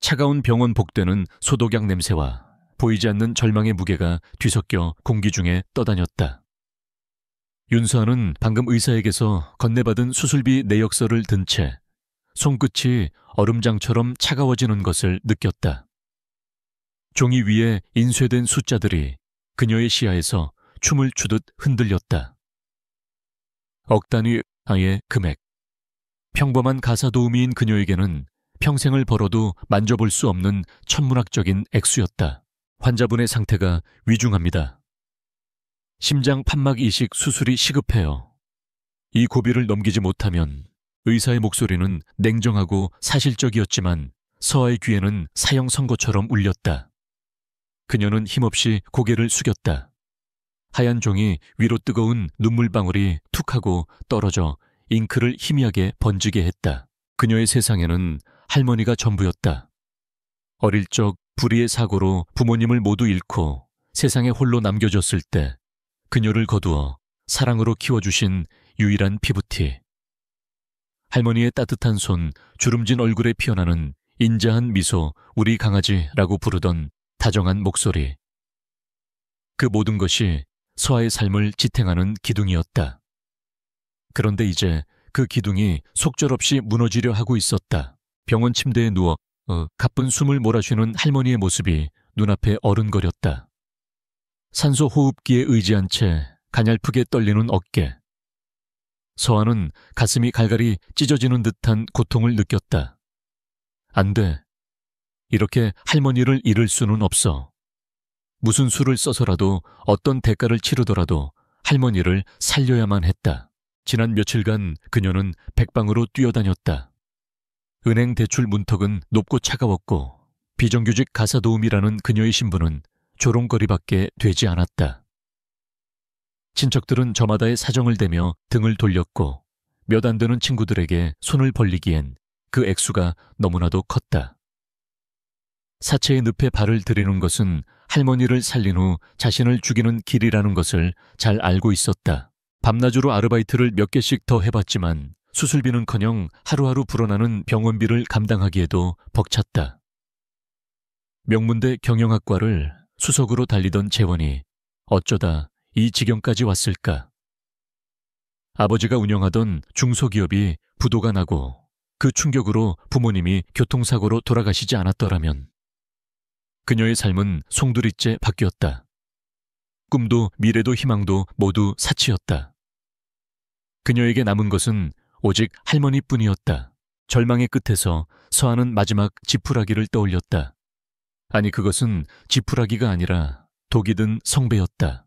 차가운 병원 복되는 소독약 냄새와 보이지 않는 절망의 무게가 뒤섞여 공기 중에 떠다녔다. 윤서아는 방금 의사에게서 건네받은 수술비 내역서를 든 채 손끝이 얼음장처럼 차가워지는 것을 느꼈다. 종이 위에 인쇄된 숫자들이 그녀의 시야에서 춤을 추듯 흔들렸다. 억 단위 아의 금액. 평범한 가사 도우미인 그녀에게는 평생을 벌어도 만져볼 수 없는 천문학적인 액수였다. 환자분의 상태가 위중합니다. 심장 판막 이식 수술이 시급해요. 이 고비를 넘기지 못하면. 의사의 목소리는 냉정하고 사실적이었지만 서아의 귀에는 사형 선고처럼 울렸다. 그녀는 힘없이 고개를 숙였다. 하얀 종이 위로 뜨거운 눈물방울이 툭 하고 떨어져 잉크를 희미하게 번지게 했다. 그녀의 세상에는 할머니가 전부였다. 어릴 적 불의의 사고로 부모님을 모두 잃고 세상에 홀로 남겨졌을 때 그녀를 거두어 사랑으로 키워주신 유일한 피부티. 할머니의 따뜻한 손, 주름진 얼굴에 피어나는 인자한 미소, 우리 강아지라고 부르던 다정한 목소리. 그 모든 것이 서아의 삶을 지탱하는 기둥이었다. 그런데 이제 그 기둥이 속절없이 무너지려 하고 있었다. 병원 침대에 누워 가쁜 숨을 몰아쉬는 할머니의 모습이 눈앞에 어른거렸다. 산소 호흡기에 의지한 채 가냘프게 떨리는 어깨. 서아는 가슴이 갈갈이 찢어지는 듯한 고통을 느꼈다. 안 돼. 이렇게 할머니를 잃을 수는 없어. 무슨 수를 써서라도 어떤 대가를 치르더라도 할머니를 살려야만 했다. 지난 며칠간 그녀는 백방으로 뛰어다녔다. 은행 대출 문턱은 높고 차가웠고 비정규직 가사도우미라는 그녀의 신분은 조롱거리밖에 되지 않았다. 친척들은 저마다의 사정을 대며 등을 돌렸고 몇 안 되는 친구들에게 손을 벌리기엔 그 액수가 너무나도 컸다. 사체의 늪에 발을 들이는 것은 할머니를 살린 후 자신을 죽이는 길이라는 것을 잘 알고 있었다. 밤낮으로 아르바이트를 몇 개씩 더 해봤지만 수술비는커녕 하루하루 불어나는 병원비를 감당하기에도 벅찼다. 명문대 경영학과를 수석으로 달리던 재원이 어쩌다 이 지경까지 왔을까? 아버지가 운영하던 중소기업이 부도가 나고 그 충격으로 부모님이 교통사고로 돌아가시지 않았더라면 그녀의 삶은 송두리째 바뀌었다. 꿈도 미래도 희망도 모두 사치였다. 그녀에게 남은 것은 오직 할머니뿐이었다. 절망의 끝에서 서아는 마지막 지푸라기를 떠올렸다. 아니, 그것은 지푸라기가 아니라 독이 든 성배였다.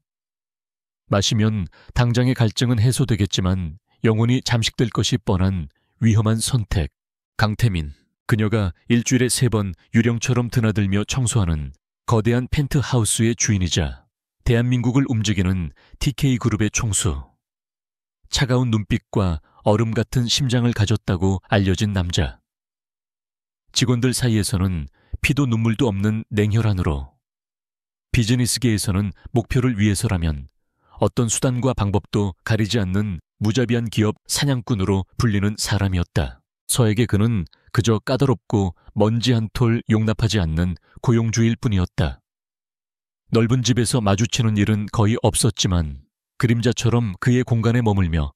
마시면 당장의 갈증은 해소되겠지만 영혼이 잠식될 것이 뻔한 위험한 선택. 강태민. 그녀가 일주일에 3번 유령처럼 드나들며 청소하는 거대한 펜트하우스의 주인이자 대한민국을 움직이는 TK그룹의 총수. 차가운 눈빛과 얼음 같은 심장을 가졌다고 알려진 남자. 직원들 사이에서는 피도 눈물도 없는 냉혈한으로, 비즈니스계에서는 목표를 위해서라면 어떤 수단과 방법도 가리지 않는 무자비한 기업 사냥꾼으로 불리는 사람이었다. 서에게 그는 그저 까다롭고 먼지 한 톨 용납하지 않는 고용주일 뿐이었다. 넓은 집에서 마주치는 일은 거의 없었지만 그림자처럼 그의 공간에 머물며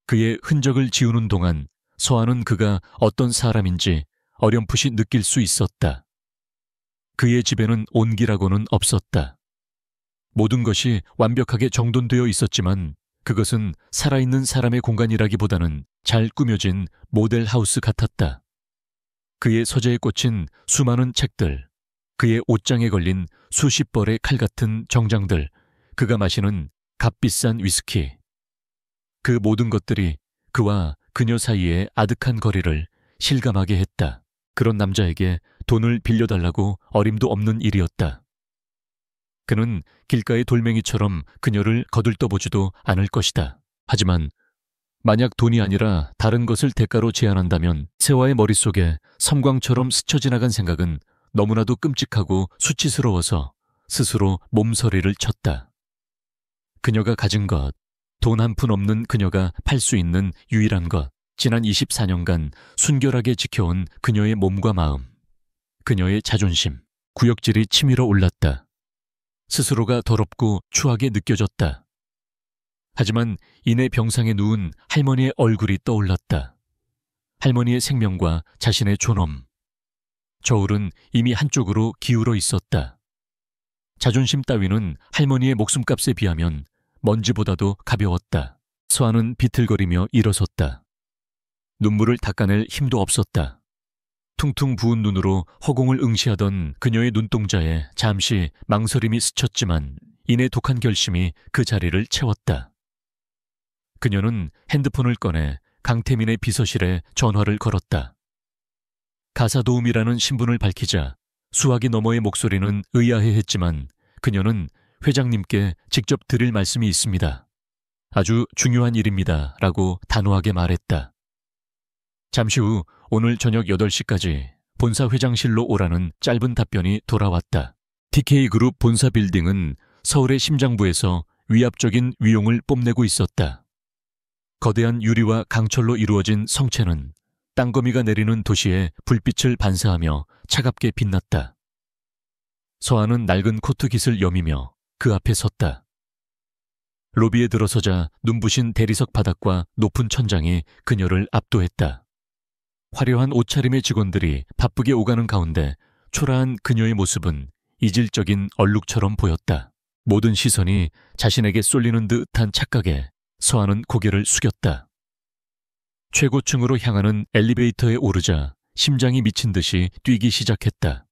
그의 흔적을 지우는 동안 서아는 그가 어떤 사람인지 어렴풋이 느낄 수 있었다. 그의 집에는 온기라고는 없었다. 모든 것이 완벽하게 정돈되어 있었지만 그것은 살아있는 사람의 공간이라기보다는 잘 꾸며진 모델하우스 같았다. 그의 서재에 꽂힌 수많은 책들, 그의 옷장에 걸린 수십 벌의 칼 같은 정장들, 그가 마시는 값비싼 위스키. 그 모든 것들이 그와 그녀 사이의 아득한 거리를 실감하게 했다. 그런 남자에게 돈을 빌려달라고 어림도 없는 일이었다. 그는 길가의 돌멩이처럼 그녀를 거들떠보지도 않을 것이다. 하지만 만약 돈이 아니라 다른 것을 대가로 제안한다면 세화의 머릿속에 섬광처럼 스쳐 지나간 생각은 너무나도 끔찍하고 수치스러워서 스스로 몸서리를 쳤다. 그녀가 가진 것, 돈 한 푼 없는 그녀가 팔 수 있는 유일한 것, 지난 24년간 순결하게 지켜온 그녀의 몸과 마음. 그녀의 자존심, 구역질이 치밀어 올랐다. 스스로가 더럽고 추하게 느껴졌다. 하지만 이내 병상에 누운 할머니의 얼굴이 떠올랐다. 할머니의 생명과 자신의 존엄. 저울은 이미 한쪽으로 기울어 있었다. 자존심 따위는 할머니의 목숨값에 비하면 먼지보다도 가벼웠다. 서한은 비틀거리며 일어섰다. 눈물을 닦아낼 힘도 없었다. 퉁퉁 부은 눈으로 허공을 응시하던 그녀의 눈동자에 잠시 망설임이 스쳤지만 이내 독한 결심이 그 자리를 채웠다. 그녀는 핸드폰을 꺼내 강태민의 비서실에 전화를 걸었다. 가사도우미라는 신분을 밝히자 수화기 너머의 목소리는 의아해했지만 그녀는 회장님께 직접 드릴 말씀이 있습니다. 아주 중요한 일입니다. 라고 단호하게 말했다. 잠시 후 오늘 저녁 8시까지 본사 회장실로 오라는 짧은 답변이 돌아왔다. TK그룹 본사 빌딩은 서울의 심장부에서 위압적인 위용을 뽐내고 있었다. 거대한 유리와 강철로 이루어진 성체는 땅거미가 내리는 도시에 불빛을 반사하며 차갑게 빛났다. 서한은 낡은 코트 깃을 여미며 그 앞에 섰다. 로비에 들어서자 눈부신 대리석 바닥과 높은 천장이 그녀를 압도했다. 화려한 옷차림의 직원들이 바쁘게 오가는 가운데 초라한 그녀의 모습은 이질적인 얼룩처럼 보였다. 모든 시선이 자신에게 쏠리는 듯한 착각에 서한은 고개를 숙였다. 최고층으로 향하는 엘리베이터에 오르자 심장이 미친 듯이 뛰기 시작했다.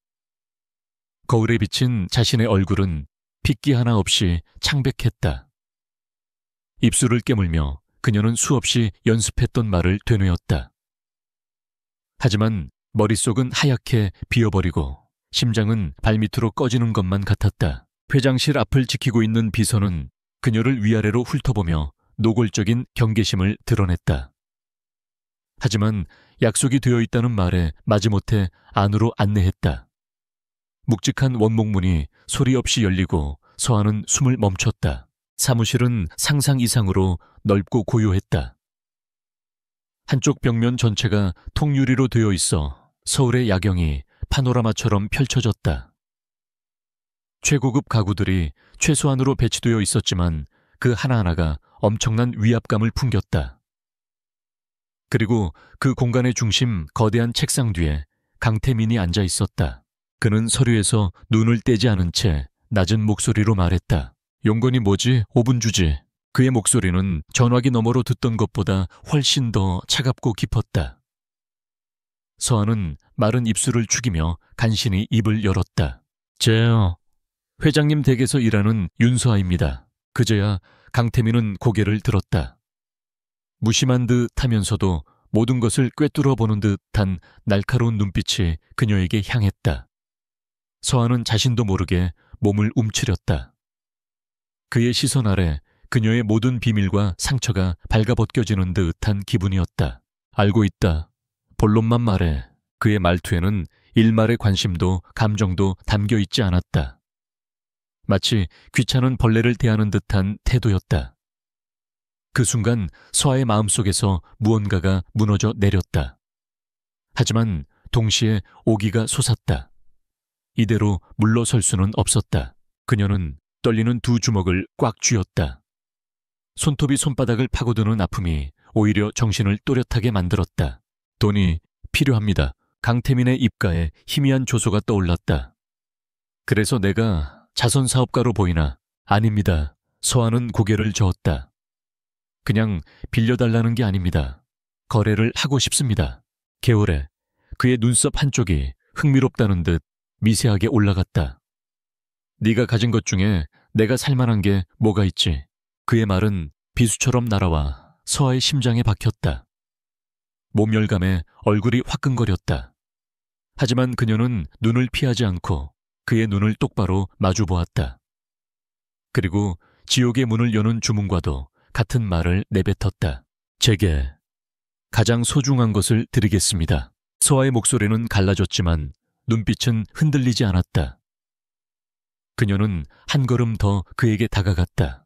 거울에 비친 자신의 얼굴은 핏기 하나 없이 창백했다. 입술을 깨물며 그녀는 수없이 연습했던 말을 되뇌었다. 하지만 머릿속은 하얗게 비어버리고 심장은 발밑으로 꺼지는 것만 같았다. 회장실 앞을 지키고 있는 비서는 그녀를 위아래로 훑어보며 노골적인 경계심을 드러냈다. 하지만 약속이 되어 있다는 말에 마지못해 안으로 안내했다. 묵직한 원목문이 소리 없이 열리고 서한은 숨을 멈췄다. 사무실은 상상 이상으로 넓고 고요했다. 한쪽 벽면 전체가 통유리로 되어 있어 서울의 야경이 파노라마처럼 펼쳐졌다. 최고급 가구들이 최소한으로 배치되어 있었지만 그 하나하나가 엄청난 위압감을 풍겼다. 그리고 그 공간의 중심 거대한 책상 뒤에 강태민이 앉아 있었다. 그는 서류에서 눈을 떼지 않은 채 낮은 목소리로 말했다. 용건이 뭐지? 5분 주지. 그의 목소리는 전화기 너머로 듣던 것보다 훨씬 더 차갑고 깊었다. 서한은 마른 입술을 죽이며 간신히 입을 열었다. 제요. 회장님 댁에서 일하는 윤서아입니다. 그제야 강태민은 고개를 들었다. 무심한 듯 하면서도 모든 것을 꿰뚫어 보는 듯한 날카로운 눈빛이 그녀에게 향했다. 서한은 자신도 모르게 몸을 움츠렸다. 그의 시선 아래 그녀의 모든 비밀과 상처가 발가벗겨지는 듯한 기분이었다. 알고 있다. 본론만 말해. 그의 말투에는 일말의 관심도 감정도 담겨 있지 않았다. 마치 귀찮은 벌레를 대하는 듯한 태도였다. 그 순간 서아의 마음속에서 무언가가 무너져 내렸다. 하지만 동시에 오기가 솟았다. 이대로 물러설 수는 없었다. 그녀는 떨리는 두 주먹을 꽉 쥐었다. 손톱이 손바닥을 파고드는 아픔이 오히려 정신을 또렷하게 만들었다. 돈이 필요합니다. 강태민의 입가에 희미한 조소가 떠올랐다. 그래서 내가 자선사업가로 보이나? 아닙니다. 서한은 고개를 저었다. 그냥 빌려달라는 게 아닙니다. 거래를 하고 싶습니다. 개월에 그의 눈썹 한쪽이 흥미롭다는 듯 미세하게 올라갔다. 네가 가진 것 중에 내가 살만한 게 뭐가 있지? 그의 말은 비수처럼 날아와 서아의 심장에 박혔다. 몸열감에 얼굴이 화끈거렸다. 하지만 그녀는 눈을 피하지 않고 그의 눈을 똑바로 마주 보았다. 그리고 지옥의 문을 여는 주문과도 같은 말을 내뱉었다. 제게 가장 소중한 것을 드리겠습니다. 서아의 목소리는 갈라졌지만 눈빛은 흔들리지 않았다. 그녀는 한 걸음 더 그에게 다가갔다.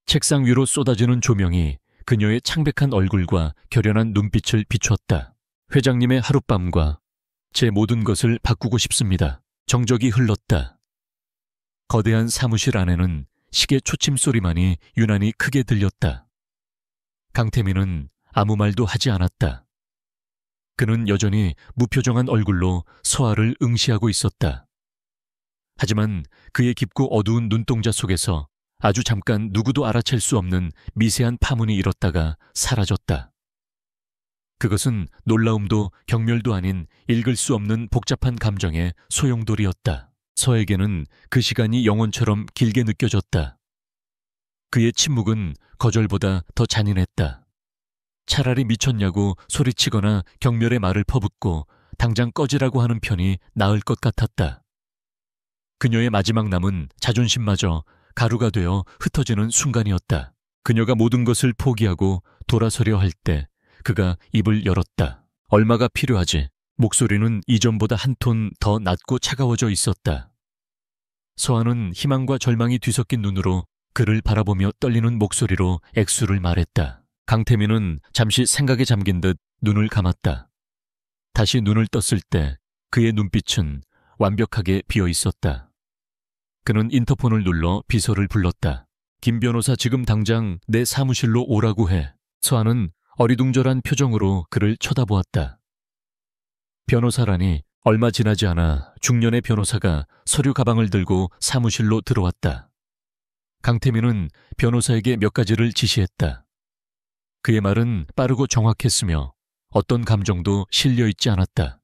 책상 위로 쏟아지는 조명이 그녀의 창백한 얼굴과 결연한 눈빛을 비췄다. 회장님의 하룻밤과 제 모든 것을 바꾸고 싶습니다. 정적이 흘렀다. 거대한 사무실 안에는 시계 초침 소리만이 유난히 크게 들렸다. 강태민은 아무 말도 하지 않았다. 그는 여전히 무표정한 얼굴로 서아를 응시하고 있었다. 하지만 그의 깊고 어두운 눈동자 속에서 아주 잠깐 누구도 알아챌 수 없는 미세한 파문이 일었다가 사라졌다. 그것은 놀라움도 경멸도 아닌 읽을 수 없는 복잡한 감정의 소용돌이였다. 서에게는 그 시간이 영원처럼 길게 느껴졌다. 그의 침묵은 거절보다 더 잔인했다. 차라리 미쳤냐고 소리치거나 경멸의 말을 퍼붓고 당장 꺼지라고 하는 편이 나을 것 같았다. 그녀의 마지막 남은 자존심마저 가루가 되어 흩어지는 순간이었다. 그녀가 모든 것을 포기하고 돌아서려 할 때 그가 입을 열었다. 얼마가 필요하지? 목소리는 이전보다 한 톤 더 낮고 차가워져 있었다. 서아는 희망과 절망이 뒤섞인 눈으로 그를 바라보며 떨리는 목소리로 액수를 말했다. 강태민은 잠시 생각에 잠긴 듯 눈을 감았다. 다시 눈을 떴을 때 그의 눈빛은 완벽하게 비어 있었다. 그는 인터폰을 눌러 비서를 불렀다. 김 변호사 지금 당장 내 사무실로 오라고 해. 서아는 어리둥절한 표정으로 그를 쳐다보았다. 변호사라니. 얼마 지나지 않아 중년의 변호사가 서류 가방을 들고 사무실로 들어왔다. 강태민은 변호사에게 몇 가지를 지시했다. 그의 말은 빠르고 정확했으며 어떤 감정도 실려 있지 않았다.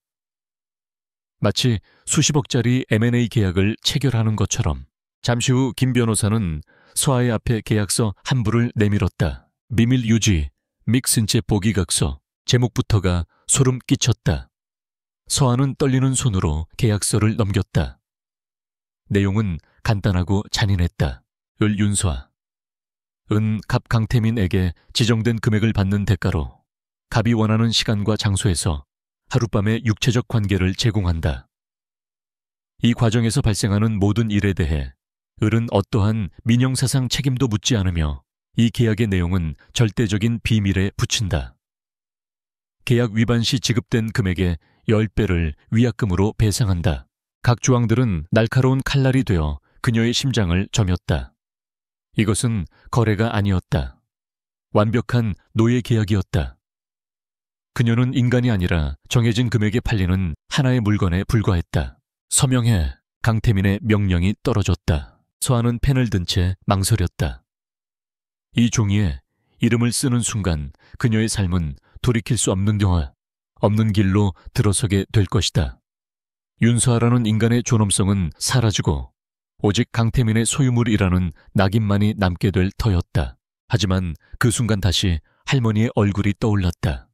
마치 수십억짜리 M&A 계약을 체결하는 것처럼. 잠시 후 김 변호사는 서아의 앞에 계약서 한 부를 내밀었다. 비밀 유지, 믹슨체 보기각서. 제목부터가 소름 끼쳤다. 서아는 떨리는 손으로 계약서를 넘겼다. 내용은 간단하고 잔인했다. 을 윤서아. 은 갑 강태민에게 지정된 금액을 받는 대가로 갑이 원하는 시간과 장소에서 하룻밤의 육체적 관계를 제공한다. 이 과정에서 발생하는 모든 일에 대해 을은 어떠한 민형사상 책임도 묻지 않으며 이 계약의 내용은 절대적인 비밀에 붙인다. 계약 위반 시 지급된 금액의 10배를 위약금으로 배상한다. 각 조항들은 날카로운 칼날이 되어 그녀의 심장을 저몄다. 이것은 거래가 아니었다. 완벽한 노예 계약이었다. 그녀는 인간이 아니라 정해진 금액에 팔리는 하나의 물건에 불과했다. 서명해. 강태민의 명령이 떨어졌다. 서아는 펜을 든 채 망설였다. 이 종이에 이름을 쓰는 순간 그녀의 삶은 돌이킬 수 없는 길로 들어서게 될 것이다. 윤서아라는 인간의 존엄성은 사라지고 오직 강태민의 소유물이라는 낙인만이 남게 될 터였다. 하지만 그 순간 다시 할머니의 얼굴이 떠올랐다.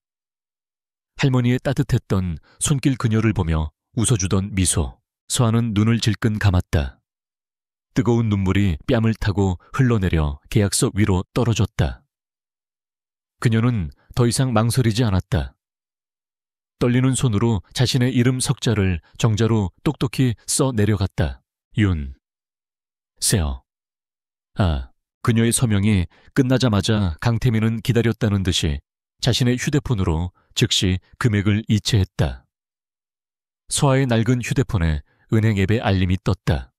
할머니의 따뜻했던 손길 그녀를 보며 웃어주던 미소. 서아는 눈을 질끈 감았다. 뜨거운 눈물이 뺨을 타고 흘러내려 계약서 위로 떨어졌다. 그녀는 더 이상 망설이지 않았다. 떨리는 손으로 자신의 이름 석자를 정자로 똑똑히 써 내려갔다. 윤. 세어. 그녀의 서명이 끝나자마자 강태민은 기다렸다는 듯이 자신의 휴대폰으로 즉시 금액을 이체했다. 서아의 낡은 휴대폰에 은행 앱의 알림이 떴다.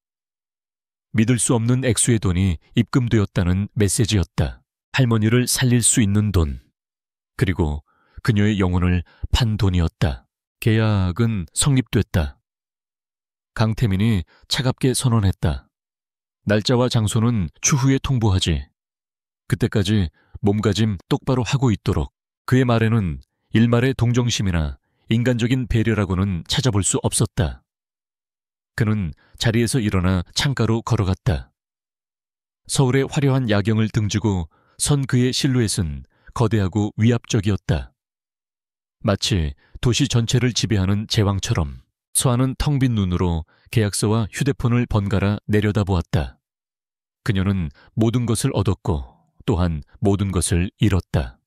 믿을 수 없는 액수의 돈이 입금되었다는 메시지였다. 할머니를 살릴 수 있는 돈. 그리고 그녀의 영혼을 판 돈이었다. 계약은 성립됐다. 강태민이 차갑게 선언했다. 날짜와 장소는 추후에 통보하지. 그때까지 몸가짐 똑바로 하고 있도록. 그의 말에는 일말의 동정심이나 인간적인 배려라고는 찾아볼 수 없었다. 그는 자리에서 일어나 창가로 걸어갔다. 서울의 화려한 야경을 등지고 선 그의 실루엣은 거대하고 위압적이었다. 마치 도시 전체를 지배하는 제왕처럼. 서아는 텅 빈 눈으로 계약서와 휴대폰을 번갈아 내려다보았다. 그녀는 모든 것을 얻었고 또한 모든 것을 잃었다.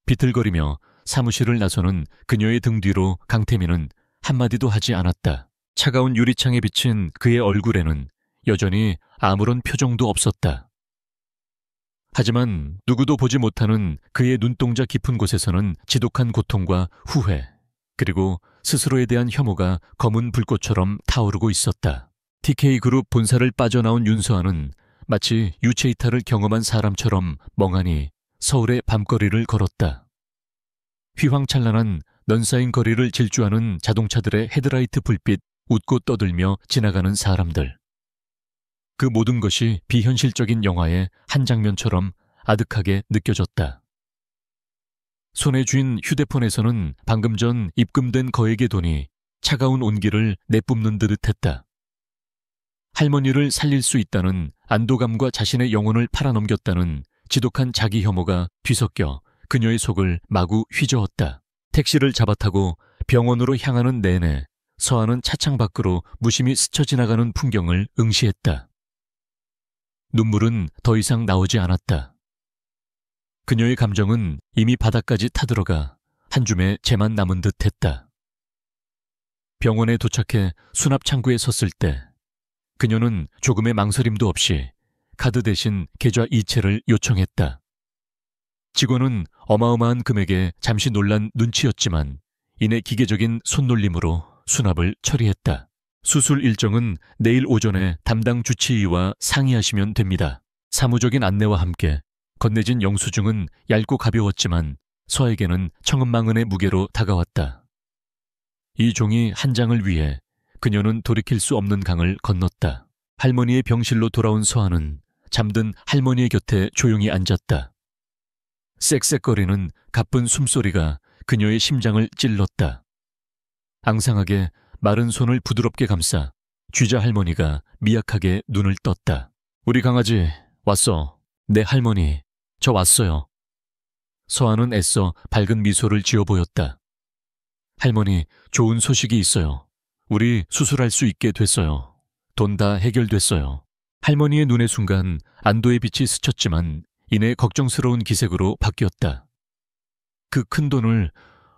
비틀거리며 사무실을 나서는 그녀의 등 뒤로 강태민은 한마디도 하지 않았다. 차가운 유리창에 비친 그의 얼굴에는 여전히 아무런 표정도 없었다. 하지만 누구도 보지 못하는 그의 눈동자 깊은 곳에서는 지독한 고통과 후회, 그리고 스스로에 대한 혐오가 검은 불꽃처럼 타오르고 있었다. TK그룹 본사를 빠져나온 윤서아는 마치 유체 이탈을 경험한 사람처럼 멍하니 서울의 밤거리를 걸었다. 휘황찬란한 넌 쌓인 거리를 질주하는 자동차들의 헤드라이트 불빛 웃고 떠들며 지나가는 사람들. 그 모든 것이 비현실적인 영화의 한 장면처럼 아득하게 느껴졌다. 손에 쥔 휴대폰에서는 방금 전 입금된 거액의 돈이 차가운 온기를 내뿜는 듯 했다. 할머니를 살릴 수 있다는 안도감과 자신의 영혼을 팔아넘겼다는 지독한 자기 혐오가 뒤섞여 그녀의 속을 마구 휘저었다. 택시를 잡아타고 병원으로 향하는 내내 서아는 차창 밖으로 무심히 스쳐 지나가는 풍경을 응시했다. 눈물은 더 이상 나오지 않았다. 그녀의 감정은 이미 바닥까지 타들어가 한 줌의 재만 남은 듯 했다. 병원에 도착해 수납 창구에 섰을 때 그녀는 조금의 망설임도 없이 카드 대신 계좌 이체를 요청했다. 직원은 어마어마한 금액에 잠시 놀란 눈치였지만 이내 기계적인 손놀림으로 수납을 처리했다. 수술 일정은 내일 오전에 담당 주치의와 상의하시면 됩니다. 사무적인 안내와 함께 건네진 영수증은 얇고 가벼웠지만 서아에게는 천은망은의 무게로 다가왔다. 이 종이 한 장을 위해 그녀는 돌이킬 수 없는 강을 건넜다. 할머니의 병실로 돌아온 서아는 잠든 할머니의 곁에 조용히 앉았다. 쌕쌕거리는 가쁜 숨소리가 그녀의 심장을 찔렀다. 앙상하게 마른 손을 부드럽게 감싸 쥐자 할머니가 미약하게 눈을 떴다. 우리 강아지 왔어. 내 할머니, 저 왔어요. 서아는 애써 밝은 미소를 지어 보였다. 할머니, 좋은 소식이 있어요. 우리 수술할 수 있게 됐어요. 돈 다 해결됐어요. 할머니의 눈의 순간 안도의 빛이 스쳤지만 이내 걱정스러운 기색으로 바뀌었다. 그 큰 돈을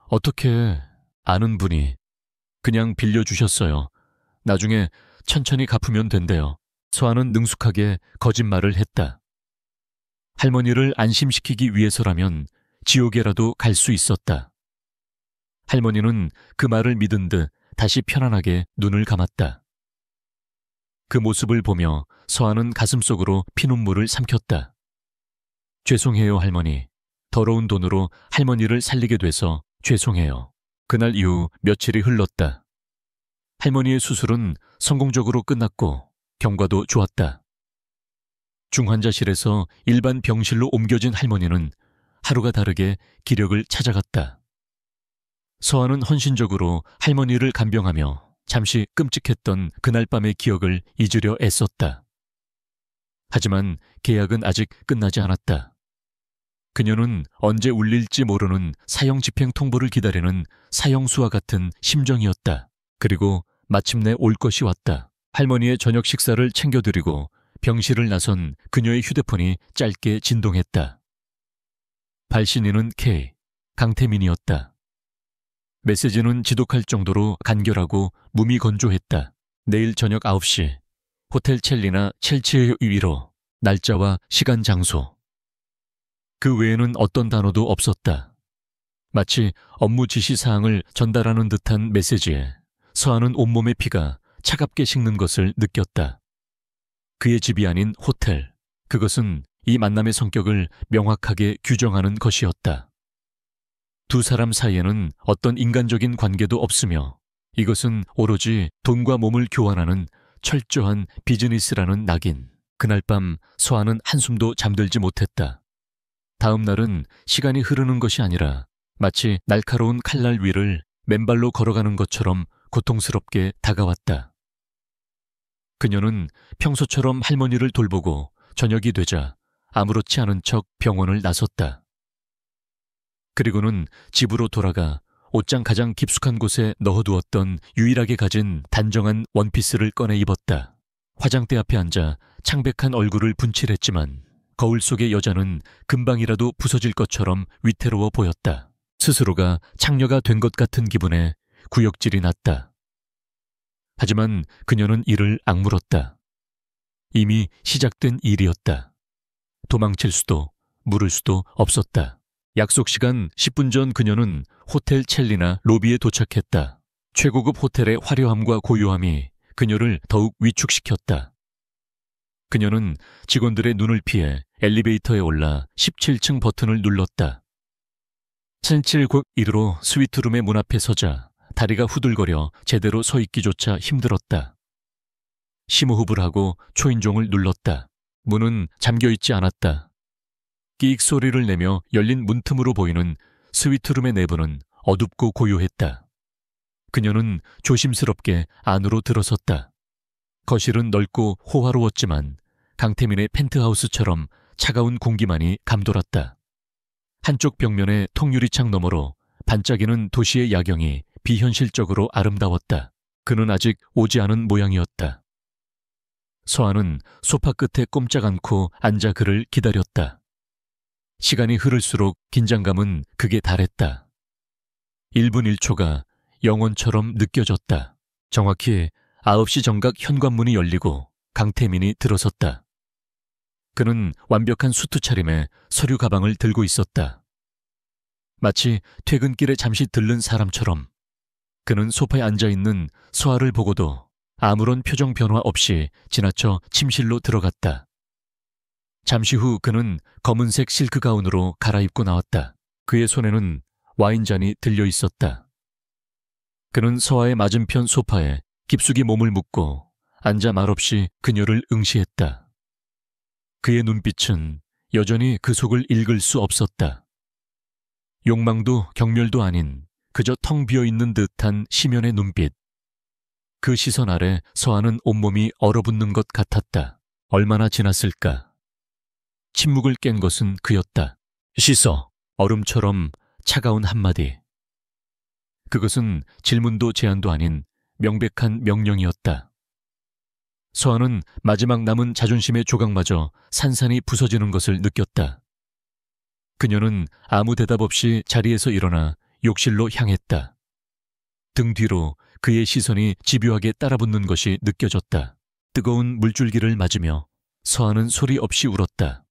어떻게 아는 분이 그냥 빌려주셨어요. 나중에 천천히 갚으면 된대요. 서아는 능숙하게 거짓말을 했다. 할머니를 안심시키기 위해서라면 지옥에라도 갈 수 있었다. 할머니는 그 말을 믿은 듯 다시 편안하게 눈을 감았다. 그 모습을 보며 서아는 가슴속으로 피눈물을 삼켰다. 죄송해요, 할머니. 더러운 돈으로 할머니를 살리게 돼서 죄송해요. 그날 이후 며칠이 흘렀다. 할머니의 수술은 성공적으로 끝났고 경과도 좋았다. 중환자실에서 일반 병실로 옮겨진 할머니는 하루가 다르게 기력을 찾아갔다. 서아는 헌신적으로 할머니를 간병하며 잠시 끔찍했던 그날 밤의 기억을 잊으려 애썼다. 하지만 계약은 아직 끝나지 않았다. 그녀는 언제 울릴지 모르는 사형 집행 통보를 기다리는 사형수와 같은 심정이었다. 그리고 마침내 올 것이 왔다. 할머니의 저녁 식사를 챙겨드리고 병실을 나선 그녀의 휴대폰이 짧게 진동했다. 발신인은 K, 강태민이었다. 메시지는 지독할 정도로 간결하고 무미건조했다. 내일 저녁 9시, 호텔 첼리나 첼치의 위로, 날짜와 시간 장소. 그 외에는 어떤 단어도 없었다. 마치 업무 지시사항을 전달하는 듯한 메시지에 서아는 온몸의 피가 차갑게 식는 것을 느꼈다. 그의 집이 아닌 호텔, 그것은 이 만남의 성격을 명확하게 규정하는 것이었다. 두 사람 사이에는 어떤 인간적인 관계도 없으며 이것은 오로지 돈과 몸을 교환하는 철저한 비즈니스라는 낙인. 그날 밤 서아는 한숨도 잠들지 못했다. 다음 날은 시간이 흐르는 것이 아니라 마치 날카로운 칼날 위를 맨발로 걸어가는 것처럼 고통스럽게 다가왔다. 그녀는 평소처럼 할머니를 돌보고 저녁이 되자 아무렇지 않은 척 병원을 나섰다. 그리고는 집으로 돌아가 옷장 가장 깊숙한 곳에 넣어두었던 유일하게 가진 단정한 원피스를 꺼내 입었다. 화장대 앞에 앉아 창백한 얼굴을 분칠했지만 거울 속의 여자는 금방이라도 부서질 것처럼 위태로워 보였다. 스스로가 창녀가 된 것 같은 기분에 구역질이 났다. 하지만 그녀는 이를 악물었다. 이미 시작된 일이었다. 도망칠 수도 물을 수도 없었다. 약속 시간 10분 전 그녀는 호텔 첼리나 로비에 도착했다. 최고급 호텔의 화려함과 고요함이 그녀를 더욱 위축시켰다. 그녀는 직원들의 눈을 피해 엘리베이터에 올라 17층 버튼을 눌렀다. 7791로 스위트룸의 문 앞에 서자 다리가 후들거려 제대로 서 있기조차 힘들었다. 심호흡을 하고 초인종을 눌렀다. 문은 잠겨있지 않았다. 끼익 소리를 내며 열린 문틈으로 보이는 스위트룸의 내부는 어둡고 고요했다. 그녀는 조심스럽게 안으로 들어섰다. 거실은 넓고 호화로웠지만 강태민의 펜트하우스처럼 차가운 공기만이 감돌았다. 한쪽 벽면의 통유리창 너머로 반짝이는 도시의 야경이 비현실적으로 아름다웠다. 그는 아직 오지 않은 모양이었다. 서한은 소파 끝에 꼼짝 않고 앉아 그를 기다렸다. 시간이 흐를수록 긴장감은 극에 달했다. 1분 1초가 영원처럼 느껴졌다. 정확히 9시 정각 현관문이 열리고 강태민이 들어섰다. 그는 완벽한 수트 차림에 서류 가방을 들고 있었다. 마치 퇴근길에 잠시 들른 사람처럼 그는 소파에 앉아있는 서아를 보고도 아무런 표정 변화 없이 지나쳐 침실로 들어갔다. 잠시 후 그는 검은색 실크 가운으로 갈아입고 나왔다. 그의 손에는 와인잔이 들려 있었다. 그는 서아의 맞은편 소파에 깊숙이 몸을 묻고 앉아 말없이 그녀를 응시했다. 그의 눈빛은 여전히 그 속을 읽을 수 없었다. 욕망도 경멸도 아닌 그저 텅 비어있는 듯한 심연의 눈빛. 그 시선 아래 서하는 온몸이 얼어붙는 것 같았다. 얼마나 지났을까? 침묵을 깬 것은 그였다. 씻어. 얼음처럼 차가운 한마디. 그것은 질문도 제안도 아닌 명백한 명령이었다. 서하는 마지막 남은 자존심의 조각마저 산산이 부서지는 것을 느꼈다. 그녀는 아무 대답 없이 자리에서 일어나 욕실로 향했다. 등 뒤로 그의 시선이 집요하게 따라붙는 것이 느껴졌다. 뜨거운 물줄기를 맞으며 서하는 소리 없이 울었다.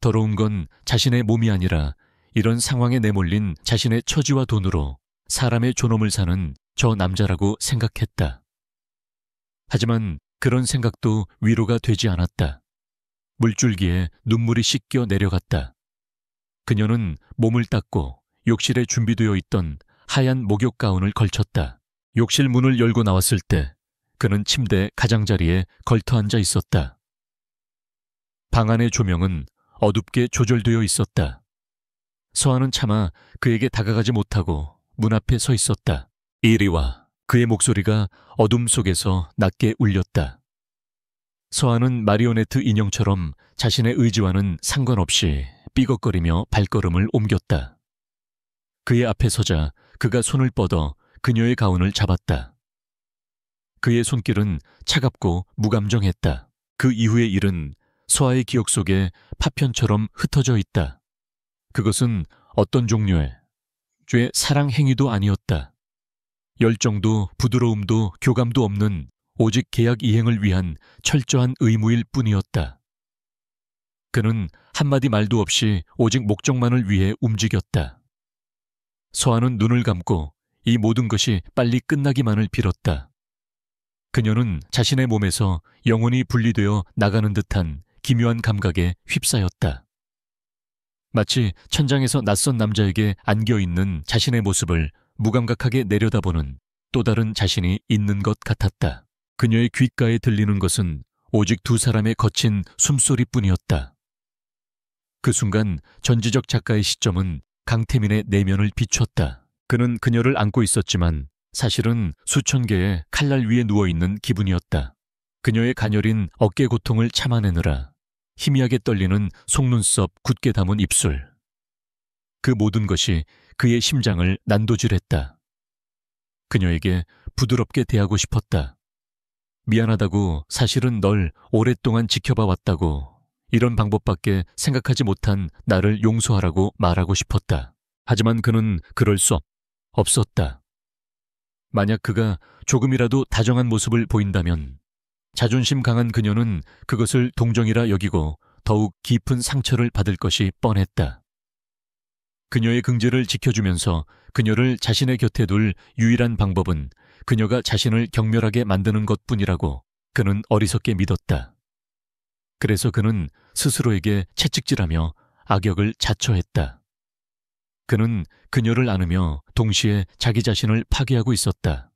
더러운 건 자신의 몸이 아니라 이런 상황에 내몰린 자신의 처지와 돈으로 사람의 존엄을 사는 저 남자라고 생각했다. 하지만 그런 생각도 위로가 되지 않았다. 물줄기에 눈물이 씻겨 내려갔다. 그녀는 몸을 닦고 욕실에 준비되어 있던 하얀 목욕 가운을 걸쳤다. 욕실 문을 열고 나왔을 때 그는 침대 가장자리에 걸터 앉아 있었다. 방 안의 조명은 어둡게 조절되어 있었다. 서하는 차마 그에게 다가가지 못하고 문 앞에 서 있었다. 이리 와. 그의 목소리가 어둠 속에서 낮게 울렸다. 서하는 마리오네트 인형처럼 자신의 의지와는 상관없이 삐걱거리며 발걸음을 옮겼다. 그의 앞에 서자 그가 손을 뻗어 그녀의 가운을 잡았다. 그의 손길은 차갑고 무감정했다. 그 이후의 일은 서하의 기억 속에 파편처럼 흩어져 있다. 그것은 어떤 종류의 죄 사랑 행위도 아니었다. 열정도 부드러움도 교감도 없는 오직 계약 이행을 위한 철저한 의무일 뿐이었다. 그는 한마디 말도 없이 오직 목적만을 위해 움직였다. 서하는 눈을 감고 이 모든 것이 빨리 끝나기만을 빌었다. 그녀는 자신의 몸에서 영혼이 분리되어 나가는 듯한 기묘한 감각에 휩싸였다. 마치 천장에서 낯선 남자에게 안겨있는 자신의 모습을 무감각하게 내려다보는 또 다른 자신이 있는 것 같았다. 그녀의 귓가에 들리는 것은 오직 두 사람의 거친 숨소리뿐이었다. 그 순간 전지적 작가의 시점은 강태민의 내면을 비췄다. 그는 그녀를 안고 있었지만 사실은 수천 개의 칼날 위에 누워있는 기분이었다. 그녀의 가녀린 어깨 고통을 참아내느라 희미하게 떨리는 속눈썹 굳게 담은 입술. 그 모든 것이 그의 심장을 난도질했다. 그녀에게 부드럽게 대하고 싶었다. 미안하다고, 사실은 널 오랫동안 지켜봐 왔다고, 이런 방법밖에 생각하지 못한 나를 용서하라고 말하고 싶었다. 하지만 그는 그럴 수 없었다. 만약 그가 조금이라도 다정한 모습을 보인다면 자존심 강한 그녀는 그것을 동정이라 여기고 더욱 깊은 상처를 받을 것이 뻔했다. 그녀의 긍지를 지켜주면서 그녀를 자신의 곁에 둘 유일한 방법은 그녀가 자신을 경멸하게 만드는 것뿐이라고 그는 어리석게 믿었다. 그래서 그는 스스로에게 채찍질하며 악역을 자처했다. 그는 그녀를 안으며 동시에 자기 자신을 파괴하고 있었다.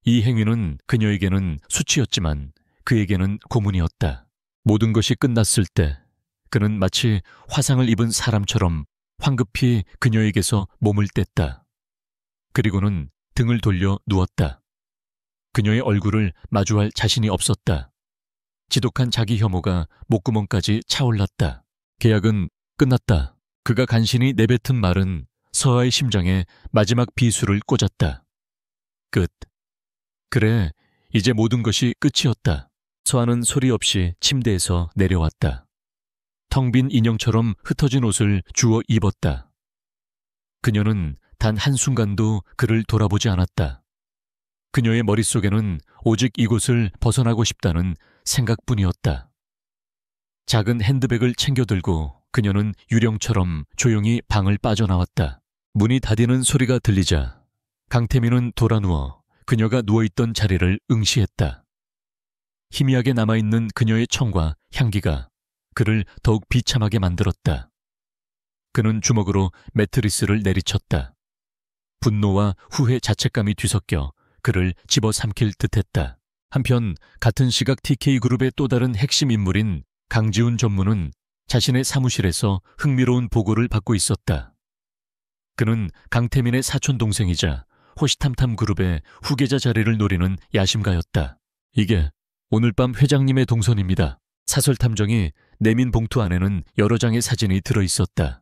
이 행위는 그녀에게는 수치였지만 그에게는 고문이었다. 모든 것이 끝났을 때 그는 마치 화상을 입은 사람처럼 황급히 그녀에게서 몸을 뗐다. 그리고는 등을 돌려 누웠다. 그녀의 얼굴을 마주할 자신이 없었다. 지독한 자기 혐오가 목구멍까지 차올랐다. 계약은 끝났다. 그가 간신히 내뱉은 말은 서아의 심장에 마지막 비수를 꽂았다. 끝. 그래, 이제 모든 것이 끝이었다. 서아는 소리 없이 침대에서 내려왔다. 텅 빈 인형처럼 흩어진 옷을 주워 입었다. 그녀는 단 한순간도 그를 돌아보지 않았다. 그녀의 머릿속에는 오직 이곳을 벗어나고 싶다는 생각뿐이었다. 작은 핸드백을 챙겨들고 그녀는 유령처럼 조용히 방을 빠져나왔다. 문이 닫히는 소리가 들리자 강태민은 돌아누워 그녀가 누워있던 자리를 응시했다. 희미하게 남아있는 그녀의 청과 향기가 그를 더욱 비참하게 만들었다. 그는 주먹으로 매트리스를 내리쳤다. 분노와 후회 자책감이 뒤섞여 그를 집어삼킬 듯했다. 한편 같은 시각 TK그룹의 또 다른 핵심 인물인 강지훈 전무는 자신의 사무실에서 흥미로운 보고를 받고 있었다. 그는 강태민의 사촌동생이자 호시탐탐 그룹의 후계자 자리를 노리는 야심가였다. 이게 오늘 밤 회장님의 동선입니다. 사설탐정이 내민 봉투 안에는 여러 장의 사진이 들어있었다.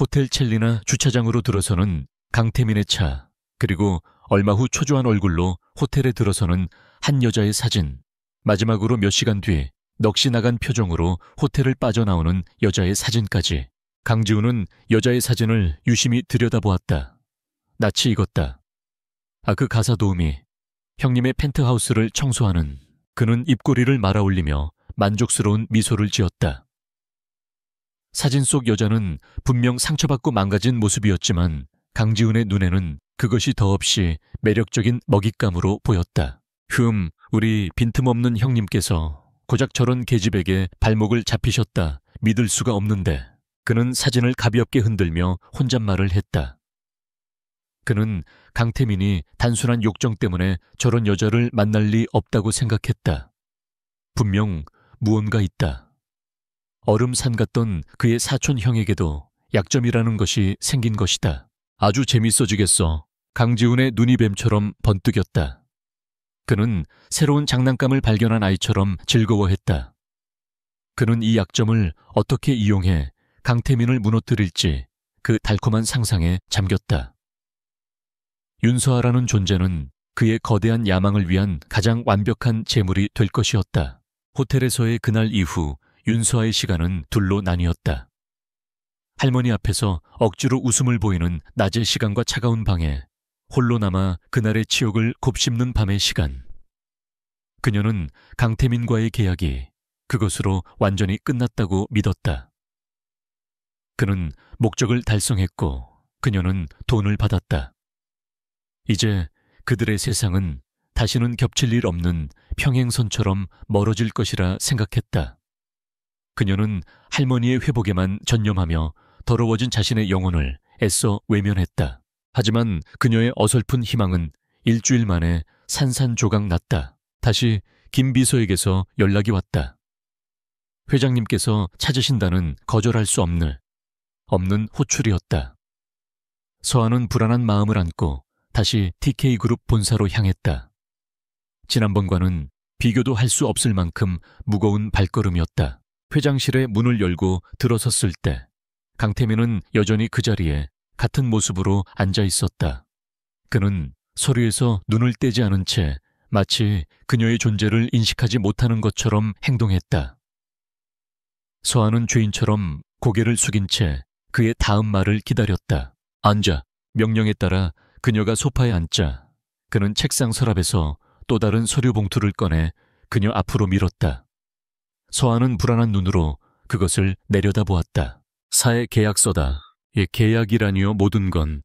호텔 첼리나 주차장으로 들어서는 강태민의 차, 그리고 얼마 후 초조한 얼굴로 호텔에 들어서는 한 여자의 사진, 마지막으로 몇 시간 뒤 넋이 나간 표정으로 호텔을 빠져나오는 여자의 사진까지. 강지훈은 여자의 사진을 유심히 들여다보았다. 낯이 익었다. 그 가사 도우미, 형님의 펜트하우스를 청소하는. 그는 입꼬리를 말아 올리며 만족스러운 미소를 지었다. 사진 속 여자는 분명 상처받고 망가진 모습이었지만 강지훈의 눈에는 그것이 더없이 매력적인 먹잇감으로 보였다. 우리 빈틈없는 형님께서 고작 저런 계집에게 발목을 잡히셨다. 믿을 수가 없는데. 그는 사진을 가볍게 흔들며 혼잣말을 했다. 그는 강태민이 단순한 욕정 때문에 저런 여자를 만날 리 없다고 생각했다. 분명 무언가 있다. 얼음산 같던 그의 사촌 형에게도 약점이라는 것이 생긴 것이다. 아주 재밌어지겠어. 강지훈의 눈이 뱀처럼 번뜩였다. 그는 새로운 장난감을 발견한 아이처럼 즐거워했다. 그는 이 약점을 어떻게 이용해 강태민을 무너뜨릴지 그 달콤한 상상에 잠겼다. 윤서아라는 존재는 그의 거대한 야망을 위한 가장 완벽한 제물이 될 것이었다. 호텔에서의 그날 이후 윤서아의 시간은 둘로 나뉘었다. 할머니 앞에서 억지로 웃음을 보이는 낮의 시간과 차가운 방에 홀로 남아 그날의 치욕을 곱씹는 밤의 시간. 그녀는 강태민과의 계약이 그것으로 완전히 끝났다고 믿었다. 그는 목적을 달성했고 그녀는 돈을 받았다. 이제 그들의 세상은 다시는 겹칠 일 없는 평행선처럼 멀어질 것이라 생각했다. 그녀는 할머니의 회복에만 전념하며 더러워진 자신의 영혼을 애써 외면했다. 하지만 그녀의 어설픈 희망은 일주일 만에 산산조각 났다. 다시 김 비서에게서 연락이 왔다. 회장님께서 찾으신다는 거절할 수 없는 호출이었다. 서아는 불안한 마음을 안고 다시 TK그룹 본사로 향했다. 지난번과는 비교도 할 수 없을 만큼 무거운 발걸음이었다. 회장실의 문을 열고 들어섰을 때 강태민은 여전히 그 자리에 같은 모습으로 앉아 있었다. 그는 서류에서 눈을 떼지 않은 채 마치 그녀의 존재를 인식하지 못하는 것처럼 행동했다. 서아는 죄인처럼 고개를 숙인 채 그의 다음 말을 기다렸다. 앉아. 명령에 따라 그녀가 소파에 앉자 그는 책상 서랍에서 또 다른 서류 봉투를 꺼내 그녀 앞으로 밀었다. 서아는 불안한 눈으로 그것을 내려다보았다. 사회 계약서다. 계약이라니요. 모든 건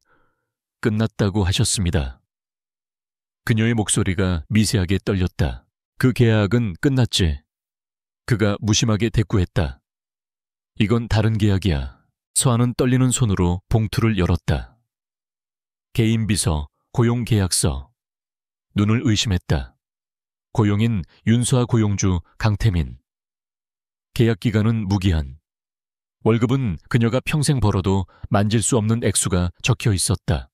끝났다고 하셨습니다. 그녀의 목소리가 미세하게 떨렸다. 그 계약은 끝났지. 그가 무심하게 대꾸했다. 이건 다른 계약이야. 서한은 떨리는 손으로 봉투를 열었다. 개인 비서, 고용 계약서. 눈을 의심했다. 고용인 윤수아 고용주 강태민. 계약 기간은 무기한. 월급은 그녀가 평생 벌어도 만질 수 없는 액수가 적혀 있었다.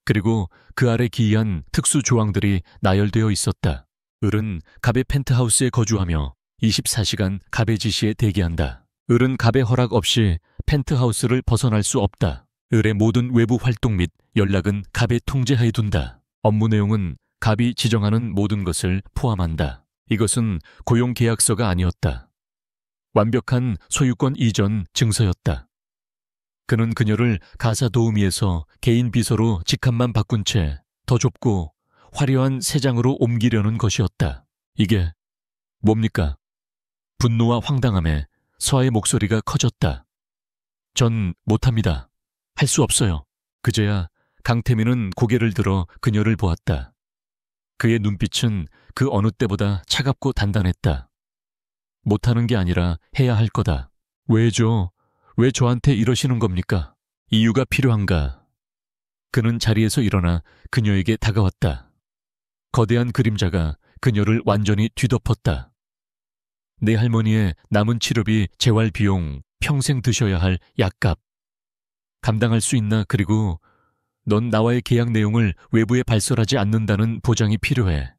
그리고 그 아래 기이한 특수 조항들이 나열되어 있었다. 을은 갑의 펜트하우스에 거주하며 24시간 갑의 지시에 대기한다. 을은 갑의 허락 없이 펜트하우스를 벗어날 수 없다. 을의 모든 외부 활동 및 연락은 갑의 통제하에 둔다. 업무 내용은 갑이 지정하는 모든 것을 포함한다. 이것은 고용계약서가 아니었다. 완벽한 소유권 이전 증서였다. 그는 그녀를 가사 도우미에서 개인 비서로 직함만 바꾼 채 더 좁고 화려한 새 장으로 옮기려는 것이었다. 이게 뭡니까? 분노와 황당함에 서아의 목소리가 커졌다. 전 못합니다. 할 수 없어요. 그제야 강태민은 고개를 들어 그녀를 보았다. 그의 눈빛은 그 어느 때보다 차갑고 단단했다. 못하는 게 아니라 해야 할 거다. 왜죠? 왜 저한테 이러시는 겁니까? 이유가 필요한가? 그는 자리에서 일어나 그녀에게 다가왔다. 거대한 그림자가 그녀를 완전히 뒤덮었다. 내 할머니의 남은 치료비, 재활 비용, 평생 드셔야 할 약값. 감당할 수 있나? 그리고 넌 나와의 계약 내용을 외부에 발설하지 않는다는 보장이 필요해.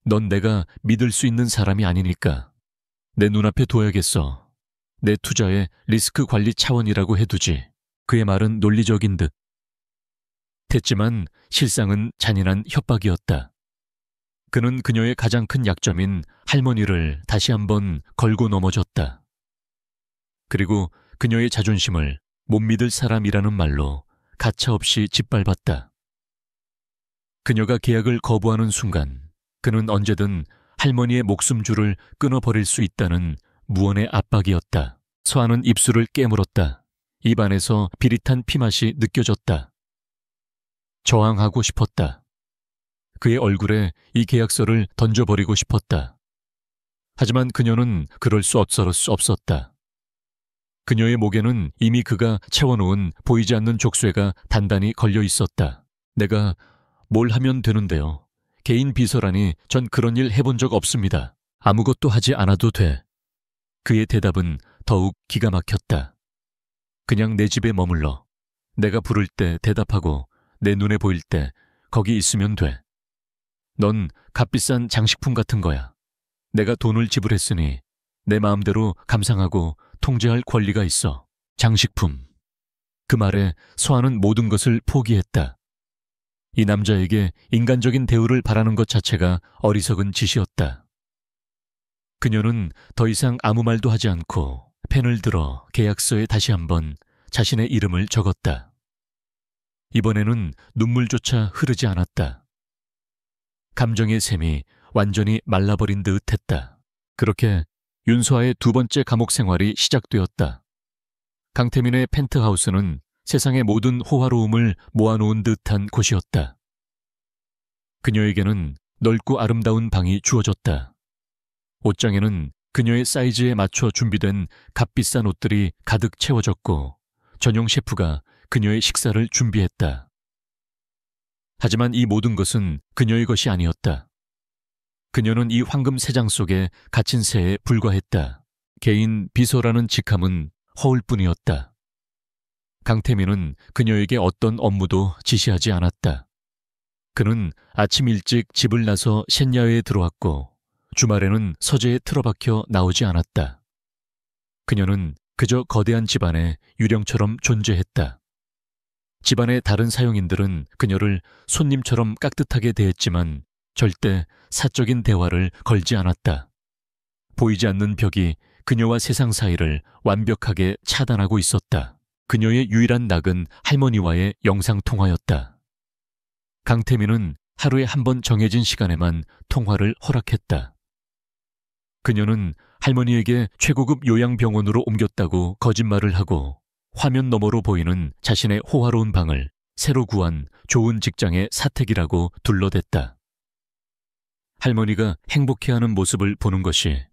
넌 내가 믿을 수 있는 사람이 아니니까. 내 눈앞에 둬야겠어. 내 투자의 리스크 관리 차원이라고 해두지. 그의 말은 논리적인 듯 했지만 실상은 잔인한 협박이었다. 그는 그녀의 가장 큰 약점인 할머니를 다시 한번 걸고 넘어졌다. 그리고 그녀의 자존심을 못 믿을 사람이라는 말로 가차없이 짓밟았다. 그녀가 계약을 거부하는 순간 그는 언제든 할머니의 목숨줄을 끊어버릴 수 있다는 무언의 압박이었다. 서아는 입술을 깨물었다. 입 안에서 비릿한 피맛이 느껴졌다. 저항하고 싶었다. 그의 얼굴에 이 계약서를 던져버리고 싶었다. 하지만 그녀는 그럴 수 없었다. 그녀의 목에는 이미 그가 채워놓은 보이지 않는 족쇄가 단단히 걸려 있었다. 내가 뭘 하면 되는데요? 개인 비서라니 전 그런 일 해본 적 없습니다. 아무것도 하지 않아도 돼. 그의 대답은 더욱 기가 막혔다. 그냥 내 집에 머물러. 내가 부를 때 대답하고 내 눈에 보일 때 거기 있으면 돼. 넌 값비싼 장식품 같은 거야. 내가 돈을 지불했으니 내 마음대로 감상하고 통제할 권리가 있어. 장식품. 그 말에 서아는 모든 것을 포기했다. 이 남자에게 인간적인 대우를 바라는 것 자체가 어리석은 짓이었다. 그녀는 더 이상 아무 말도 하지 않고 펜을 들어 계약서에 다시 한번 자신의 이름을 적었다. 이번에는 눈물조차 흐르지 않았다. 감정의 샘이 완전히 말라버린 듯 했다. 그렇게 윤서아의 두 번째 감옥 생활이 시작되었다. 강태민의 펜트하우스는 세상의 모든 호화로움을 모아놓은 듯한 곳이었다. 그녀에게는 넓고 아름다운 방이 주어졌다. 옷장에는 그녀의 사이즈에 맞춰 준비된 값비싼 옷들이 가득 채워졌고 전용 셰프가 그녀의 식사를 준비했다. 하지만 이 모든 것은 그녀의 것이 아니었다. 그녀는 이 황금 새장 속에 갇힌 새에 불과했다. 개인 비서라는 직함은 허울 뿐이었다. 강태민은 그녀에게 어떤 업무도 지시하지 않았다. 그는 아침 일찍 집을 나서 셋야외에 들어왔고 주말에는 서재에 틀어박혀 나오지 않았다. 그녀는 그저 거대한 집안의 유령처럼 존재했다. 집안의 다른 사용인들은 그녀를 손님처럼 깍듯하게 대했지만 절대 사적인 대화를 걸지 않았다. 보이지 않는 벽이 그녀와 세상 사이를 완벽하게 차단하고 있었다. 그녀의 유일한 낙은 할머니와의 영상통화였다. 강태민은 하루에 한 번 정해진 시간에만 통화를 허락했다. 그녀는 할머니에게 최고급 요양병원으로 옮겼다고 거짓말을 하고 화면 너머로 보이는 자신의 호화로운 방을 새로 구한 좋은 직장의 사택이라고 둘러댔다. 할머니가 행복해하는 모습을 보는 것이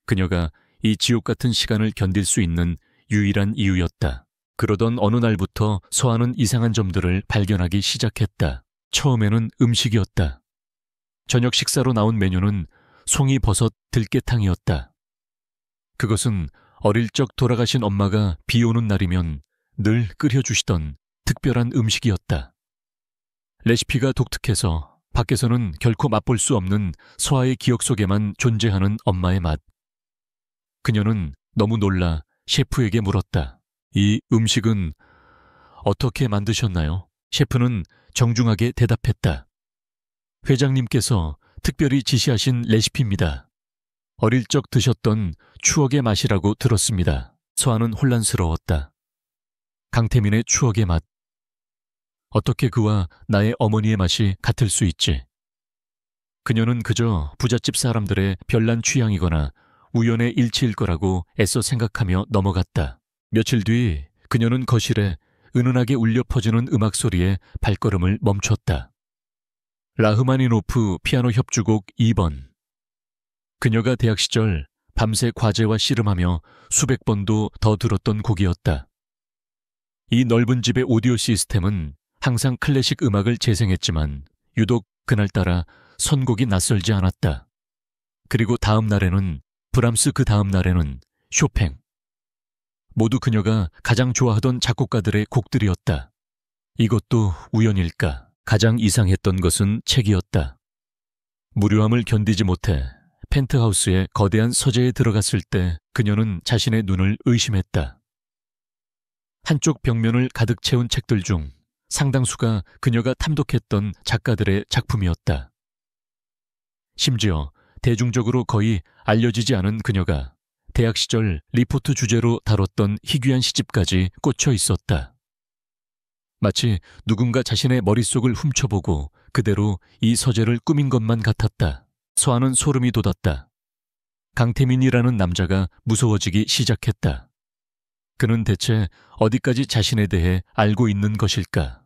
그녀가 이 지옥 같은 시간을 견딜 수 있는 유일한 이유였다. 그러던 어느 날부터 서아는 이상한 점들을 발견하기 시작했다. 처음에는 음식이었다. 저녁 식사로 나온 메뉴는 송이버섯 들깨탕이었다. 그것은 어릴 적 돌아가신 엄마가 비 오는 날이면 늘 끓여주시던 특별한 음식이었다. 레시피가 독특해서 밖에서는 결코 맛볼 수 없는 서아의 기억 속에만 존재하는 엄마의 맛. 그녀는 너무 놀라 셰프에게 물었다. 이 음식은 어떻게 만드셨나요? 셰프는 정중하게 대답했다. 회장님께서 특별히 지시하신 레시피입니다. 어릴 적 드셨던 추억의 맛이라고 들었습니다. 서아는 혼란스러웠다. 강태민의 추억의 맛. 어떻게 그와 나의 어머니의 맛이 같을 수 있지? 그녀는 그저 부잣집 사람들의 별난 취향이거나 우연의 일치일 거라고 애써 생각하며 넘어갔다. 며칠 뒤 그녀는 거실에 은은하게 울려 퍼지는 음악 소리에 발걸음을 멈췄다. 라흐마니노프 피아노 협주곡 2번. 그녀가 대학 시절 밤새 과제와 씨름하며 수백 번도 더 들었던 곡이었다. 이 넓은 집의 오디오 시스템은 항상 클래식 음악을 재생했지만 유독 그날따라 선곡이 낯설지 않았다. 그리고 다음 날에는 브람스, 그 다음 날에는 쇼팽. 모두 그녀가 가장 좋아하던 작곡가들의 곡들이었다. 이것도 우연일까? 가장 이상했던 것은 책이었다. 무료함을 견디지 못해 펜트하우스의 거대한 서재에 들어갔을 때 그녀는 자신의 눈을 의심했다. 한쪽 벽면을 가득 채운 책들 중 상당수가 그녀가 탐독했던 작가들의 작품이었다. 심지어 대중적으로 거의 알려지지 않은 그녀가 대학 시절 리포트 주제로 다뤘던 희귀한 시집까지 꽂혀 있었다. 마치 누군가 자신의 머릿속을 훔쳐보고 그대로 이 서재를 꾸민 것만 같았다. 서아는 소름이 돋았다. 강태민이라는 남자가 무서워지기 시작했다. 그는 대체 어디까지 자신에 대해 알고 있는 것일까?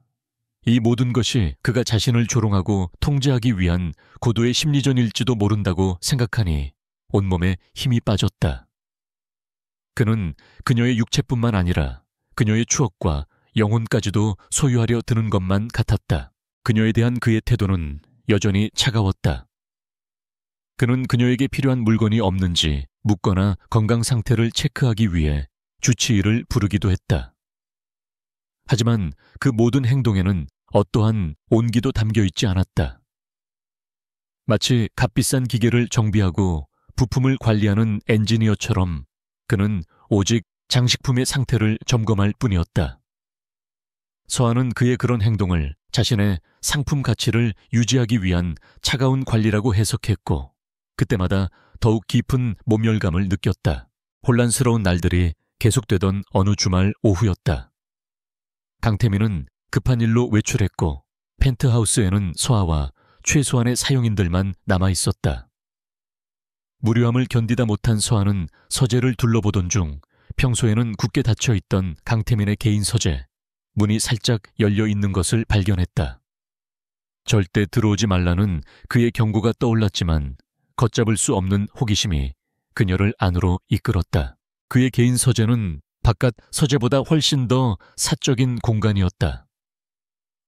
이 모든 것이 그가 자신을 조롱하고 통제하기 위한 고도의 심리전일지도 모른다고 생각하니 온몸에 힘이 빠졌다. 그는 그녀의 육체뿐만 아니라 그녀의 추억과 영혼까지도 소유하려 드는 것만 같았다. 그녀에 대한 그의 태도는 여전히 차가웠다. 그는 그녀에게 필요한 물건이 없는지 묻거나 건강 상태를 체크하기 위해 주치의를 부르기도 했다. 하지만 그 모든 행동에는 어떠한 온기도 담겨 있지 않았다. 마치 값비싼 기계를 정비하고 부품을 관리하는 엔지니어처럼 그는 오직 장식품의 상태를 점검할 뿐이었다. 서아는 그의 그런 행동을 자신의 상품 가치를 유지하기 위한 차가운 관리라고 해석했고 그때마다 더욱 깊은 모멸감을 느꼈다. 혼란스러운 날들이 계속되던 어느 주말 오후였다. 강태민은 급한 일로 외출했고 펜트하우스에는 서아와 최소한의 사용인들만 남아있었다. 무료함을 견디다 못한 서아는 서재를 둘러보던 중 평소에는 굳게 닫혀있던 강태민의 개인 서재, 문이 살짝 열려 있는 것을 발견했다. 절대 들어오지 말라는 그의 경고가 떠올랐지만 걷잡을 수 없는 호기심이 그녀를 안으로 이끌었다. 그의 개인 서재는 바깥 서재보다 훨씬 더 사적인 공간이었다.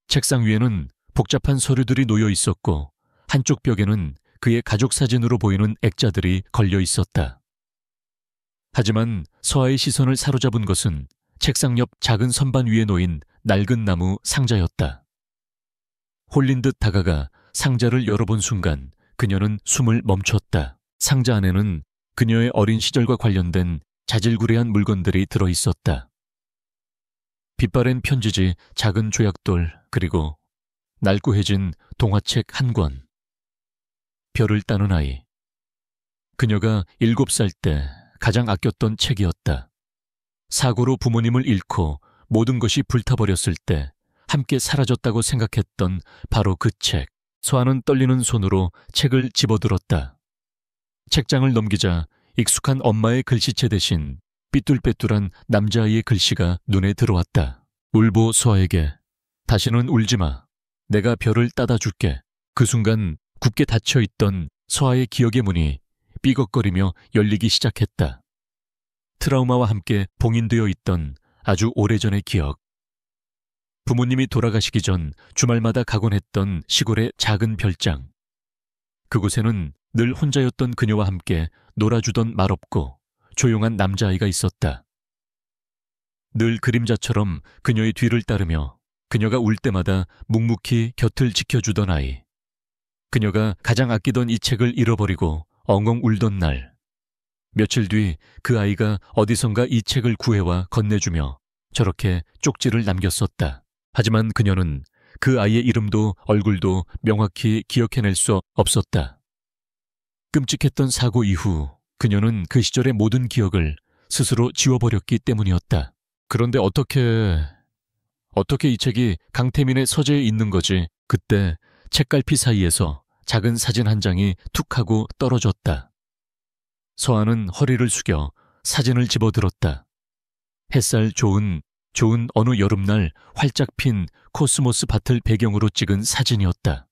책상 위에는 복잡한 서류들이 놓여 있었고 한쪽 벽에는 그의 가족 사진으로 보이는 액자들이 걸려 있었다. 하지만 서아의 시선을 사로잡은 것은 책상 옆 작은 선반 위에 놓인 낡은 나무 상자였다. 홀린 듯 다가가 상자를 열어본 순간 그녀는 숨을 멈췄다. 상자 안에는 그녀의 어린 시절과 관련된 자질구레한 물건들이 들어있었다. 빛바랜 편지지, 작은 조약돌, 그리고 날고해진 동화책 한 권. 별을 따는 아이. 그녀가 7살 때 가장 아꼈던 책이었다. 사고로 부모님을 잃고 모든 것이 불타버렸을 때 함께 사라졌다고 생각했던 바로 그 책. 서아는 떨리는 손으로 책을 집어들었다. 책장을 넘기자 익숙한 엄마의 글씨체 대신 삐뚤빼뚤한 남자아이의 글씨가 눈에 들어왔다. 울보 서아에게 다시는 울지 마. 내가 별을 따다 줄게. 그 순간 굳게 닫혀있던 서아의 기억의 문이 삐걱거리며 열리기 시작했다. 트라우마와 함께 봉인되어 있던 아주 오래전의 기억. 부모님이 돌아가시기 전 주말마다 가곤 했던 시골의 작은 별장. 그곳에는 늘 혼자였던 그녀와 함께 놀아주던 말없고 조용한 남자아이가 있었다. 늘 그림자처럼 그녀의 뒤를 따르며 그녀가 울 때마다 묵묵히 곁을 지켜주던 아이. 그녀가 가장 아끼던 이 책을 잃어버리고 엉엉 울던 날. 며칠 뒤 그 아이가 어디선가 이 책을 구해와 건네주며 저렇게 쪽지를 남겼었다. 하지만 그녀는 그 아이의 이름도 얼굴도 명확히 기억해낼 수 없었다. 끔찍했던 사고 이후 그녀는 그 시절의 모든 기억을 스스로 지워버렸기 때문이었다. 그런데 어떻게 이 책이 강태민의 서재에 있는 거지? 그때 책갈피 사이에서 작은 사진 한 장이 툭 하고 떨어졌다. 서아는 허리를 숙여 사진을 집어들었다. 햇살 좋은 어느 여름날 활짝 핀 코스모스 밭을 배경으로 찍은 사진이었다.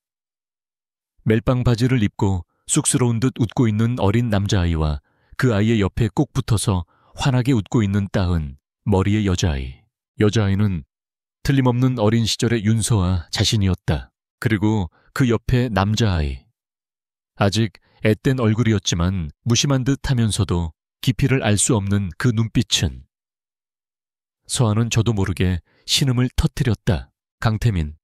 멜빵 바지를 입고 쑥스러운 듯 웃고 있는 어린 남자아이와 그 아이의 옆에 꼭 붙어서 환하게 웃고 있는 따은 머리의 여자아이. 여자아이는 틀림없는 어린 시절의 윤서아 자신이었다. 그리고 그 옆에 남자아이. 아직 앳된 얼굴이었지만 무심한 듯 하면서도 깊이를 알 수 없는 그 눈빛은. 서아는 저도 모르게 신음을 터뜨렸다. 강태민.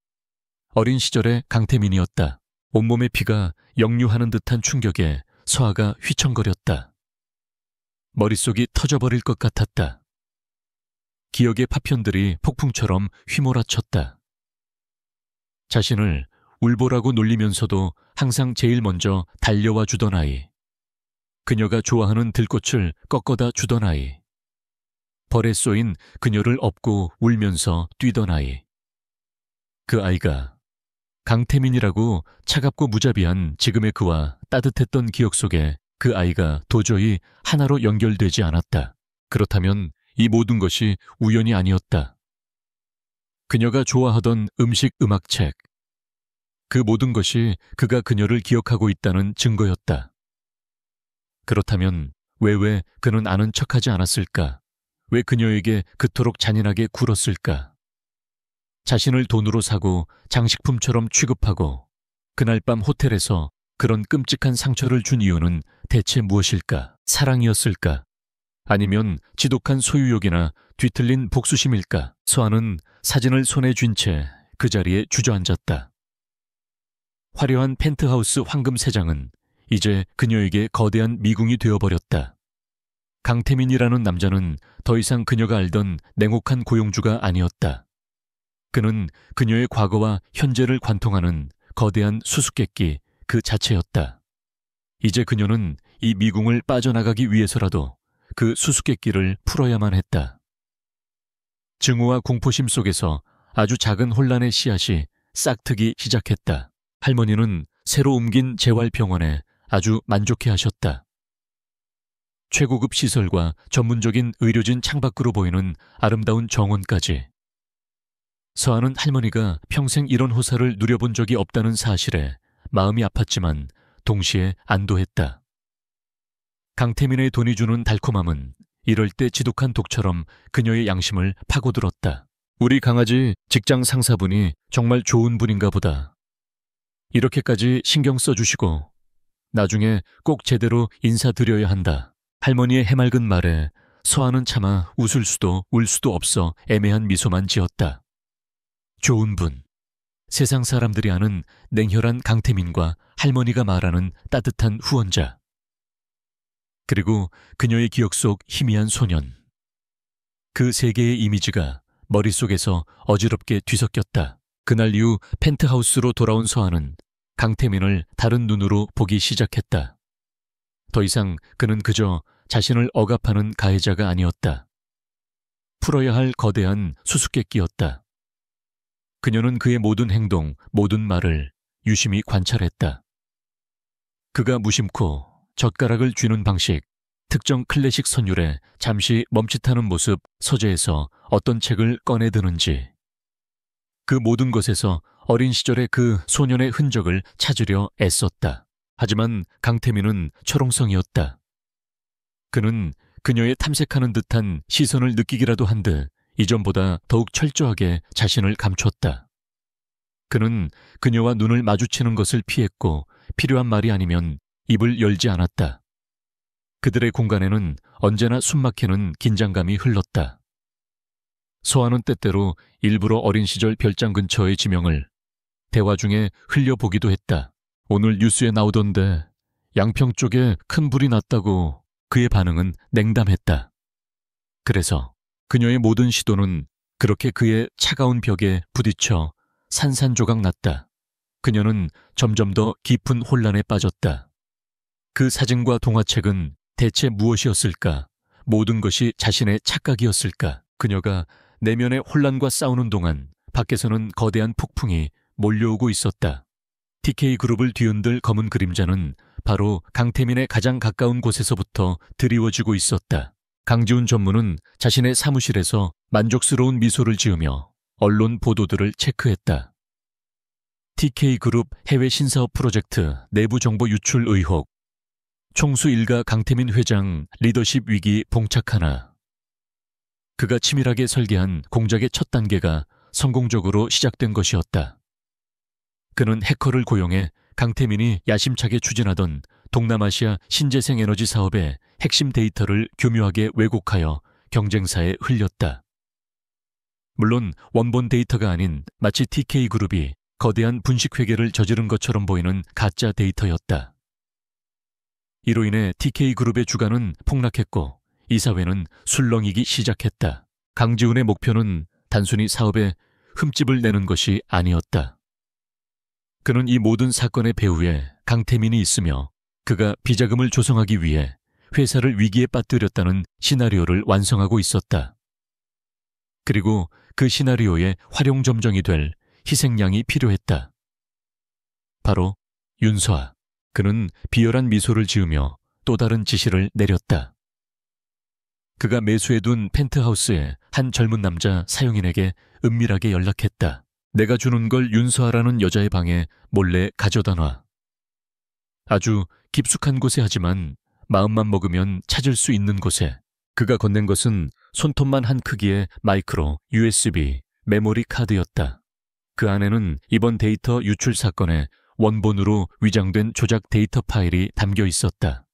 어린 시절의 강태민이었다. 온몸의 피가 역류하는 듯한 충격에 서아가 휘청거렸다. 머릿속이 터져버릴 것 같았다. 기억의 파편들이 폭풍처럼 휘몰아쳤다. 자신을 울보라고 놀리면서도 항상 제일 먼저 달려와 주던 아이. 그녀가 좋아하는 들꽃을 꺾어다 주던 아이. 벌에 쏘인 그녀를 업고 울면서 뛰던 아이. 그 아이가 강태민이라고 차갑고 무자비한 지금의 그와 따뜻했던 기억 속에 그 아이가 도저히 하나로 연결되지 않았다. 그렇다면 이 모든 것이 우연이 아니었다. 그녀가 좋아하던 음식 음악책. 그 모든 것이 그가 그녀를 기억하고 있다는 증거였다. 그렇다면 왜 그는 아는 척하지 않았을까? 왜 그녀에게 그토록 잔인하게 굴었을까? 자신을 돈으로 사고 장식품처럼 취급하고 그날 밤 호텔에서 그런 끔찍한 상처를 준 이유는 대체 무엇일까? 사랑이었을까? 아니면 지독한 소유욕이나 뒤틀린 복수심일까? 서아는 사진을 손에 쥔 채 그 자리에 주저앉았다. 화려한 펜트하우스 황금 세장은 이제 그녀에게 거대한 미궁이 되어버렸다. 강태민이라는 남자는 더 이상 그녀가 알던 냉혹한 고용주가 아니었다. 그는 그녀의 과거와 현재를 관통하는 거대한 수수께끼 그 자체였다. 이제 그녀는 이 미궁을 빠져나가기 위해서라도 그 수수께끼를 풀어야만 했다. 증오와 공포심 속에서 아주 작은 혼란의 씨앗이 싹트기 시작했다. 할머니는 새로 옮긴 재활병원에 아주 만족해하셨다. 최고급 시설과 전문적인 의료진 창밖으로 보이는 아름다운 정원까지. 서아는 할머니가 평생 이런 호사를 누려본 적이 없다는 사실에 마음이 아팠지만 동시에 안도했다. 강태민의 돈이 주는 달콤함은 이럴 때 지독한 독처럼 그녀의 양심을 파고들었다. 우리 강아지 직장 상사분이 정말 좋은 분인가 보다. 이렇게까지 신경 써주시고 나중에 꼭 제대로 인사드려야 한다. 할머니의 해맑은 말에 서아는 차마 웃을 수도 울 수도 없어 애매한 미소만 지었다. 좋은 분. 세상 사람들이 아는 냉혈한 강태민과 할머니가 말하는 따뜻한 후원자. 그리고 그녀의 기억 속 희미한 소년. 그 세 개의 이미지가 머릿속에서 어지럽게 뒤섞였다. 그날 이후 펜트하우스로 돌아온 서아는 강태민을 다른 눈으로 보기 시작했다. 더 이상 그는 그저 자신을 억압하는 가해자가 아니었다. 풀어야 할 거대한 수수께끼였다. 그녀는 그의 모든 행동, 모든 말을 유심히 관찰했다. 그가 무심코 젓가락을 쥐는 방식, 특정 클래식 선율에 잠시 멈칫하는 모습 서재에서 어떤 책을 꺼내드는지 그 모든 것에서 어린 시절의 그 소년의 흔적을 찾으려 애썼다. 하지만 강태민은 철옹성이었다. 그는 그녀의 탐색하는 듯한 시선을 느끼기라도 한 듯 이전보다 더욱 철저하게 자신을 감췄다. 그는 그녀와 눈을 마주치는 것을 피했고 필요한 말이 아니면 입을 열지 않았다. 그들의 공간에는 언제나 숨막히는 긴장감이 흘렀다. 서아는 때때로 일부러 어린 시절 별장 근처의 지명을 대화 중에 흘려보기도 했다. 오늘 뉴스에 나오던데 양평 쪽에 큰 불이 났다고. 그의 반응은 냉담했다. 그래서 그녀의 모든 시도는 그렇게 그의 차가운 벽에 부딪혀 산산조각 났다. 그녀는 점점 더 깊은 혼란에 빠졌다. 그 사진과 동화책은 대체 무엇이었을까? 모든 것이 자신의 착각이었을까? 그녀가 내면의 혼란과 싸우는 동안 밖에서는 거대한 폭풍이 몰려오고 있었다. TK그룹을 뒤흔들 검은 그림자는 바로 강태민의 가장 가까운 곳에서부터 드리워지고 있었다. 강지훈 전무는 자신의 사무실에서 만족스러운 미소를 지으며 언론 보도들을 체크했다. TK그룹 해외 신사업 프로젝트 내부 정보 유출 의혹, 총수 일가 강태민 회장 리더십 위기 봉착하나. 그가 치밀하게 설계한 공작의 첫 단계가 성공적으로 시작된 것이었다. 그는 해커를 고용해 강태민이 야심차게 추진하던 동남아시아 신재생 에너지 사업의 핵심 데이터를 교묘하게 왜곡하여 경쟁사에 흘렸다. 물론 원본 데이터가 아닌 마치 TK그룹이 거대한 분식회계를 저지른 것처럼 보이는 가짜 데이터였다. 이로 인해 TK그룹의 주가는 폭락했고 이사회는 술렁이기 시작했다. 강지훈의 목표는 단순히 사업에 흠집을 내는 것이 아니었다. 그는 이 모든 사건의 배후에 강태민이 있으며 그가 비자금을 조성하기 위해 회사를 위기에 빠뜨렸다는 시나리오를 완성하고 있었다. 그리고 그 시나리오의 활용점정이 될 희생양이 필요했다. 바로 윤서아. 그는 비열한 미소를 지으며 또 다른 지시를 내렸다. 그가 매수해둔 펜트하우스의 한 젊은 남자 사용인에게 은밀하게 연락했다. 내가 주는 걸 윤서아라는 여자의 방에 몰래 가져다 놔. 아주 깊숙한 곳에 하지만 마음만 먹으면 찾을 수 있는 곳에. 그가 건넨 것은 손톱만 한 크기의 마이크로 USB 메모리 카드였다. 그 안에는 이번 데이터 유출 사건의 원본으로 위장된 조작 데이터 파일이 담겨 있었다.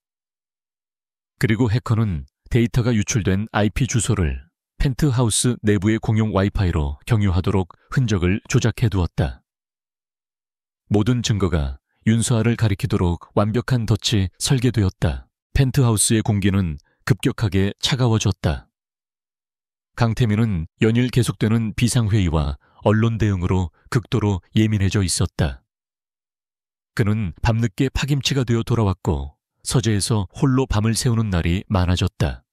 그리고 해커는 데이터가 유출된 IP 주소를 펜트하우스 내부의 공용 와이파이로 경유하도록 흔적을 조작해 두었다. 모든 증거가 윤서아를 가리키도록 완벽한 덫이 설계되었다. 펜트하우스의 공기는 급격하게 차가워졌다. 강태민은 연일 계속되는 비상회의와 언론 대응으로 극도로 예민해져 있었다. 그는 밤늦게 파김치가 되어 돌아왔고 서재에서 홀로 밤을 새우는 날이 많아졌다.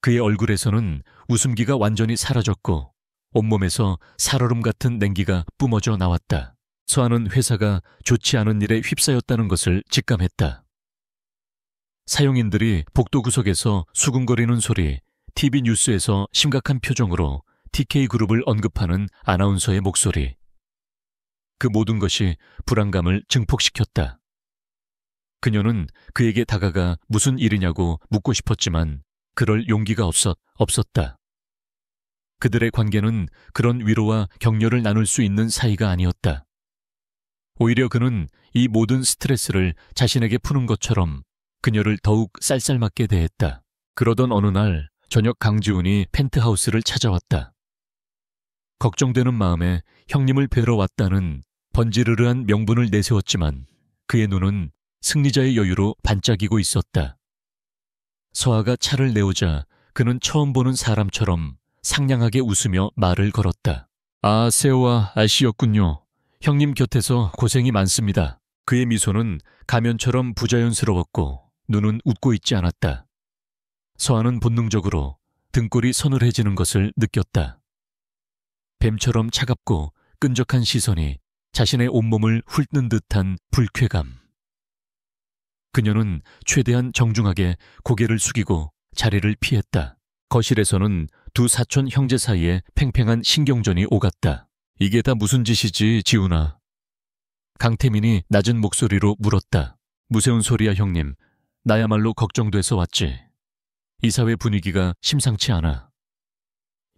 그의 얼굴에서는 웃음기가 완전히 사라졌고 온몸에서 살얼음 같은 냉기가 뿜어져 나왔다. 서아는 회사가 좋지 않은 일에 휩싸였다는 것을 직감했다. 사용인들이 복도 구석에서 수군거리는 소리, TV 뉴스에서 심각한 표정으로 TK그룹을 언급하는 아나운서의 목소리. 그 모든 것이 불안감을 증폭시켰다. 그녀는 그에게 다가가 무슨 일이냐고 묻고 싶었지만 그럴 용기가 없었다. 그들의 관계는 그런 위로와 격려를 나눌 수 있는 사이가 아니었다. 오히려 그는 이 모든 스트레스를 자신에게 푸는 것처럼 그녀를 더욱 쌀쌀맞게 대했다. 그러던 어느 날 저녁 강지훈이 펜트하우스를 찾아왔다. 걱정되는 마음에 형님을 뵈러 왔다는 번지르르한 명분을 내세웠지만 그의 눈은 승리자의 여유로 반짝이고 있었다. 서아가 차를 내오자 그는 처음 보는 사람처럼 상냥하게 웃으며 말을 걸었다. 아, 세호와 아씨였군요. 형님 곁에서 고생이 많습니다. 그의 미소는 가면처럼 부자연스러웠고 눈은 웃고 있지 않았다. 서아는 본능적으로 등골이 서늘해지는 것을 느꼈다. 뱀처럼 차갑고 끈적한 시선이 자신의 온몸을 훑는 듯한 불쾌감. 그녀는 최대한 정중하게 고개를 숙이고 자리를 피했다. 거실에서는 두 사촌 형제 사이에 팽팽한 신경전이 오갔다. 이게 다 무슨 짓이지, 지훈아? 강태민이 낮은 목소리로 물었다. 무서운 소리야, 형님. 나야말로 걱정돼서 왔지. 이 사회 분위기가 심상치 않아.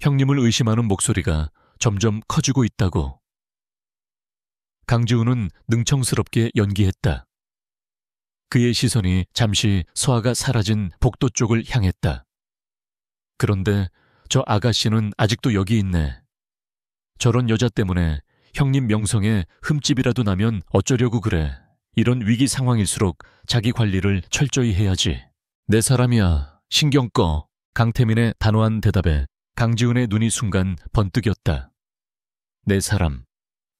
형님을 의심하는 목소리가 점점 커지고 있다고. 강지훈은 능청스럽게 연기했다. 그의 시선이 잠시 서아가 사라진 복도 쪽을 향했다. 그런데 저 아가씨는 아직도 여기 있네. 저런 여자 때문에 형님 명성에 흠집이라도 나면 어쩌려고 그래. 이런 위기 상황일수록 자기 관리를 철저히 해야지. 내 사람이야. 신경 꺼. 강태민의 단호한 대답에 강지훈의 눈이 순간 번뜩였다. 내 사람.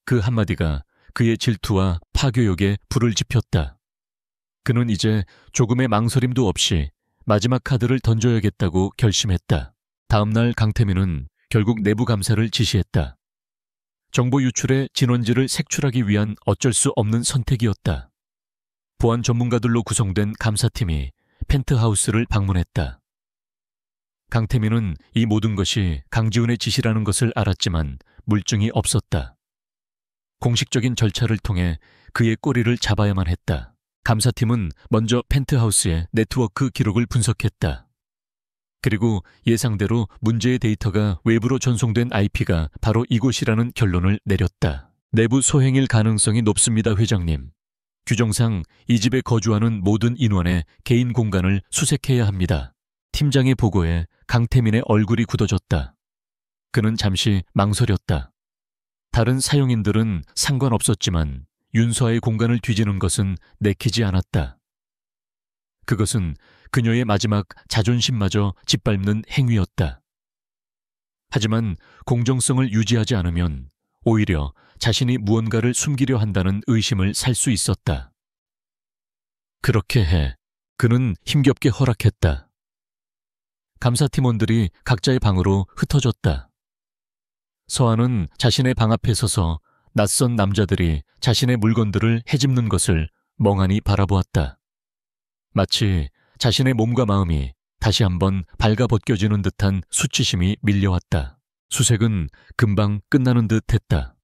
그 한마디가 그의 질투와 파괴욕에 불을 지폈다. 그는 이제 조금의 망설임도 없이 마지막 카드를 던져야겠다고 결심했다. 다음 날 강태민은 결국 내부 감사를 지시했다. 정보 유출의 진원지를 색출하기 위한 어쩔 수 없는 선택이었다. 보안 전문가들로 구성된 감사팀이 펜트하우스를 방문했다. 강태민은 이 모든 것이 강지훈의 지시라는 것을 알았지만 물증이 없었다. 공식적인 절차를 통해 그의 꼬리를 잡아야만 했다. 감사팀은 먼저 펜트하우스의 네트워크 기록을 분석했다. 그리고 예상대로 문제의 데이터가 외부로 전송된 IP가 바로 이곳이라는 결론을 내렸다. 내부 소행일 가능성이 높습니다, 회장님. 규정상 이 집에 거주하는 모든 인원의 개인 공간을 수색해야 합니다. 팀장의 보고에 강태민의 얼굴이 굳어졌다. 그는 잠시 망설였다. 다른 사용인들은 상관없었지만 윤서아의 공간을 뒤지는 것은 내키지 않았다. 그것은 그녀의 마지막 자존심마저 짓밟는 행위였다. 하지만 공정성을 유지하지 않으면 오히려 자신이 무언가를 숨기려 한다는 의심을 살 수 있었다. 그렇게 해. 그는 힘겹게 허락했다. 감사팀원들이 각자의 방으로 흩어졌다. 서아는 자신의 방 앞에 서서 낯선 남자들이 자신의 물건들을 헤집는 것을 멍하니 바라보았다. 마치 자신의 몸과 마음이 다시 한번 발가벗겨지는 듯한 수치심이 밀려왔다. 수색은 금방 끝나는 듯 했다.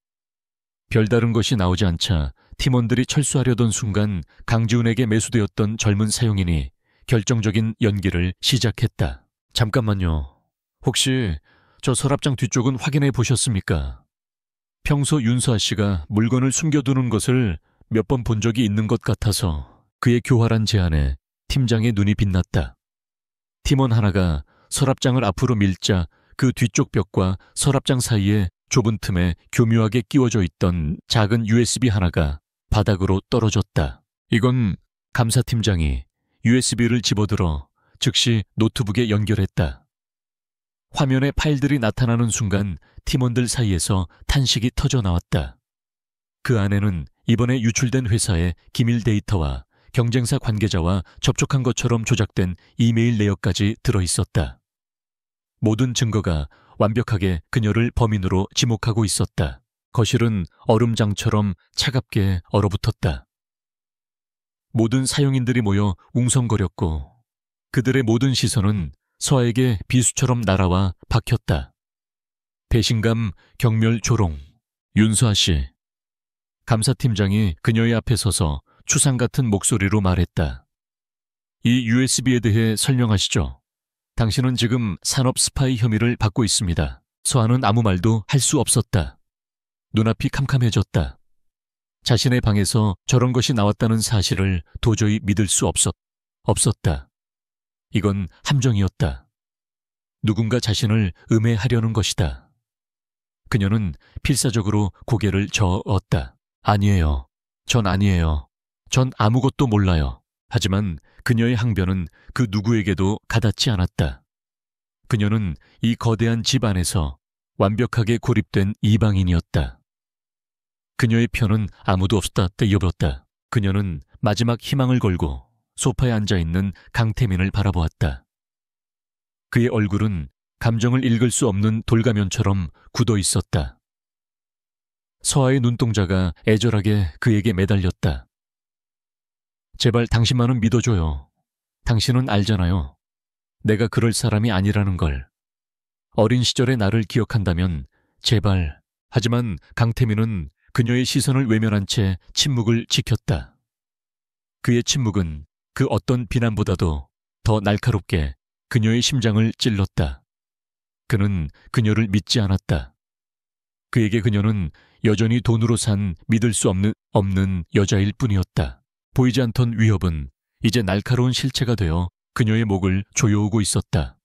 별다른 것이 나오지 않자 팀원들이 철수하려던 순간 강지훈에게 매수되었던 젊은 사용인이 결정적인 연기를 시작했다. 잠깐만요. 혹시 저 서랍장 뒤쪽은 확인해 보셨습니까? 평소 윤서아 씨가 물건을 숨겨두는 것을 몇 번 본 적이 있는 것 같아서 그의 교활한 제안에 팀장의 눈이 빛났다. 팀원 하나가 서랍장을 앞으로 밀자 그 뒤쪽 벽과 서랍장 사이에 좁은 틈에 교묘하게 끼워져 있던 작은 USB 하나가 바닥으로 떨어졌다. 이건 감사팀장이 USB를 집어들어 즉시 노트북에 연결했다. 화면에 파일들이 나타나는 순간 팀원들 사이에서 탄식이 터져 나왔다. 그 안에는 이번에 유출된 회사의 기밀 데이터와 경쟁사 관계자와 접촉한 것처럼 조작된 이메일 내역까지 들어있었다. 모든 증거가 완벽하게 그녀를 범인으로 지목하고 있었다. 거실은 얼음장처럼 차갑게 얼어붙었다. 모든 사용인들이 모여 웅성거렸고 그들의 모든 시선은 서아에게 비수처럼 날아와 박혔다. 배신감, 경멸, 조롱. 윤서아 씨. 감사팀장이 그녀의 앞에 서서 추상 같은 목소리로 말했다. 이 USB에 대해 설명하시죠. 당신은 지금 산업 스파이 혐의를 받고 있습니다. 서아는 아무 말도 할 수 없었다. 눈앞이 캄캄해졌다. 자신의 방에서 저런 것이 나왔다는 사실을 도저히 믿을 수 없었다. 이건 함정이었다. 누군가 자신을 음해하려는 것이다. 그녀는 필사적으로 고개를 저었다. 아니에요. 전 아니에요. 전 아무것도 몰라요. 하지만 그녀의 항변은 그 누구에게도 가닿지 않았다. 그녀는 이 거대한 집 안에서 완벽하게 고립된 이방인이었다. 그녀의 편은 아무도 없었다 떼여봤다. 그녀는 마지막 희망을 걸고 소파에 앉아있는 강태민을 바라보았다. 그의 얼굴은 감정을 읽을 수 없는 돌가면처럼 굳어 있었다. 서아의 눈동자가 애절하게 그에게 매달렸다. 제발 당신만은 믿어줘요. 당신은 알잖아요. 내가 그럴 사람이 아니라는 걸. 어린 시절의 나를 기억한다면 제발. 하지만 강태민은 그녀의 시선을 외면한 채 침묵을 지켰다. 그의 침묵은 그 어떤 비난보다도 더 날카롭게 그녀의 심장을 찔렀다. 그는 그녀를 믿지 않았다. 그에게 그녀는 여전히 돈으로 산 믿을 수 없는 여자일 뿐이었다. 보이지 않던 위협은 이제 날카로운 실체가 되어 그녀의 목을 조여오고 있었다.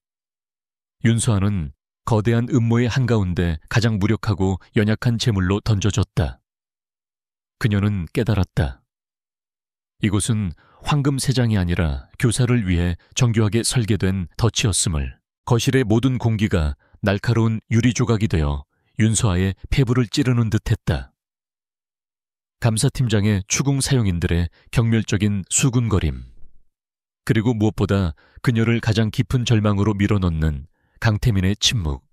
윤서아는 거대한 음모의 한가운데 가장 무력하고 연약한 제물로 던져졌다. 그녀는 깨달았다. 이곳은 황금 세장이 아니라 교사를 위해 정교하게 설계된 덫이었음을. 거실의 모든 공기가 날카로운 유리 조각이 되어 윤서아의 폐부를 찌르는 듯했다. 감사팀장의 추궁 사용인들의 경멸적인 수군거림, 그리고 무엇보다 그녀를 가장 깊은 절망으로 밀어넣는 강태민의 침묵.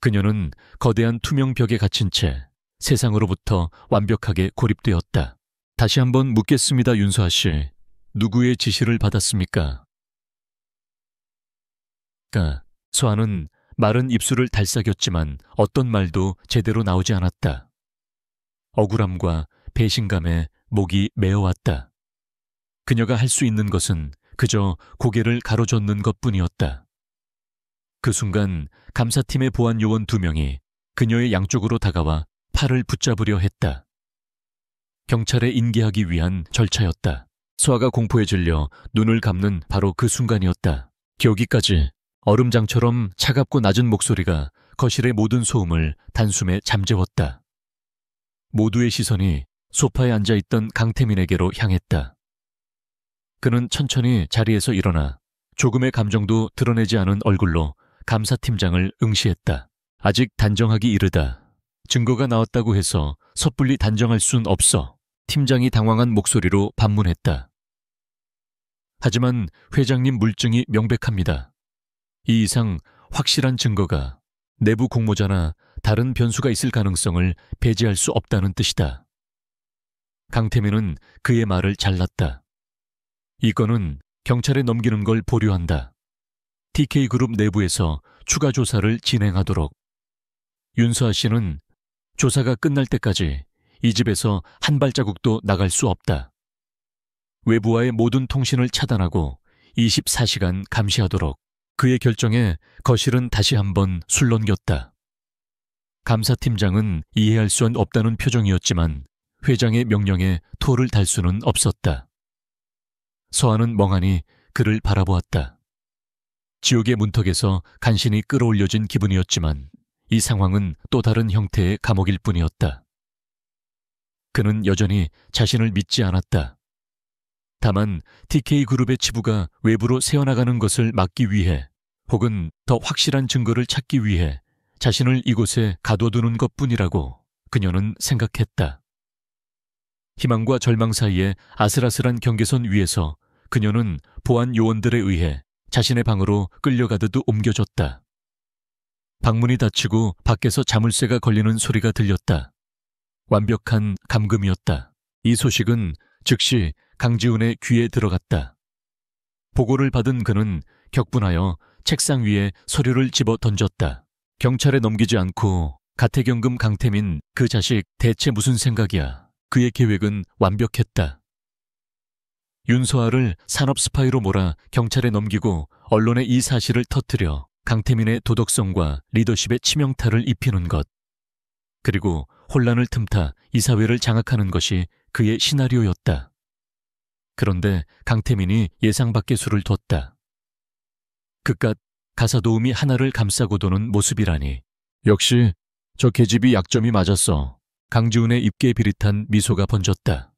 그녀는 거대한 투명 벽에 갇힌 채 세상으로부터 완벽하게 고립되었다. 다시 한번 묻겠습니다, 윤서아 씨. 누구의 지시를 받았습니까? 서아는 마른 입술을 달싹였지만 어떤 말도 제대로 나오지 않았다. 억울함과 배신감에 목이 메어왔다. 그녀가 할 수 있는 것은 그저 고개를 가로젓는 것뿐이었다. 그 순간 감사팀의 보안 요원 2명이 그녀의 양쪽으로 다가와 팔을 붙잡으려 했다. 경찰에 인계하기 위한 절차였다. 서아가 공포에 질려 눈을 감는 바로 그 순간이었다. 여기까지. 얼음장처럼 차갑고 낮은 목소리가 거실의 모든 소음을 단숨에 잠재웠다. 모두의 시선이 소파에 앉아있던 강태민에게로 향했다. 그는 천천히 자리에서 일어나 조금의 감정도 드러내지 않은 얼굴로 감사팀장을 응시했다. 아직 단정하기 이르다. 증거가 나왔다고 해서 섣불리 단정할 순 없어. 팀장이 당황한 목소리로 반문했다. 하지만 회장님 물증이 명백합니다. 이 이상 확실한 증거가 내부 공모자나 다른 변수가 있을 가능성을 배제할 수 없다는 뜻이다. 강태민은 그의 말을 잘랐다. 이 건은 경찰에 넘기는 걸 보류한다. TK그룹 내부에서 추가 조사를 진행하도록. 윤서아 씨는 조사가 끝날 때까지 이 집에서 한 발자국도 나갈 수 없다. 외부와의 모든 통신을 차단하고 24시간 감시하도록. 그의 결정에 거실은 다시 한번 술렁겼다. 감사팀장은 이해할 수 없다는 표정이었지만 회장의 명령에 토를 달 수는 없었다. 서아는 멍하니 그를 바라보았다. 지옥의 문턱에서 간신히 끌어올려진 기분이었지만 이 상황은 또 다른 형태의 감옥일 뿐이었다. 그는 여전히 자신을 믿지 않았다. 다만 TK그룹의 치부가 외부로 새어나가는 것을 막기 위해 혹은 더 확실한 증거를 찾기 위해 자신을 이곳에 가둬두는 것뿐이라고 그녀는 생각했다. 희망과 절망 사이의 아슬아슬한 경계선 위에서 그녀는 보안 요원들에 의해 자신의 방으로 끌려가듯 옮겨졌다. 방문이 닫히고 밖에서 자물쇠가 걸리는 소리가 들렸다. 완벽한 감금이었다. 이 소식은 즉시 강지훈의 귀에 들어갔다. 보고를 받은 그는 격분하여 책상 위에 서류를 집어 던졌다. 경찰에 넘기지 않고 가택연금 강태민 그 자식 대체 무슨 생각이야. 그의 계획은 완벽했다. 윤서아를 산업 스파이로 몰아 경찰에 넘기고 언론에 이 사실을 터뜨려 강태민의 도덕성과 리더십에 치명타를 입히는 것. 그리고 혼란을 틈타 이사회를 장악하는 것이 그의 시나리오였다. 그런데 강태민이 예상 밖의 수를 뒀다. 그깟 가사도우미 하나를 감싸고 도는 모습이라니. 역시 저 계집이 약점이 맞았어. 강지훈의 입게 비릿한 미소가 번졌다.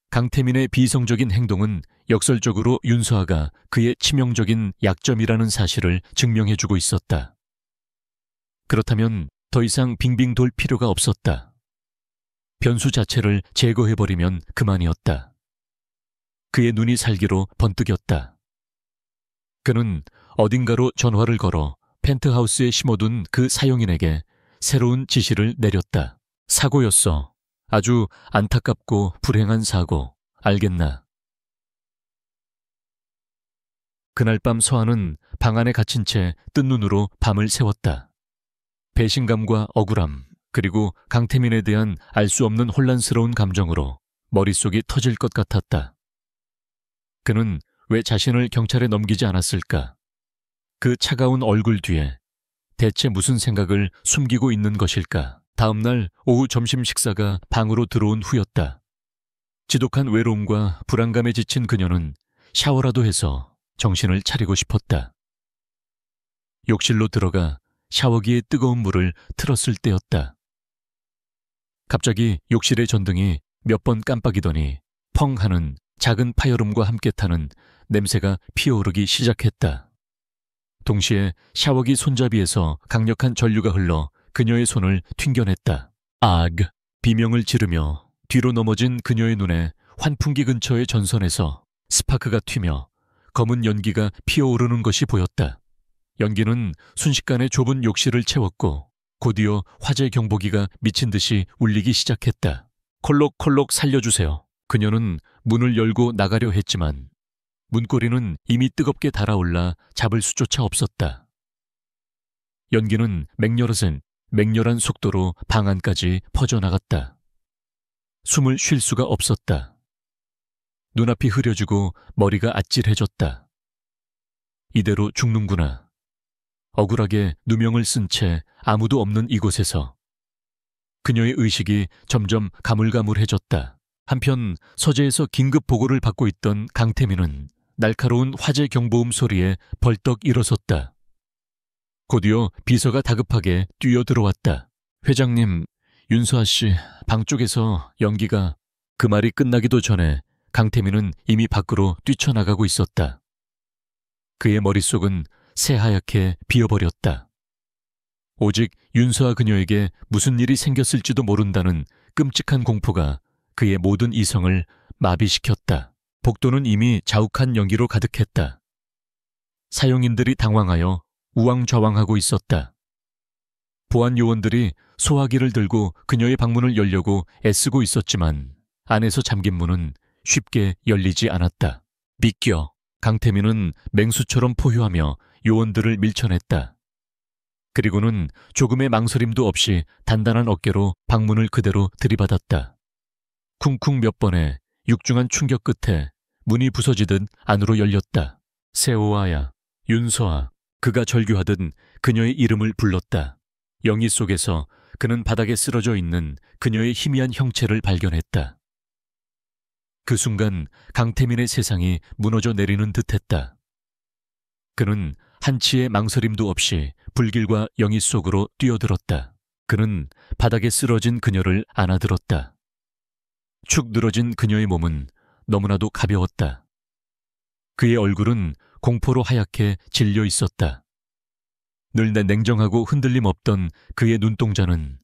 강태민의 비이성적인 행동은 역설적으로 윤서아가 그의 치명적인 약점이라는 사실을 증명해주고 있었다. 그렇다면 더 이상 빙빙 돌 필요가 없었다. 변수 자체를 제거해버리면 그만이었다. 그의 눈이 살기로 번뜩였다. 그는 어딘가로 전화를 걸어 펜트하우스에 심어둔 그 사용인에게 새로운 지시를 내렸다. 사고였어. 아주 안타깝고 불행한 사고. 알겠나? 그날 밤 서한은 방 안에 갇힌 채 뜬 눈으로 밤을 새웠다. 배신감과 억울함, 그리고 강태민에 대한 알 수 없는 혼란스러운 감정으로 머릿속이 터질 것 같았다. 그는 왜 자신을 경찰에 넘기지 않았을까? 그 차가운 얼굴 뒤에 대체 무슨 생각을 숨기고 있는 것일까? 다음 날 오후 점심 식사가 방으로 들어온 후였다. 지독한 외로움과 불안감에 지친 그녀는 샤워라도 해서 정신을 차리고 싶었다. 욕실로 들어가 샤워기에 뜨거운 물을 틀었을 때였다. 갑자기 욕실의 전등이 몇 번 깜빡이더니 펑 하는 작은 파열음과 함께 타는 냄새가 피어오르기 시작했다. 동시에 샤워기 손잡이에서 강력한 전류가 흘러 그녀의 손을 튕겨냈다. 악! 비명을 지르며 뒤로 넘어진 그녀의 눈에 환풍기 근처의 전선에서 스파크가 튀며 검은 연기가 피어오르는 것이 보였다. 연기는 순식간에 좁은 욕실을 채웠고 곧이어 화재 경보기가 미친 듯이 울리기 시작했다. 콜록콜록 살려주세요. 그녀는 문을 열고 나가려 했지만 문고리는 이미 뜨겁게 달아올라 잡을 수조차 없었다. 연기는 맹렬한 속도로 방 안까지 퍼져나갔다. 숨을 쉴 수가 없었다. 눈앞이 흐려지고 머리가 아찔해졌다. 이대로 죽는구나. 억울하게 누명을 쓴 채 아무도 없는 이곳에서 그녀의 의식이 점점 가물가물해졌다. 한편 서재에서 긴급 보고를 받고 있던 강태민은 날카로운 화재 경보음 소리에 벌떡 일어섰다. 곧이어 비서가 다급하게 뛰어들어왔다. 회장님, 윤서아 씨, 방 쪽에서 연기가... 그 말이 끝나기도 전에 강태민은 이미 밖으로 뛰쳐나가고 있었다. 그의 머릿속은 새하얗게 비어버렸다. 오직 윤서아 그녀에게 무슨 일이 생겼을지도 모른다는 끔찍한 공포가 그의 모든 이성을 마비시켰다. 복도는 이미 자욱한 연기로 가득했다. 사용인들이 당황하여 우왕좌왕하고 있었다. 보안 요원들이 소화기를 들고 그녀의 방문을 열려고 애쓰고 있었지만 안에서 잠긴 문은 쉽게 열리지 않았다. 비껴! 강태민은 맹수처럼 포효하며 요원들을 밀쳐냈다. 그리고는 조금의 망설임도 없이 단단한 어깨로 방문을 그대로 들이받았다. 쿵쿵 몇 번의 육중한 충격 끝에 문이 부서지듯 안으로 열렸다. 세호아야, 윤서아. 그가 절규하듯 그녀의 이름을 불렀다. 영희 속에서 그는 바닥에 쓰러져 있는 그녀의 희미한 형체를 발견했다. 그 순간 강태민의 세상이 무너져 내리는 듯했다. 그는 한치의 망설임도 없이 불길과 영희 속으로 뛰어들었다. 그는 바닥에 쓰러진 그녀를 안아들었다. 축 늘어진 그녀의 몸은 너무나도 가벼웠다. 그의 얼굴은 공포로 하얗게 질려 있었다. 늘 냉정하고 흔들림 없던 그의 눈동자는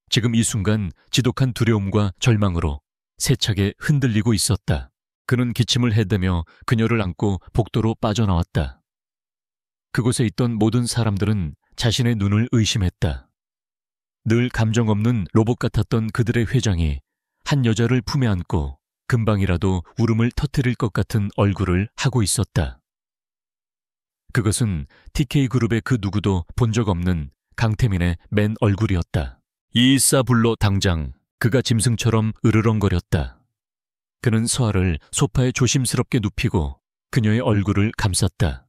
지금 이 순간 지독한 두려움과 절망으로 세차게 흔들리고 있었다. 그는 기침을 해대며 그녀를 안고 복도로 빠져나왔다. 그곳에 있던 모든 사람들은 자신의 눈을 의심했다. 늘 감정 없는 로봇 같았던 그들의 회장이 한 여자를 품에 안고 금방이라도 울음을 터뜨릴 것 같은 얼굴을 하고 있었다. 그것은 TK그룹의 그 누구도 본 적 없는 강태민의 맨 얼굴이었다. 이이싸 불러 당장. 그가 짐승처럼 으르렁거렸다. 그는 서아를 소파에 조심스럽게 눕히고 그녀의 얼굴을 감쌌다.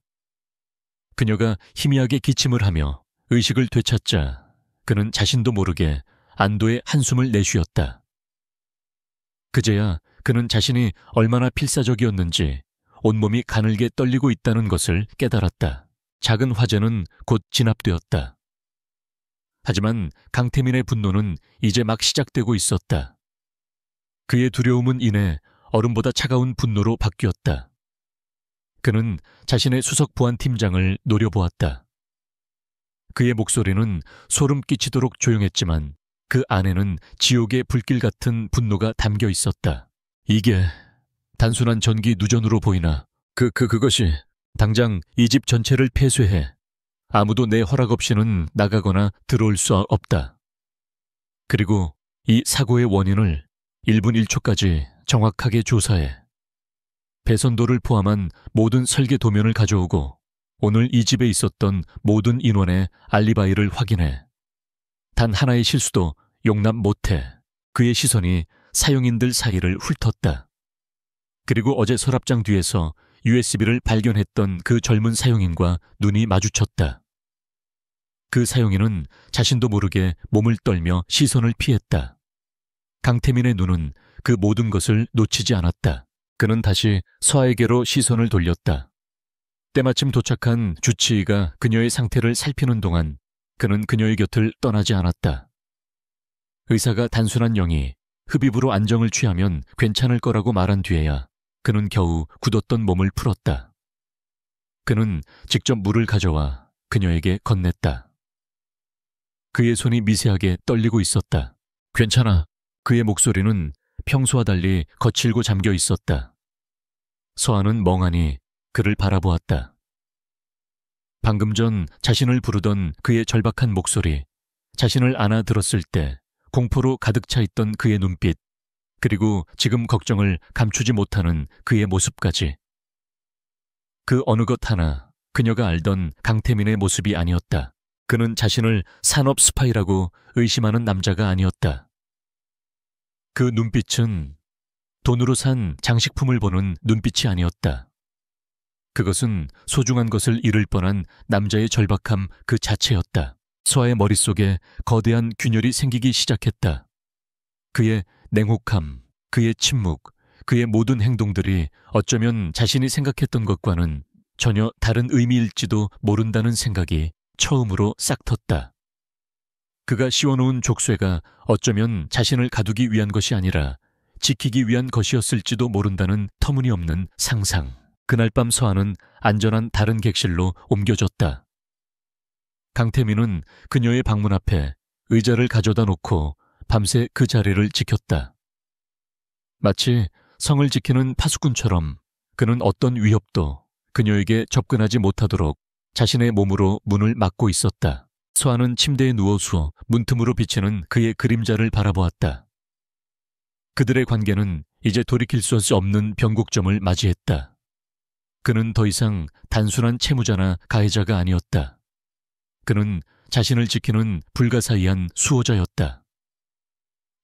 그녀가 희미하게 기침을 하며 의식을 되찾자 그는 자신도 모르게 안도의 한숨을 내쉬었다. 그제야 그는 자신이 얼마나 필사적이었는지 온몸이 가늘게 떨리고 있다는 것을 깨달았다. 작은 화재는 곧 진압되었다. 하지만 강태민의 분노는 이제 막 시작되고 있었다. 그의 두려움은 이내 얼음보다 차가운 분노로 바뀌었다. 그는 자신의 수석 보안팀장을 노려보았다. 그의 목소리는 소름 끼치도록 조용했지만 그 안에는 지옥의 불길 같은 분노가 담겨 있었다. 이게 단순한 전기 누전으로 보이나? 그것이 당장 이 집 전체를 폐쇄해. 아무도 내 허락 없이는 나가거나 들어올 수 없다. 그리고 이 사고의 원인을 1분 1초까지 정확하게 조사해. 배선도를 포함한 모든 설계 도면을 가져오고 오늘 이 집에 있었던 모든 인원의 알리바이를 확인해. 단 하나의 실수도 용납 못해. 그의 시선이 사용인들 사이를 훑었다. 그리고 어제 서랍장 뒤에서 USB를 발견했던 그 젊은 사용인과 눈이 마주쳤다. 그 사용인은 자신도 모르게 몸을 떨며 시선을 피했다. 강태민의 눈은 그 모든 것을 놓치지 않았다. 그는 다시 서아에게로 시선을 돌렸다. 때마침 도착한 주치의가 그녀의 상태를 살피는 동안 그는 그녀의 곁을 떠나지 않았다. 의사가 단순한 영이 흡입으로 안정을 취하면 괜찮을 거라고 말한 뒤에야 그는 겨우 굳었던 몸을 풀었다. 그는 직접 물을 가져와 그녀에게 건넸다. 그의 손이 미세하게 떨리고 있었다. 괜찮아. 그의 목소리는 평소와 달리 거칠고 잠겨 있었다. 서아는 멍하니 그를 바라보았다. 방금 전 자신을 부르던 그의 절박한 목소리, 자신을 안아 들었을 때 공포로 가득 차 있던 그의 눈빛, 그리고 지금 걱정을 감추지 못하는 그의 모습까지. 그 어느 것 하나 그녀가 알던 강태민의 모습이 아니었다. 그는 자신을 산업 스파이라고 의심하는 남자가 아니었다. 그 눈빛은 돈으로 산 장식품을 보는 눈빛이 아니었다. 그것은 소중한 것을 잃을 뻔한 남자의 절박함 그 자체였다. 서아의 머릿속에 거대한 균열이 생기기 시작했다. 그의 냉혹함, 그의 침묵, 그의 모든 행동들이 어쩌면 자신이 생각했던 것과는 전혀 다른 의미일지도 모른다는 생각이 처음으로 싹 텄다. 그가 씌워놓은 족쇄가 어쩌면 자신을 가두기 위한 것이 아니라 지키기 위한 것이었을지도 모른다는 터무니없는 상상. 그날 밤 서아는 안전한 다른 객실로 옮겨졌다. 강태민은 그녀의 방문 앞에 의자를 가져다 놓고 밤새 그 자리를 지켰다. 마치 성을 지키는 파수꾼처럼 그는 어떤 위협도 그녀에게 접근하지 못하도록 자신의 몸으로 문을 막고 있었다. 서아는 침대에 누워서 문틈으로 비치는 그의 그림자를 바라보았다. 그들의 관계는 이제 돌이킬 수 없는 변곡점을 맞이했다. 그는 더 이상 단순한 채무자나 가해자가 아니었다. 그는 자신을 지키는 불가사의한 수호자였다.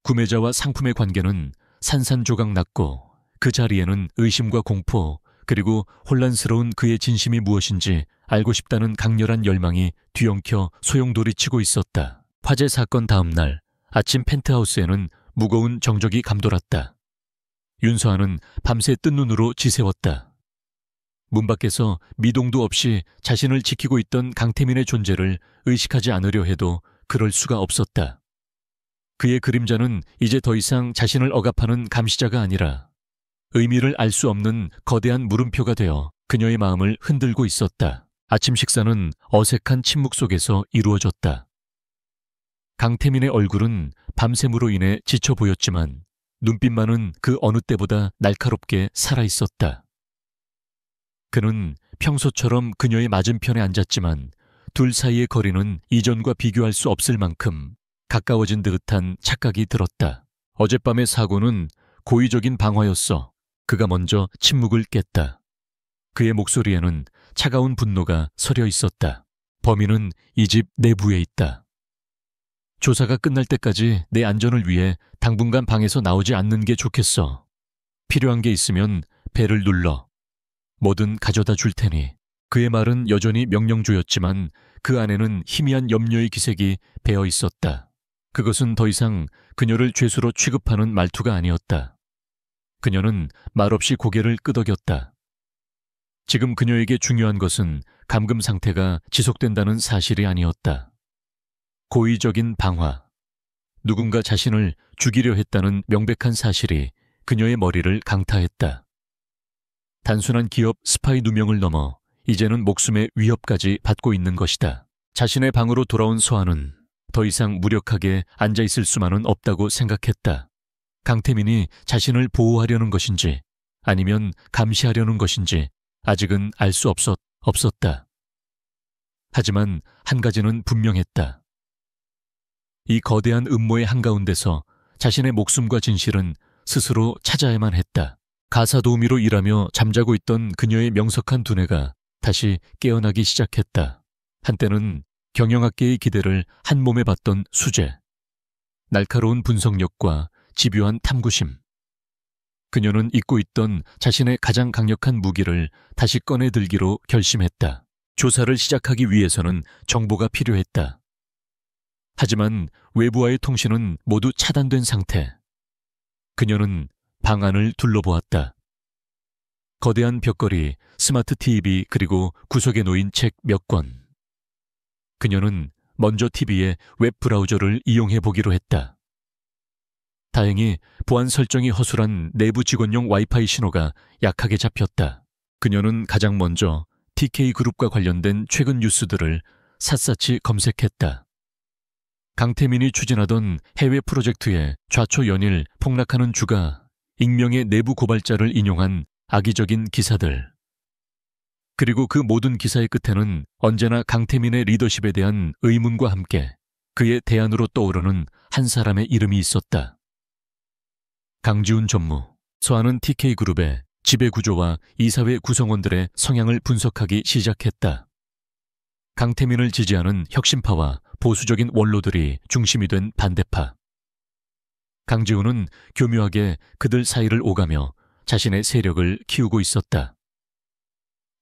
구매자와 상품의 관계는 산산조각 났고 그 자리에는 의심과 공포 그리고 혼란스러운 그의 진심이 무엇인지 알고 싶다는 강렬한 열망이 뒤엉켜 소용돌이치고 있었다. 화재 사건 다음 날 아침 펜트하우스에는 무거운 정적이 감돌았다. 윤서아는 밤새 뜬 눈으로 지새웠다. 문 밖에서 미동도 없이 자신을 지키고 있던 강태민의 존재를 의식하지 않으려 해도 그럴 수가 없었다. 그의 그림자는 이제 더 이상 자신을 억압하는 감시자가 아니라 의미를 알 수 없는 거대한 물음표가 되어 그녀의 마음을 흔들고 있었다. 아침 식사는 어색한 침묵 속에서 이루어졌다. 강태민의 얼굴은 밤샘으로 인해 지쳐 보였지만 눈빛만은 그 어느 때보다 날카롭게 살아있었다. 그는 평소처럼 그녀의 맞은편에 앉았지만 둘 사이의 거리는 이전과 비교할 수 없을 만큼 가까워진 듯한 착각이 들었다. 어젯밤의 사고는 고의적인 방화였어. 그가 먼저 침묵을 깼다. 그의 목소리에는 차가운 분노가 서려 있었다. 범인은 이 집 내부에 있다. 조사가 끝날 때까지 내 안전을 위해 당분간 방에서 나오지 않는 게 좋겠어. 필요한 게 있으면 벨을 눌러. 뭐든 가져다 줄 테니. 그의 말은 여전히 명령조였지만 그 안에는 희미한 염려의 기색이 배어 있었다. 그것은 더 이상 그녀를 죄수로 취급하는 말투가 아니었다. 그녀는 말없이 고개를 끄덕였다. 지금 그녀에게 중요한 것은 감금 상태가 지속된다는 사실이 아니었다. 고의적인 방화, 누군가 자신을 죽이려 했다는 명백한 사실이 그녀의 머리를 강타했다. 단순한 기업 스파이 누명을 넘어 이제는 목숨의 위협까지 받고 있는 것이다. 자신의 방으로 돌아온 서아는 더 이상 무력하게 앉아있을 수만은 없다고 생각했다. 강태민이 자신을 보호하려는 것인지 아니면 감시하려는 것인지 아직은 알 수 없었다. 하지만 한 가지는 분명했다. 이 거대한 음모의 한가운데서 자신의 목숨과 진실은 스스로 찾아야만 했다. 가사 도우미로 일하며 잠자고 있던 그녀의 명석한 두뇌가 다시 깨어나기 시작했다. 한때는 경영학계의 기대를 한 몸에 받던 수재, 날카로운 분석력과 집요한 탐구심. 그녀는 잊고 있던 자신의 가장 강력한 무기를 다시 꺼내들기로 결심했다. 조사를 시작하기 위해서는 정보가 필요했다. 하지만 외부와의 통신은 모두 차단된 상태. 그녀는 방안을 둘러보았다. 거대한 벽걸이, 스마트 TV 그리고 구석에 놓인 책 몇 권. 그녀는 먼저 TV에 웹 브라우저를 이용해 보기로 했다. 다행히 보안 설정이 허술한 내부 직원용 와이파이 신호가 약하게 잡혔다. 그녀는 가장 먼저 TK그룹과 관련된 최근 뉴스들을 샅샅이 검색했다. 강태민이 추진하던 해외 프로젝트의 좌초 연일 폭락하는 주가 익명의 내부 고발자를 인용한 악의적인 기사들. 그리고 그 모든 기사의 끝에는 언제나 강태민의 리더십에 대한 의문과 함께 그의 대안으로 떠오르는 한 사람의 이름이 있었다. 강지훈 전무. 서한은 TK그룹의 지배구조와 이사회 구성원들의 성향을 분석하기 시작했다. 강태민을 지지하는 혁신파와 보수적인 원로들이 중심이 된 반대파. 강지훈은 교묘하게 그들 사이를 오가며 자신의 세력을 키우고 있었다.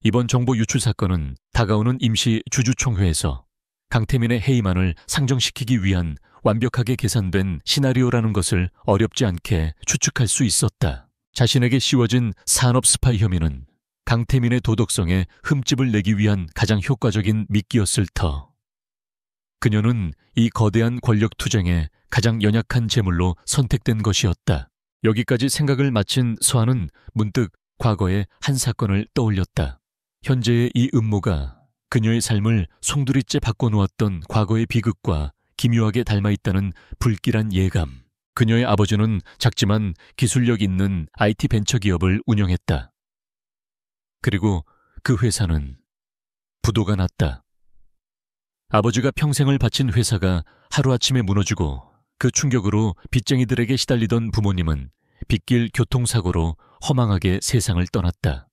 이번 정보 유출 사건은 다가오는 임시 주주총회에서 강태민의 해임안을 상정시키기 위한 완벽하게 계산된 시나리오라는 것을 어렵지 않게 추측할 수 있었다. 자신에게 씌워진 산업 스파이 혐의는 강태민의 도덕성에 흠집을 내기 위한 가장 효과적인 미끼였을 터. 그녀는 이 거대한 권력 투쟁에 가장 연약한 제물로 선택된 것이었다. 여기까지 생각을 마친 서한은 문득 과거의 한 사건을 떠올렸다. 현재의 이 음모가 그녀의 삶을 송두리째 바꿔놓았던 과거의 비극과 기묘하게 닮아있다는 불길한 예감. 그녀의 아버지는 작지만 기술력 있는 IT 벤처기업을 운영했다. 그리고 그 회사는 부도가 났다. 아버지가 평생을 바친 회사가 하루아침에 무너지고 그 충격으로 빚쟁이들에게 시달리던 부모님은 빗길 교통사고로 허망하게 세상을 떠났다.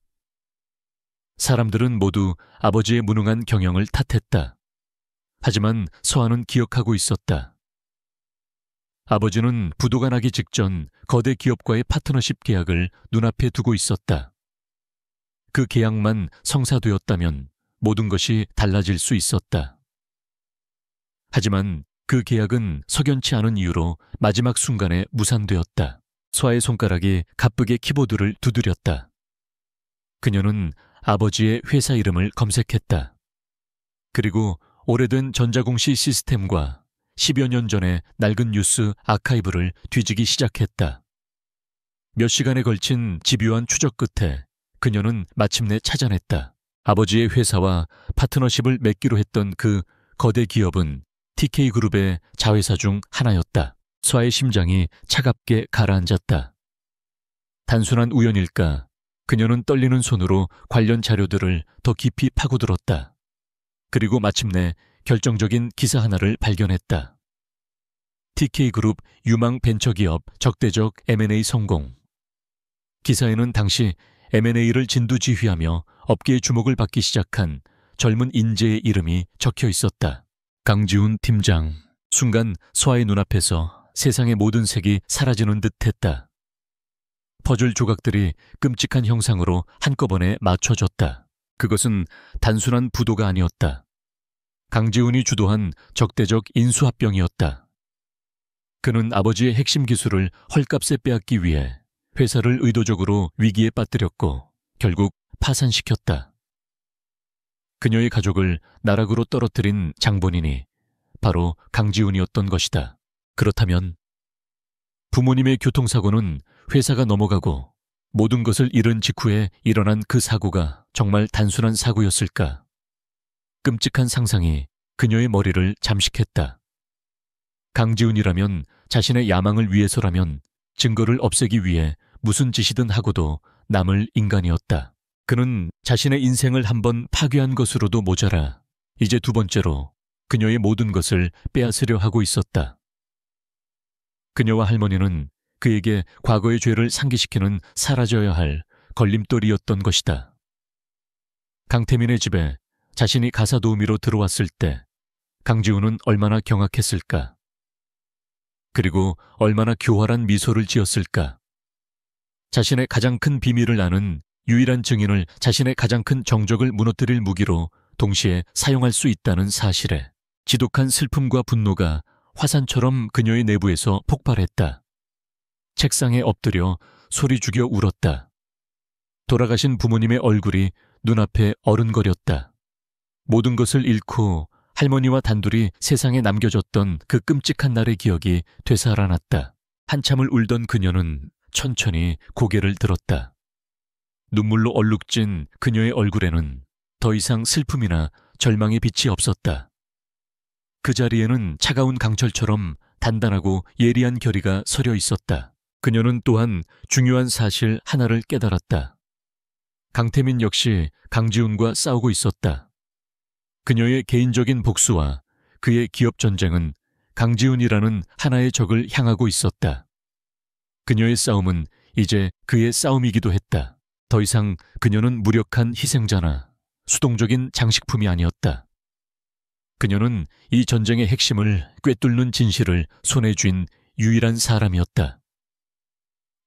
사람들은 모두 아버지의 무능한 경영을 탓했다. 하지만 서한은 기억하고 있었다. 아버지는 부도가 나기 직전 거대 기업과의 파트너십 계약을 눈앞에 두고 있었다. 그 계약만 성사되었다면 모든 것이 달라질 수 있었다. 하지만 그 계약은 석연치 않은 이유로 마지막 순간에 무산되었다. 서아의 손가락이 가쁘게 키보드를 두드렸다. 그녀는 아버지의 회사 이름을 검색했다. 그리고 오래된 전자공시 시스템과 10여 년 전의 낡은 뉴스 아카이브를 뒤지기 시작했다. 몇 시간에 걸친 집요한 추적 끝에 그녀는 마침내 찾아냈다. 아버지의 회사와 파트너십을 맺기로 했던 그 거대 기업은 TK그룹의 자회사 중 하나였다. 서아의 심장이 차갑게 가라앉았다. 단순한 우연일까? 그녀는 떨리는 손으로 관련 자료들을 더 깊이 파고들었다. 그리고 마침내 결정적인 기사 하나를 발견했다. TK그룹 유망 벤처기업 적대적 M&A 성공. 기사에는 당시 M&A를 진두지휘하며 업계의 주목을 받기 시작한 젊은 인재의 이름이 적혀 있었다. 강지훈 팀장. 순간 서아의 눈앞에서 세상의 모든 색이 사라지는 듯했다. 퍼즐 조각들이 끔찍한 형상으로 한꺼번에 맞춰졌다. 그것은 단순한 부도가 아니었다. 강지훈이 주도한 적대적 인수합병이었다. 그는 아버지의 핵심 기술을 헐값에 빼앗기 위해 회사를 의도적으로 위기에 빠뜨렸고 결국 파산시켰다. 그녀의 가족을 나락으로 떨어뜨린 장본인이 바로 강지훈이었던 것이다. 그렇다면 부모님의 교통사고는 회사가 넘어가고 모든 것을 잃은 직후에 일어난 그 사고가 정말 단순한 사고였을까? 끔찍한 상상이 그녀의 머리를 잠식했다. 강지훈이라면 자신의 야망을 위해서라면 증거를 없애기 위해 무슨 짓이든 하고도 남을 인간이었다. 그는 자신의 인생을 한번 파괴한 것으로도 모자라 이제 두 번째로 그녀의 모든 것을 빼앗으려 하고 있었다. 그녀와 할머니는 그에게 과거의 죄를 상기시키는 사라져야 할 걸림돌이었던 것이다. 강태민의 집에 자신이 가사 도우미로 들어왔을 때 강지훈은 얼마나 경악했을까? 그리고 얼마나 교활한 미소를 지었을까? 자신의 가장 큰 비밀을 아는 유일한 증인을 자신의 가장 큰 정적을 무너뜨릴 무기로 동시에 사용할 수 있다는 사실에 지독한 슬픔과 분노가 화산처럼 그녀의 내부에서 폭발했다. 책상에 엎드려 소리 죽여 울었다. 돌아가신 부모님의 얼굴이 눈앞에 어른거렸다. 모든 것을 잃고 할머니와 단둘이 세상에 남겨졌던 그 끔찍한 날의 기억이 되살아났다. 한참을 울던 그녀는 천천히 고개를 들었다. 눈물로 얼룩진 그녀의 얼굴에는 더 이상 슬픔이나 절망의 빛이 없었다. 그 자리에는 차가운 강철처럼 단단하고 예리한 결의가 서려 있었다. 그녀는 또한 중요한 사실 하나를 깨달았다. 강태민 역시 강지훈과 싸우고 있었다. 그녀의 개인적인 복수와 그의 기업 전쟁은 강지훈이라는 하나의 적을 향하고 있었다. 그녀의 싸움은 이제 그의 싸움이기도 했다. 더 이상 그녀는 무력한 희생자나 수동적인 장식품이 아니었다. 그녀는 이 전쟁의 핵심을 꿰뚫는 진실을 손에 쥔 유일한 사람이었다.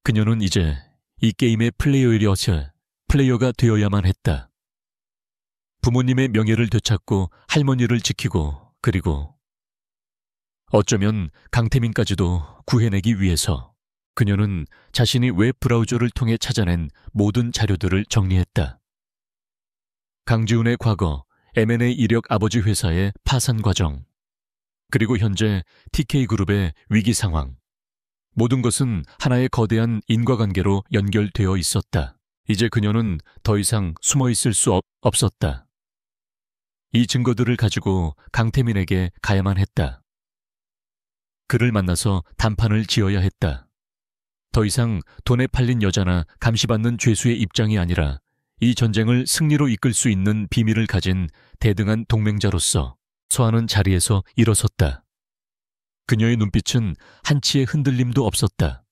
그녀는 이제 이 게임의 플레이어가 되어야만 했다. 부모님의 명예를 되찾고 할머니를 지키고 그리고 어쩌면 강태민까지도 구해내기 위해서 그녀는 자신이 웹 브라우저를 통해 찾아낸 모든 자료들을 정리했다. 강지훈의 과거, M&A 이력 아버지 회사의 파산 과정, 그리고 현재 TK그룹의 위기 상황. 모든 것은 하나의 거대한 인과관계로 연결되어 있었다. 이제 그녀는 더 이상 숨어 있을 수 없었다. 이 증거들을 가지고 강태민에게 가야만 했다. 그를 만나서 단판을 지어야 했다. 더 이상 돈에 팔린 여자나 감시받는 죄수의 입장이 아니라 이 전쟁을 승리로 이끌 수 있는 비밀을 가진 대등한 동맹자로서 서하는 자리에서 일어섰다. 그녀의 눈빛은 한치의 흔들림도 없었다.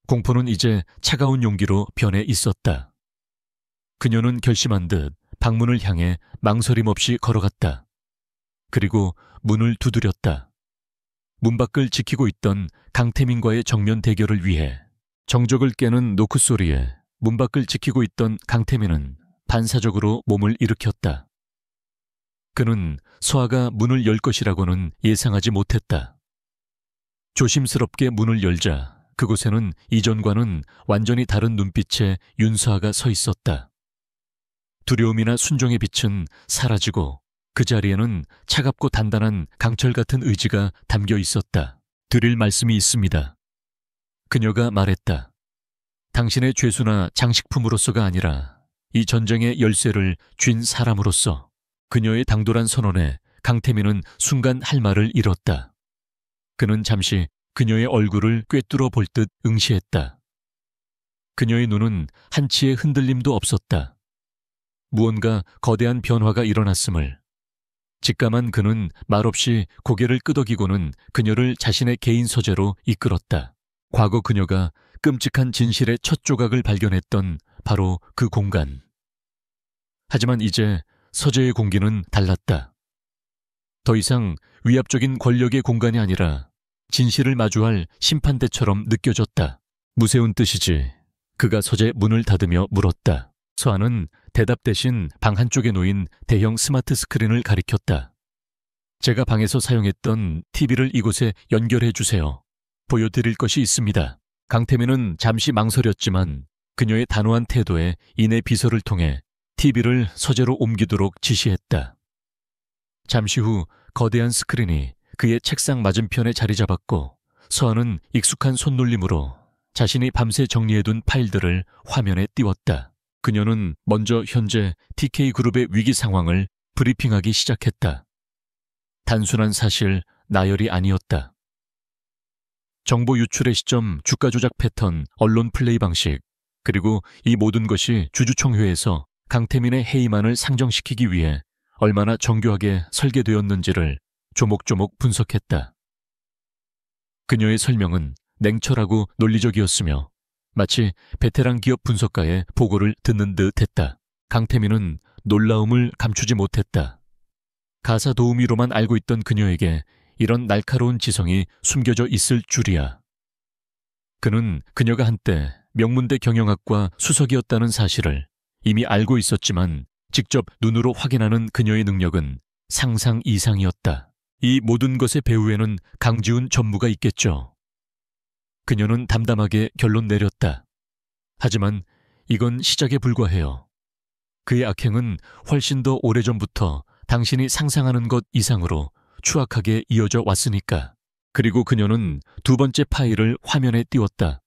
공포는 이제 차가운 용기로 변해 있었다. 그녀는 결심한 듯 방문을 향해 망설임 없이 걸어갔다. 그리고 문을 두드렸다. 문 밖을 지키고 있던 강태민과의 정면 대결을 위해 정적을 깨는 노크 소리에 문 밖을 지키고 있던 강태민은 반사적으로 몸을 일으켰다. 그는 서아가 문을 열 것이라고는 예상하지 못했다. 조심스럽게 문을 열자 그곳에는 이전과는 완전히 다른 눈빛의 윤서아가 서 있었다. 두려움이나 순종의 빛은 사라지고 그 자리에는 차갑고 단단한 강철 같은 의지가 담겨 있었다. 드릴 말씀이 있습니다. 그녀가 말했다. 당신의 죄수나 장식품으로서가 아니라 이 전쟁의 열쇠를 쥔 사람으로서. 그녀의 당돌한 선언에 강태민은 순간 할 말을 잃었다. 그는 잠시 그녀의 얼굴을 꿰뚫어 볼 듯 응시했다. 그녀의 눈은 한치의 흔들림도 없었다. 무언가 거대한 변화가 일어났음을. 직감한 그는 말없이 고개를 끄덕이고는 그녀를 자신의 개인 서재로 이끌었다. 과거 그녀가 끔찍한 진실의 첫 조각을 발견했던 바로 그 공간. 하지만 이제 서재의 공기는 달랐다. 더 이상 위압적인 권력의 공간이 아니라 진실을 마주할 심판대처럼 느껴졌다. 무서운 뜻이지. 그가 서재 문을 닫으며 물었다. 서아는 대답 대신 방 한쪽에 놓인 대형 스마트 스크린을 가리켰다. 제가 방에서 사용했던 TV를 이곳에 연결해 주세요. 보여드릴 것이 있습니다. 강태민은 잠시 망설였지만 그녀의 단호한 태도에 이내 비서를 통해 TV를 서재로 옮기도록 지시했다. 잠시 후 거대한 스크린이 그의 책상 맞은편에 자리 잡았고 서아는 익숙한 손놀림으로 자신이 밤새 정리해둔 파일들을 화면에 띄웠다. 그녀는 먼저 현재 TK그룹의 위기 상황을 브리핑하기 시작했다. 단순한 사실, 나열이 아니었다. 정보 유출의 시점, 주가 조작 패턴, 언론 플레이 방식, 그리고 이 모든 것이 주주총회에서 강태민의 해임안을 상정시키기 위해 얼마나 정교하게 설계되었는지를 조목조목 분석했다. 그녀의 설명은 냉철하고 논리적이었으며 마치 베테랑 기업 분석가의 보고를 듣는 듯 했다. 강태민은 놀라움을 감추지 못했다. 가사 도우미로만 알고 있던 그녀에게 이런 날카로운 지성이 숨겨져 있을 줄이야. 그는 그녀가 한때 명문대 경영학과 수석이었다는 사실을 이미 알고 있었지만 직접 눈으로 확인하는 그녀의 능력은 상상 이상이었다. 이 모든 것의 배후에는 강지훈 전무가 있겠죠. 그녀는 담담하게 결론 내렸다. 하지만 이건 시작에 불과해요. 그의 악행은 훨씬 더 오래전부터 당신이 상상하는 것 이상으로 추악하게 이어져 왔으니까. 그리고 그녀는 두 번째 파일을 화면에 띄웠다.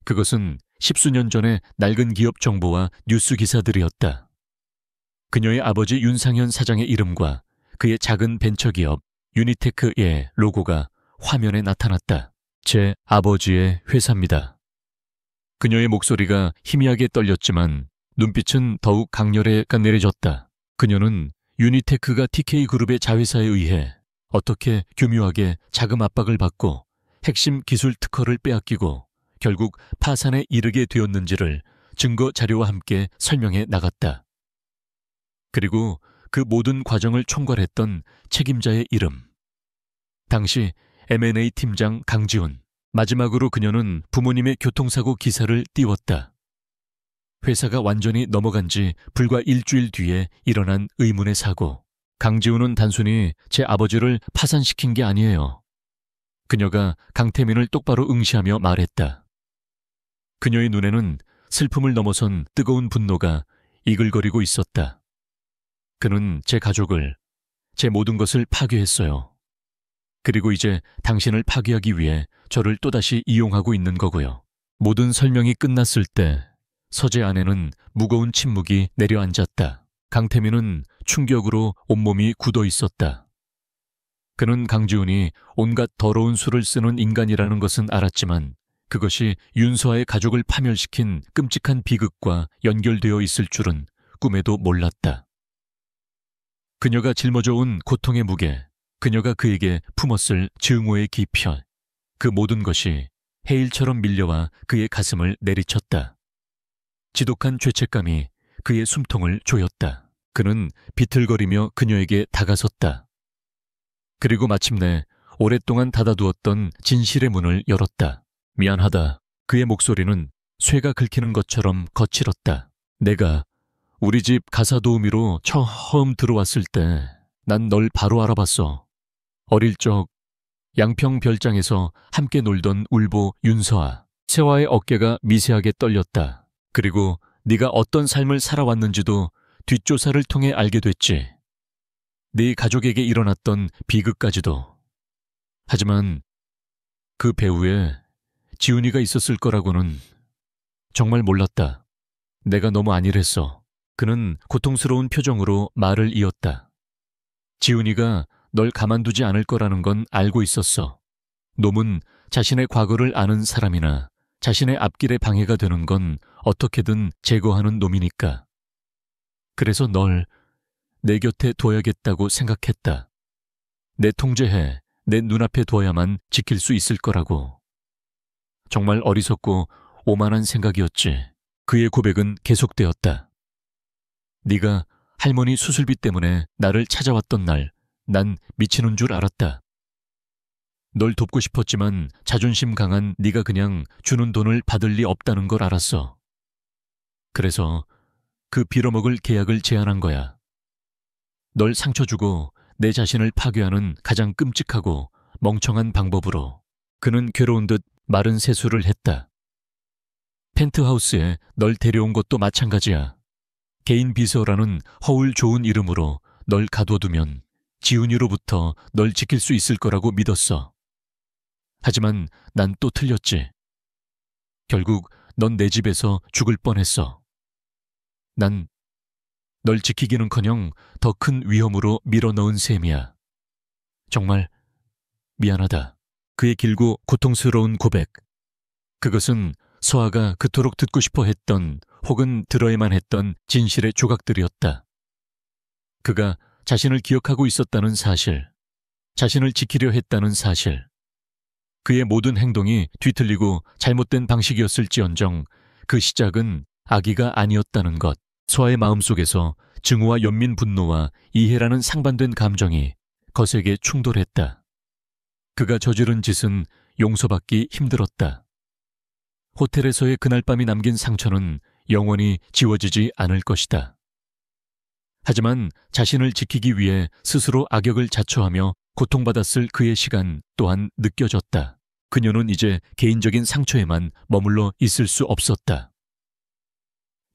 그것은 10수년 전의 낡은 기업 정보와 뉴스 기사들이었다. 그녀의 아버지 윤상현 사장의 이름과 그의 작은 벤처기업 유니테크의 로고가 화면에 나타났다. 제 아버지의 회사입니다. 그녀의 목소리가 희미하게 떨렸지만 눈빛은 더욱 강렬해 내려졌다. 그녀는 유니테크가 TK그룹의 자회사에 의해 어떻게 교묘하게 자금 압박을 받고 핵심 기술 특허를 빼앗기고 결국 파산에 이르게 되었는지를 증거 자료와 함께 설명해 나갔다. 그리고 그 모든 과정을 총괄했던 책임자의 이름. 당시 M&A 팀장 강지훈. 마지막으로 그녀는 부모님의 교통사고 기사를 띄웠다. 회사가 완전히 넘어간 지 불과 일주일 뒤에 일어난 의문의 사고. 강지훈은 단순히 제 아버지를 파산시킨 게 아니에요. 그녀가 강태민을 똑바로 응시하며 말했다. 그녀의 눈에는 슬픔을 넘어선 뜨거운 분노가 이글거리고 있었다. 그는 제 가족을, 제 모든 것을 파괴했어요. 그리고 이제 당신을 파괴하기 위해 저를 또다시 이용하고 있는 거고요. 모든 설명이 끝났을 때 서재 안에는 무거운 침묵이 내려앉았다. 강태민은 충격으로 온몸이 굳어 있었다. 그는 강지훈이 온갖 더러운 수를 쓰는 인간이라는 것은 알았지만 그것이 윤서아의 가족을 파멸시킨 끔찍한 비극과 연결되어 있을 줄은 꿈에도 몰랐다. 그녀가 짊어져 온 고통의 무게, 그녀가 그에게 품었을 증오의 깊이, 그 모든 것이 해일처럼 밀려와 그의 가슴을 내리쳤다. 지독한 죄책감이 그의 숨통을 조였다. 그는 비틀거리며 그녀에게 다가섰다. 그리고 마침내 오랫동안 닫아두었던 진실의 문을 열었다. 미안하다. 그의 목소리는 쇠가 긁히는 것처럼 거칠었다. 내가 우리 집 가사 도우미로 처음 들어왔을 때 난 널 바로 알아봤어. 어릴 적 양평 별장에서 함께 놀던 울보 윤서아. 세화의 어깨가 미세하게 떨렸다. 그리고 네가 어떤 삶을 살아왔는지도 뒷조사를 통해 알게 됐지. 네 가족에게 일어났던 비극까지도. 하지만 그 배후에 지훈이가 있었을 거라고는 정말 몰랐다. 내가 너무 안일했어. 그는 고통스러운 표정으로 말을 이었다. 지훈이가 널 가만두지 않을 거라는 건 알고 있었어. 놈은 자신의 과거를 아는 사람이나 자신의 앞길에 방해가 되는 건 어떻게든 제거하는 놈이니까. 그래서 널 내 곁에 둬야겠다고 생각했다. 내 통제해 내 눈앞에 둬야만 지킬 수 있을 거라고. 정말 어리석고 오만한 생각이었지. 그의 고백은 계속되었다. 네가 할머니 수술비 때문에 나를 찾아왔던 날 난 미치는 줄 알았다. 널 돕고 싶었지만 자존심 강한 네가 그냥 주는 돈을 받을 리 없다는 걸 알았어. 그래서 그 빌어먹을 계약을 제안한 거야. 널 상처 주고 내 자신을 파괴하는 가장 끔찍하고 멍청한 방법으로. 그는 괴로운 듯 마른 세수를 했다. 펜트하우스에 널 데려온 것도 마찬가지야. 개인 비서라는 허울 좋은 이름으로 널 가둬두면 지훈이로부터 널 지킬 수 있을 거라고 믿었어. 하지만 난 또 틀렸지. 결국 넌 내 집에서 죽을 뻔했어. 난 널 지키기는커녕 더 큰 위험으로 밀어넣은 셈이야. 정말 미안하다. 그의 길고 고통스러운 고백. 그것은 서아가 그토록 듣고 싶어 했던 혹은 들어야만 했던 진실의 조각들이었다. 그가 자신을 기억하고 있었다는 사실, 자신을 지키려 했다는 사실, 그의 모든 행동이 뒤틀리고 잘못된 방식이었을지언정 그 시작은 악의가 아니었다는 것. 소아의 마음속에서 증오와 연민 분노와 이해라는 상반된 감정이 거세게 충돌했다. 그가 저지른 짓은 용서받기 힘들었다. 호텔에서의 그날 밤이 남긴 상처는 영원히 지워지지 않을 것이다. 하지만 자신을 지키기 위해 스스로 악역을 자처하며 고통받았을 그의 시간 또한 느껴졌다. 그녀는 이제 개인적인 상처에만 머물러 있을 수 없었다.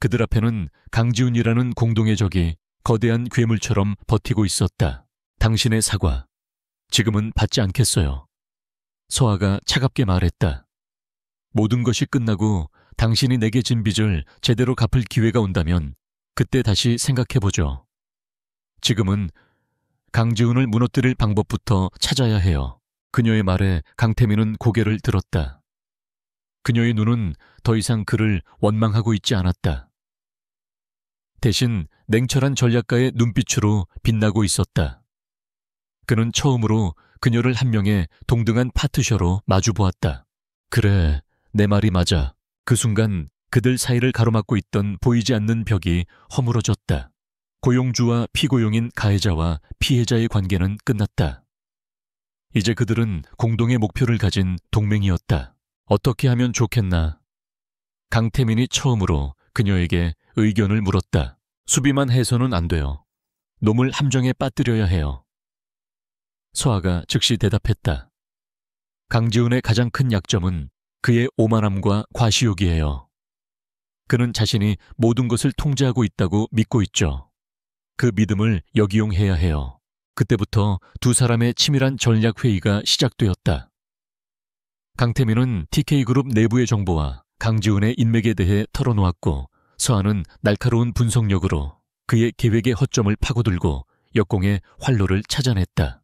그들 앞에는 강지훈이라는 공동의 적이 거대한 괴물처럼 버티고 있었다. 당신의 사과, 지금은 받지 않겠어요. 서아가 차갑게 말했다. 모든 것이 끝나고 당신이 내게 진 빚을 제대로 갚을 기회가 온다면 그때 다시 생각해보죠. 지금은 강지훈을 무너뜨릴 방법부터 찾아야 해요. 그녀의 말에 강태민은 고개를 들었다. 그녀의 눈은 더 이상 그를 원망하고 있지 않았다. 대신 냉철한 전략가의 눈빛으로 빛나고 있었다. 그는 처음으로 그녀를 한 명의 동등한 파트셔로 마주보았다. 그래, 내 말이 맞아. 그 순간 그들 사이를 가로막고 있던 보이지 않는 벽이 허물어졌다. 고용주와 피고용인 가해자와 피해자의 관계는 끝났다. 이제 그들은 공동의 목표를 가진 동맹이었다. 어떻게 하면 좋겠나? 강태민이 처음으로 그녀에게 의견을 물었다. 수비만 해서는 안 돼요. 놈을 함정에 빠뜨려야 해요. 서아가 즉시 대답했다. 강지훈의 가장 큰 약점은 그의 오만함과 과시욕이에요. 그는 자신이 모든 것을 통제하고 있다고 믿고 있죠. 그 믿음을 역이용해야 해요. 그때부터 두 사람의 치밀한 전략회의가 시작되었다. 강태민은 TK그룹 내부의 정보와 강지훈의 인맥에 대해 털어놓았고 서아는 날카로운 분석력으로 그의 계획의 허점을 파고들고 역공의 활로를 찾아냈다.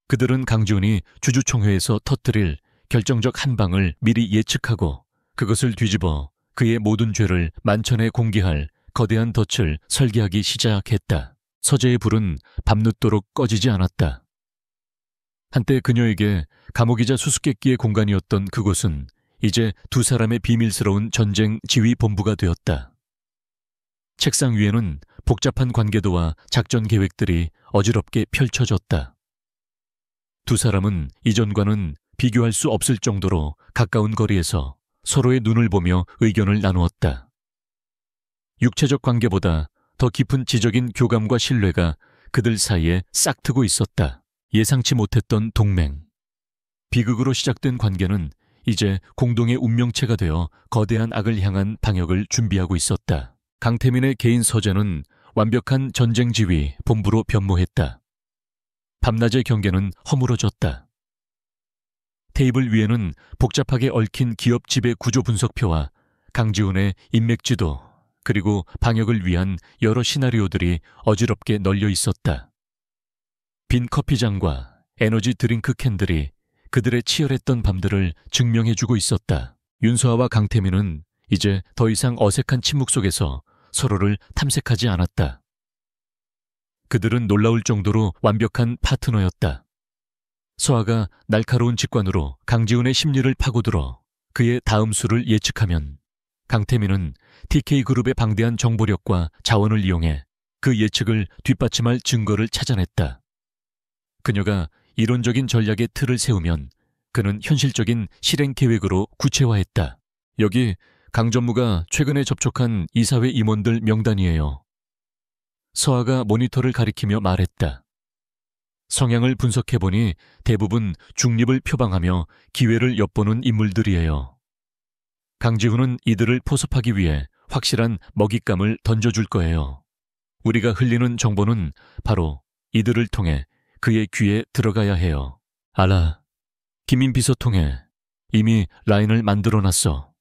그들은 강지훈이 주주총회에서 터뜨릴 결정적 한 방을 미리 예측하고 그것을 뒤집어 그의 모든 죄를 만천에 공개할 거대한 덫을 설계하기 시작했다. 서재의 불은 밤늦도록 꺼지지 않았다. 한때 그녀에게 감옥이자 수수께끼의 공간이었던 그곳은 이제 두 사람의 비밀스러운 전쟁 지휘 본부가 되었다. 책상 위에는 복잡한 관계도와 작전 계획들이 어지럽게 펼쳐졌다. 두 사람은 이전과는 비교할 수 없을 정도로 가까운 거리에서 서로의 눈을 보며 의견을 나누었다. 육체적 관계보다 더 깊은 지적인 교감과 신뢰가 그들 사이에 싹트고 있었다. 예상치 못했던 동맹. 비극으로 시작된 관계는 이제 공동의 운명체가 되어 거대한 악을 향한 방역을 준비하고 있었다. 강태민의 개인 서재는 완벽한 전쟁 지휘 본부로 변모했다. 밤낮의 경계는 허물어졌다. 테이블 위에는 복잡하게 얽힌 기업 지배 구조 분석표와 강지훈의 인맥 지도 그리고 방역을 위한 여러 시나리오들이 어지럽게 널려 있었다. 빈 커피잔과 에너지 드링크 캔들이 그들의 치열했던 밤들을 증명해주고 있었다. 윤서아와 강태민은 이제 더 이상 어색한 침묵 속에서 서로를 탐색하지 않았다. 그들은 놀라울 정도로 완벽한 파트너였다. 서아가 날카로운 직관으로 강지훈의 심리를 파고들어 그의 다음 수를 예측하면 강태민은 TK그룹의 방대한 정보력과 자원을 이용해 그 예측을 뒷받침할 증거를 찾아냈다. 그녀가 이론적인 전략의 틀을 세우면 그는 현실적인 실행 계획으로 구체화했다. 여기 강 전무가 최근에 접촉한 이사회 임원들 명단이에요. 서아가 모니터를 가리키며 말했다. 성향을 분석해보니 대부분 중립을 표방하며 기회를 엿보는 인물들이에요. 강지훈은 이들을 포섭하기 위해 확실한 먹잇감을 던져줄 거예요. 우리가 흘리는 정보는 바로 이들을 통해 그의 귀에 들어가야 해요. 알아. 김인 비서 통해 이미 라인을 만들어놨어.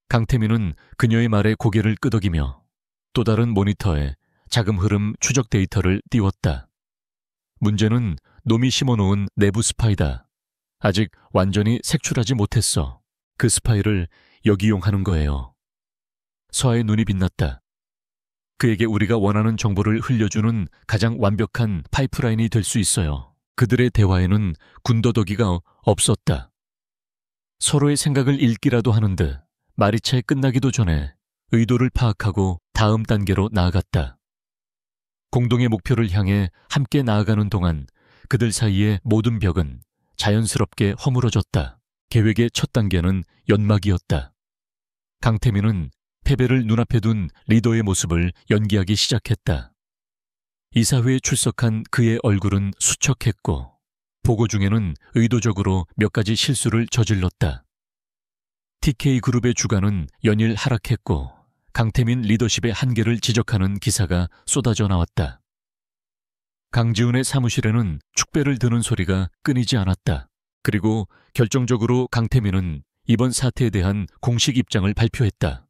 강태민은 그녀의 말에 고개를 끄덕이며 또 다른 모니터에 자금 흐름 추적 데이터를 띄웠다. 문제는 놈이 심어놓은 내부 스파이다. 아직 완전히 색출하지 못했어. 그 스파이를 역이용하는 거예요. 서아의 눈이 빛났다. 그에게 우리가 원하는 정보를 흘려주는 가장 완벽한 파이프라인이 될 수 있어요. 그들의 대화에는 군더더기가 없었다. 서로의 생각을 읽기라도 하는 듯 말이 채 끝나기도 전에 의도를 파악하고 다음 단계로 나아갔다. 공동의 목표를 향해 함께 나아가는 동안 그들 사이의 모든 벽은 자연스럽게 허물어졌다. 계획의 첫 단계는 연막이었다. 강태민은 패배를 눈앞에 둔 리더의 모습을 연기하기 시작했다. 이사회에 출석한 그의 얼굴은 수척했고 보고 중에는 의도적으로 몇 가지 실수를 저질렀다. TK그룹의 주가는 연일 하락했고 강태민 리더십의 한계를 지적하는 기사가 쏟아져 나왔다. 강지훈의 사무실에는 축배를 드는 소리가 끊이지 않았다. 그리고 결정적으로 강태민은 이번 사태에 대한 공식 입장을 발표했다.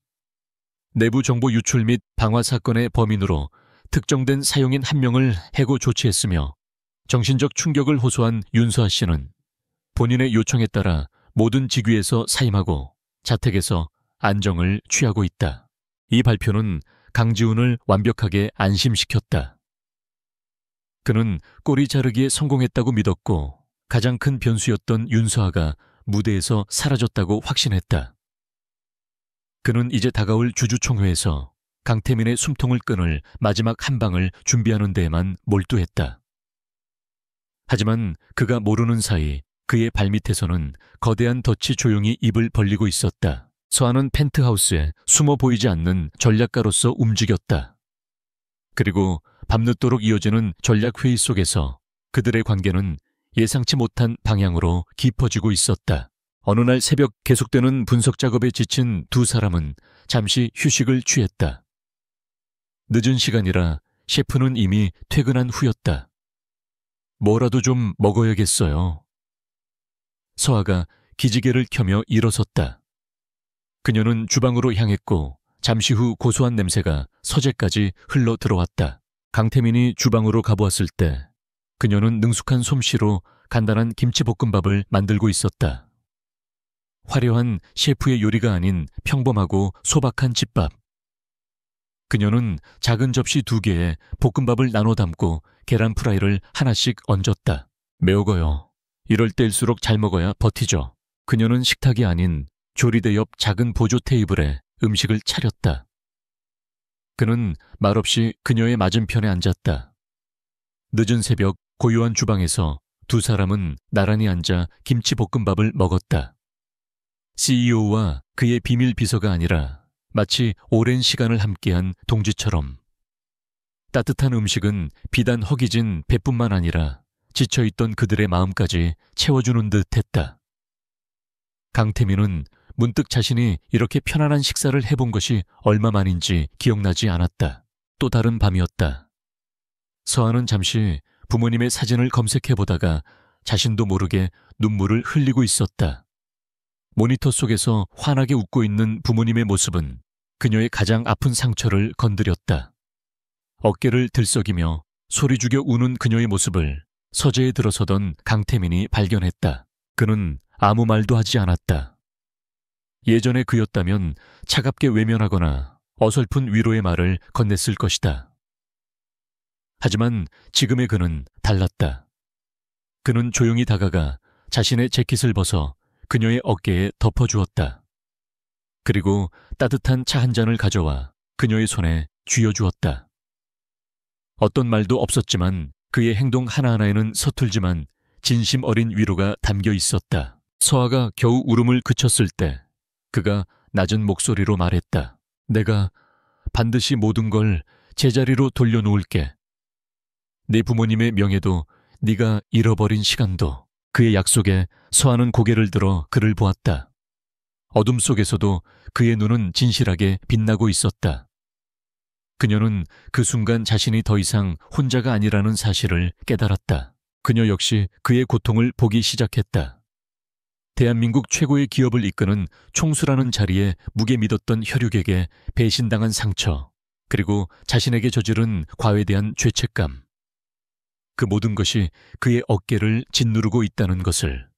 내부 정보 유출 및 방화 사건의 범인으로 특정된 사용인 한 명을 해고 조치했으며 정신적 충격을 호소한 윤수아 씨는 본인의 요청에 따라 모든 직위에서 사임하고 자택에서 안정을 취하고 있다. 이 발표는 강지훈을 완벽하게 안심시켰다. 그는 꼬리 자르기에 성공했다고 믿었고 가장 큰 변수였던 윤수아가 무대에서 사라졌다고 확신했다. 그는 이제 다가올 주주총회에서 강태민의 숨통을 끊을 마지막 한 방을 준비하는 데에만 몰두했다. 하지만 그가 모르는 사이 그의 발밑에서는 거대한 덫이 조용히 입을 벌리고 있었다. 서하는 펜트하우스에 숨어 보이지 않는 전략가로서 움직였다. 그리고 밤늦도록 이어지는 전략회의 속에서 그들의 관계는 예상치 못한 방향으로 깊어지고 있었다. 어느 날 새벽 계속되는 분석 작업에 지친 두 사람은 잠시 휴식을 취했다. 늦은 시간이라 셰프는 이미 퇴근한 후였다. 뭐라도 좀 먹어야겠어요. 서아가 기지개를 켜며 일어섰다. 그녀는 주방으로 향했고 잠시 후 고소한 냄새가 서재까지 흘러 들어왔다. 강태민이 주방으로 가보았을 때 그녀는 능숙한 솜씨로 간단한 김치볶음밥을 만들고 있었다. 화려한 셰프의 요리가 아닌 평범하고 소박한 집밥. 그녀는 작은 접시 2개에 볶음밥을 나눠 담고 계란 프라이를 하나씩 얹었다. 매우고요. 이럴 때일수록 잘 먹어야 버티죠. 그녀는 식탁이 아닌 조리대 옆 작은 보조 테이블에 음식을 차렸다. 그는 말없이 그녀의 맞은편에 앉았다. 늦은 새벽 고요한 주방에서 두 사람은 나란히 앉아 김치볶음밥을 먹었다. CEO와 그의 비밀 비서가 아니라 마치 오랜 시간을 함께한 동지처럼. 따뜻한 음식은 비단 허기진 배뿐만 아니라 지쳐있던 그들의 마음까지 채워주는 듯 했다. 강태민은 문득 자신이 이렇게 편안한 식사를 해본 것이 얼마만인지 기억나지 않았다. 또 다른 밤이었다. 서아는 잠시 부모님의 사진을 검색해보다가 자신도 모르게 눈물을 흘리고 있었다. 모니터 속에서 환하게 웃고 있는 부모님의 모습은 그녀의 가장 아픈 상처를 건드렸다. 어깨를 들썩이며 소리 죽여 우는 그녀의 모습을 서재에 들어서던 강태민이 발견했다. 그는 아무 말도 하지 않았다. 예전의 그였다면 차갑게 외면하거나 어설픈 위로의 말을 건넸을 것이다. 하지만 지금의 그는 달랐다. 그는 조용히 다가가 자신의 재킷을 벗어 그녀의 어깨에 덮어주었다. 그리고 따뜻한 차 한 잔을 가져와 그녀의 손에 쥐어주었다. 어떤 말도 없었지만 그의 행동 하나하나에는 서툴지만 진심 어린 위로가 담겨 있었다. 서아가 겨우 울음을 그쳤을 때 그가 낮은 목소리로 말했다. 내가 반드시 모든 걸 제자리로 돌려놓을게. 내 부모님의 명예도 네가 잃어버린 시간도. 그의 약속에 서아는 고개를 들어 그를 보았다. 어둠 속에서도 그의 눈은 진실하게 빛나고 있었다. 그녀는 그 순간 자신이 더 이상 혼자가 아니라는 사실을 깨달았다. 그녀 역시 그의 고통을 보기 시작했다. 대한민국 최고의 기업을 이끄는 총수라는 자리에 무게 믿었던 혈육에게 배신당한 상처, 그리고 자신에게 저지른 과외에 대한 죄책감. 그 모든 것이 그의 어깨를 짓누르고 있다는 것을.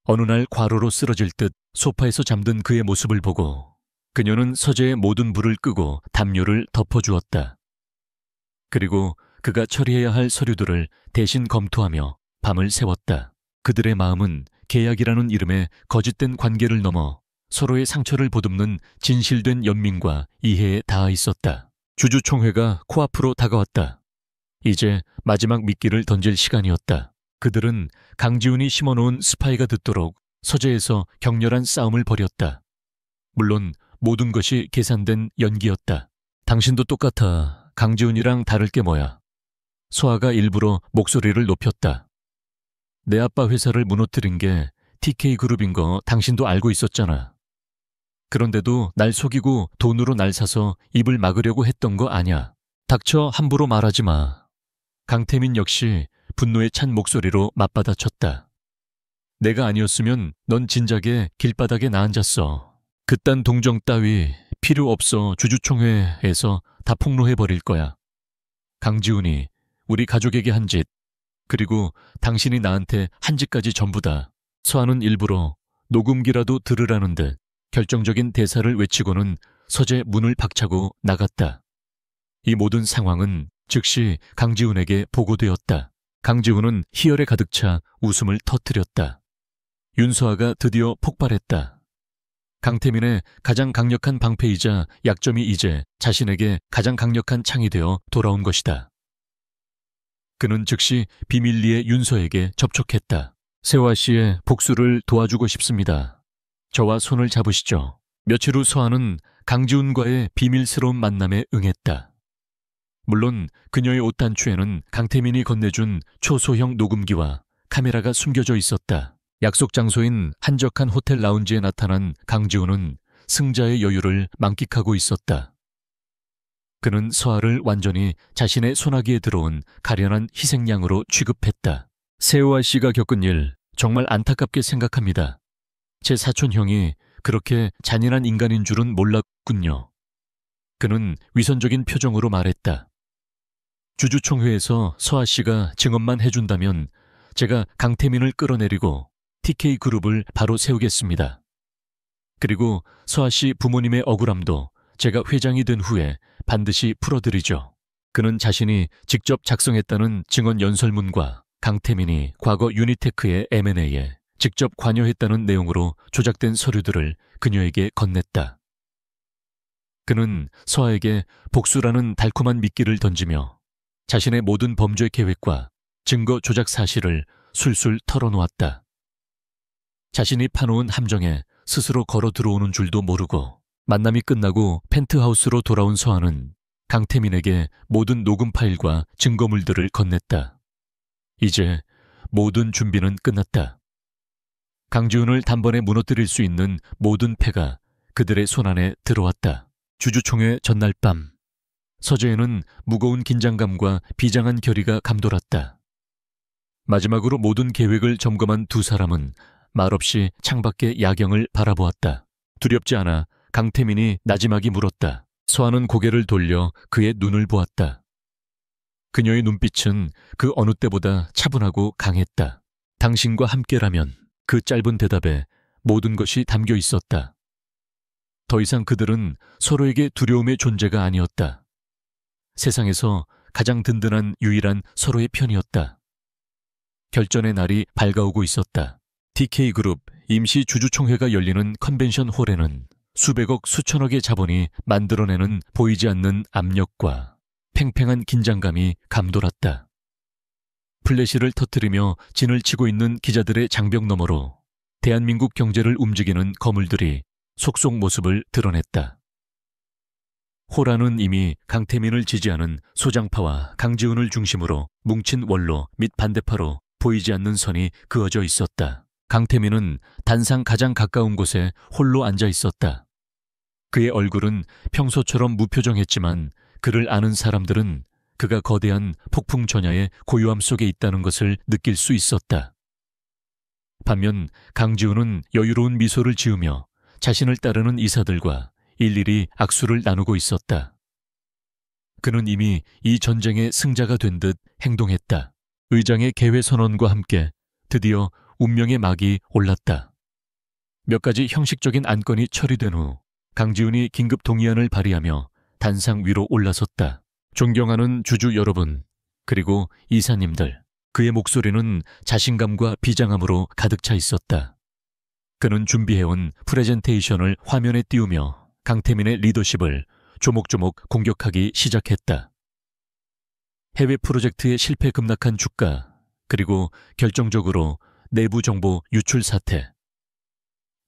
어느 날 과로로 쓰러질 듯 소파에서 잠든 그의 모습을 보고 그녀는 서재의 모든 불을 끄고 담요를 덮어주었다. 그리고 그가 처리해야 할 서류들을 대신 검토하며 밤을 새웠다. 그들의 마음은 계약이라는 이름의 거짓된 관계를 넘어 서로의 상처를 보듬는 진실된 연민과 이해에 닿아 있었다. 주주총회가 코앞으로 다가왔다. 이제 마지막 미끼를 던질 시간이었다. 그들은 강지훈이 심어놓은 스파이가 듣도록 서재에서 격렬한 싸움을 벌였다. 물론 모든 것이 계산된 연기였다. 당신도 똑같아. 강지훈이랑 다를 게 뭐야. 소아가 일부러 목소리를 높였다. 내 아빠 회사를 무너뜨린 게 TK그룹인 거 당신도 알고 있었잖아. 그런데도 날 속이고 돈으로 날 사서 입을 막으려고 했던 거 아냐. 닥쳐, 함부로 말하지 마. 강태민 역시 분노에 찬 목소리로 맞받아쳤다. 내가 아니었으면 넌 진작에 길바닥에 나앉았어. 그딴 동정 따위 필요 없어. 주주총회에서 다 폭로해버릴 거야. 강지훈이 우리 가족에게 한 짓, 그리고 당신이 나한테 한 짓까지 전부다. 서아는 일부러 녹음기라도 들으라는 듯 결정적인 대사를 외치고는 서재 문을 박차고 나갔다. 이 모든 상황은 즉시 강지훈에게 보고되었다. 강지훈은 희열에 가득 차 웃음을 터뜨렸다. 윤서아가 드디어 폭발했다. 강태민의 가장 강력한 방패이자 약점이 이제 자신에게 가장 강력한 창이 되어 돌아온 것이다. 그는 즉시 비밀리에 윤서에게 접촉했다. 세화 씨의 복수를 도와주고 싶습니다. 저와 손을 잡으시죠. 며칠 후 서아는 강지훈과의 비밀스러운 만남에 응했다. 물론 그녀의 옷 단추에는 강태민이 건네준 초소형 녹음기와 카메라가 숨겨져 있었다. 약속 장소인 한적한 호텔 라운지에 나타난 강지훈은 승자의 여유를 만끽하고 있었다. 그는 서아를 완전히 자신의 소나기에 들어온 가련한 희생양으로 취급했다. 세화 씨가 겪은 일 정말 안타깝게 생각합니다. 제 사촌 형이 그렇게 잔인한 인간인 줄은 몰랐군요. 그는 위선적인 표정으로 말했다. 주주총회에서 서아 씨가 증언만 해준다면 제가 강태민을 끌어내리고 TK그룹을 바로 세우겠습니다. 그리고 서아 씨 부모님의 억울함도 제가 회장이 된 후에 반드시 풀어드리죠. 그는 자신이 직접 작성했다는 증언 연설문과 강태민이 과거 유니테크의 M&A에 직접 관여했다는 내용으로 조작된 서류들을 그녀에게 건넸다. 그는 서아에게 복수라는 달콤한 미끼를 던지며 자신의 모든 범죄 계획과 증거 조작 사실을 술술 털어놓았다. 자신이 파놓은 함정에 스스로 걸어 들어오는 줄도 모르고 만남이 끝나고 펜트하우스로 돌아온 서아는 강태민에게 모든 녹음 파일과 증거물들을 건넸다. 이제 모든 준비는 끝났다. 강지훈을 단번에 무너뜨릴 수 있는 모든 패가 그들의 손안에 들어왔다. 주주총회 전날 밤, 서재에는 무거운 긴장감과 비장한 결의가 감돌았다. 마지막으로 모든 계획을 점검한 두 사람은 말없이 창밖의 야경을 바라보았다. 두렵지 않아 강태민이 나지막이 물었다. 서아는 고개를 돌려 그의 눈을 보았다. 그녀의 눈빛은 그 어느 때보다 차분하고 강했다. 당신과 함께라면. 그 짧은 대답에 모든 것이 담겨 있었다. 더 이상 그들은 서로에게 두려움의 존재가 아니었다. 세상에서 가장 든든한 유일한 서로의 편이었다. 결전의 날이 밝아오고 있었다. TK그룹 임시 주주총회가 열리는 컨벤션 홀에는 수백억 수천억의 자본이 만들어내는 보이지 않는 압력과 팽팽한 긴장감이 감돌았다. 플래시를 터뜨리며 진을 치고 있는 기자들의 장벽 너머로 대한민국 경제를 움직이는 거물들이 속속 모습을 드러냈다. 호라는 이미 강태민을 지지하는 소장파와 강지훈을 중심으로 뭉친 원로 및 반대파로 보이지 않는 선이 그어져 있었다. 강태민은 단상 가장 가까운 곳에 홀로 앉아 있었다. 그의 얼굴은 평소처럼 무표정했지만 그를 아는 사람들은 그가 거대한 폭풍 전야의 고요함 속에 있다는 것을 느낄 수 있었다. 반면 강지훈은 여유로운 미소를 지으며 자신을 따르는 이사들과 일일이 악수를 나누고 있었다. 그는 이미 이 전쟁의 승자가 된 듯 행동했다. 의장의 개회 선언과 함께 드디어 운명의 막이 올랐다. 몇 가지 형식적인 안건이 처리된 후 강지훈이 긴급 동의안을 발의하며 단상 위로 올라섰다. 존경하는 주주 여러분, 그리고 이사님들, 그의 목소리는 자신감과 비장함으로 가득 차 있었다. 그는 준비해온 프레젠테이션을 화면에 띄우며 강태민의 리더십을 조목조목 공격하기 시작했다. 해외 프로젝트의 실패 급락한 주가, 그리고 결정적으로 내부 정보 유출 사태.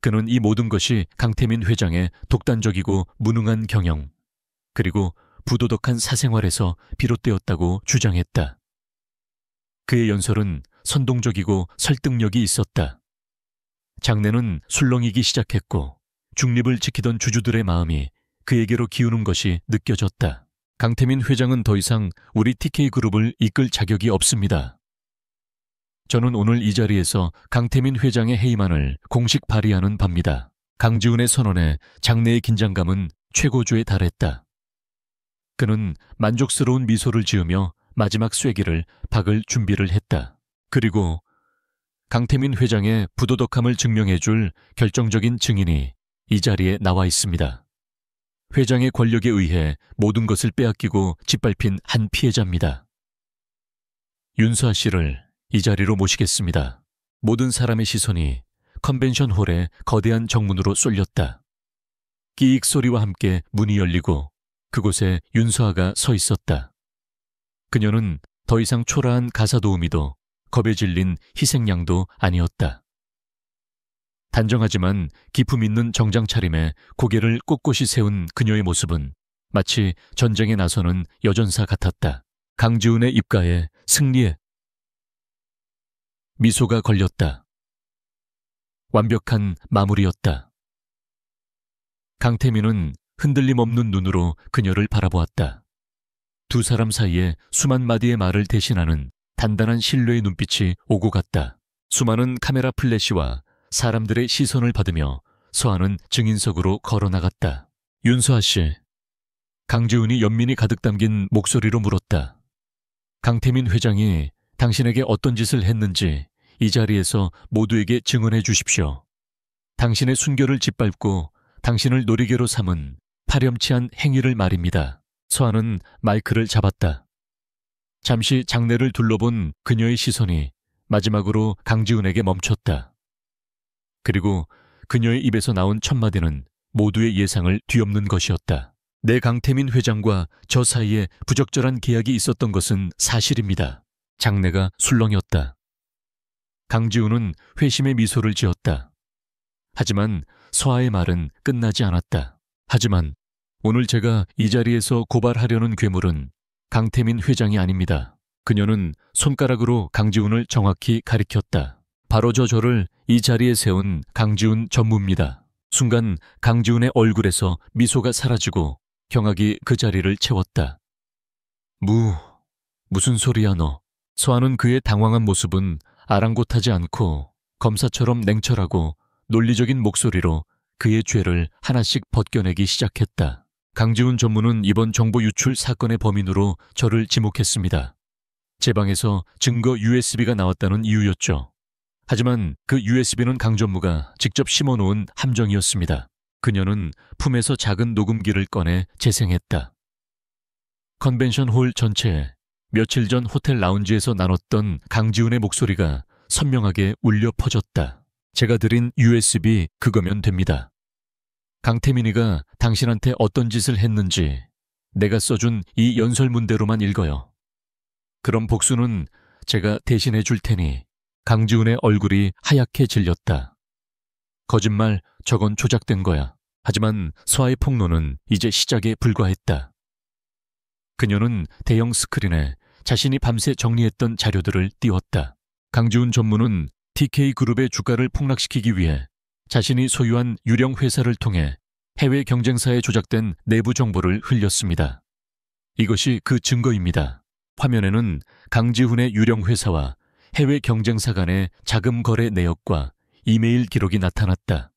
그는 이 모든 것이 강태민 회장의 독단적이고 무능한 경영, 그리고 부도덕한 사생활에서 비롯되었다고 주장했다. 그의 연설은 선동적이고 설득력이 있었다. 장내는 술렁이기 시작했고 중립을 지키던 주주들의 마음이 그에게로 기우는 것이 느껴졌다. 강태민 회장은 더 이상 우리 TK그룹을 이끌 자격이 없습니다. 저는 오늘 이 자리에서 강태민 회장의 해임안을 공식 발의하는 바입니다. 강지훈의 선언에 장내의 긴장감은 최고조에 달했다. 그는 만족스러운 미소를 지으며 마지막 쐐기를 박을 준비를 했다. 그리고 강태민 회장의 부도덕함을 증명해줄 결정적인 증인이 이 자리에 나와 있습니다. 회장의 권력에 의해 모든 것을 빼앗기고 짓밟힌 한 피해자입니다. 윤수아 씨를 이 자리로 모시겠습니다. 모든 사람의 시선이 컨벤션 홀의 거대한 정문으로 쏠렸다. 끼익 소리와 함께 문이 열리고 그곳에 윤수아가 서 있었다. 그녀는 더 이상 초라한 가사도우미도 겁에 질린 희생양도 아니었다. 단정하지만 기품 있는 정장 차림에 고개를 꼿꼿이 세운 그녀의 모습은 마치 전쟁에 나서는 여전사 같았다. 강지훈의 입가에 승리의 미소가 걸렸다. 완벽한 마무리였다. 강태민은 흔들림 없는 눈으로 그녀를 바라보았다. 두 사람 사이에 수만 마디의 말을 대신하는 단단한 신뢰의 눈빛이 오고 갔다. 수많은 카메라 플래시와 사람들의 시선을 받으며 서하는 증인석으로 걸어나갔다. 윤수아 씨, 강지훈이 연민이 가득 담긴 목소리로 물었다. 강태민 회장이 당신에게 어떤 짓을 했는지 이 자리에서 모두에게 증언해 주십시오. 당신의 순결을 짓밟고 당신을 놀이개로 삼은 파렴치한 행위를 말입니다. 서하는 마이크를 잡았다. 잠시 장내를 둘러본 그녀의 시선이 마지막으로 강지훈에게 멈췄다. 그리고 그녀의 입에서 나온 첫마디는 모두의 예상을 뒤엎는 것이었다. 내 강태민 회장과 저 사이에 부적절한 계약이 있었던 것은 사실입니다. 장내가 술렁였다. 강지훈은 회심의 미소를 지었다. 하지만 서하의 말은 끝나지 않았다. 하지만 오늘 제가 이 자리에서 고발하려는 괴물은 강태민 회장이 아닙니다. 그녀는 손가락으로 강지훈을 정확히 가리켰다. 바로 저를 이 자리에 세운 강지훈 전무입니다. 순간 강지훈의 얼굴에서 미소가 사라지고 경악이 그 자리를 채웠다. 무슨 소리야 너. 서하는 그의 당황한 모습은 아랑곳하지 않고 검사처럼 냉철하고 논리적인 목소리로 그의 죄를 하나씩 벗겨내기 시작했다. 강지훈 전무는 이번 정보 유출 사건의 범인으로 저를 지목했습니다. 제 방에서 증거 USB가 나왔다는 이유였죠. 하지만 그 USB는 강 전무가 직접 심어놓은 함정이었습니다. 그녀는 품에서 작은 녹음기를 꺼내 재생했다. 컨벤션 홀 전체에 며칠 전 호텔 라운지에서 나눴던 강지훈의 목소리가 선명하게 울려 퍼졌다. 제가 드린 USB 그거면 됩니다. 강태민이가 당신한테 어떤 짓을 했는지 내가 써준 이 연설문대로만 읽어요. 그럼 복수는 제가 대신해 줄 테니. 강지훈의 얼굴이 하얗게 질렸다. 거짓말, 저건 조작된 거야. 하지만 서하의 폭로는 이제 시작에 불과했다. 그녀는 대형 스크린에 자신이 밤새 정리했던 자료들을 띄웠다. 강지훈 전무는 TK그룹의 주가를 폭락시키기 위해 자신이 소유한 유령 회사를 통해 해외 경쟁사에 조작된 내부 정보를 흘렸습니다. 이것이 그 증거입니다. 화면에는 강지훈의 유령 회사와 해외 경쟁사 간의 자금 거래 내역과 이메일 기록이 나타났다.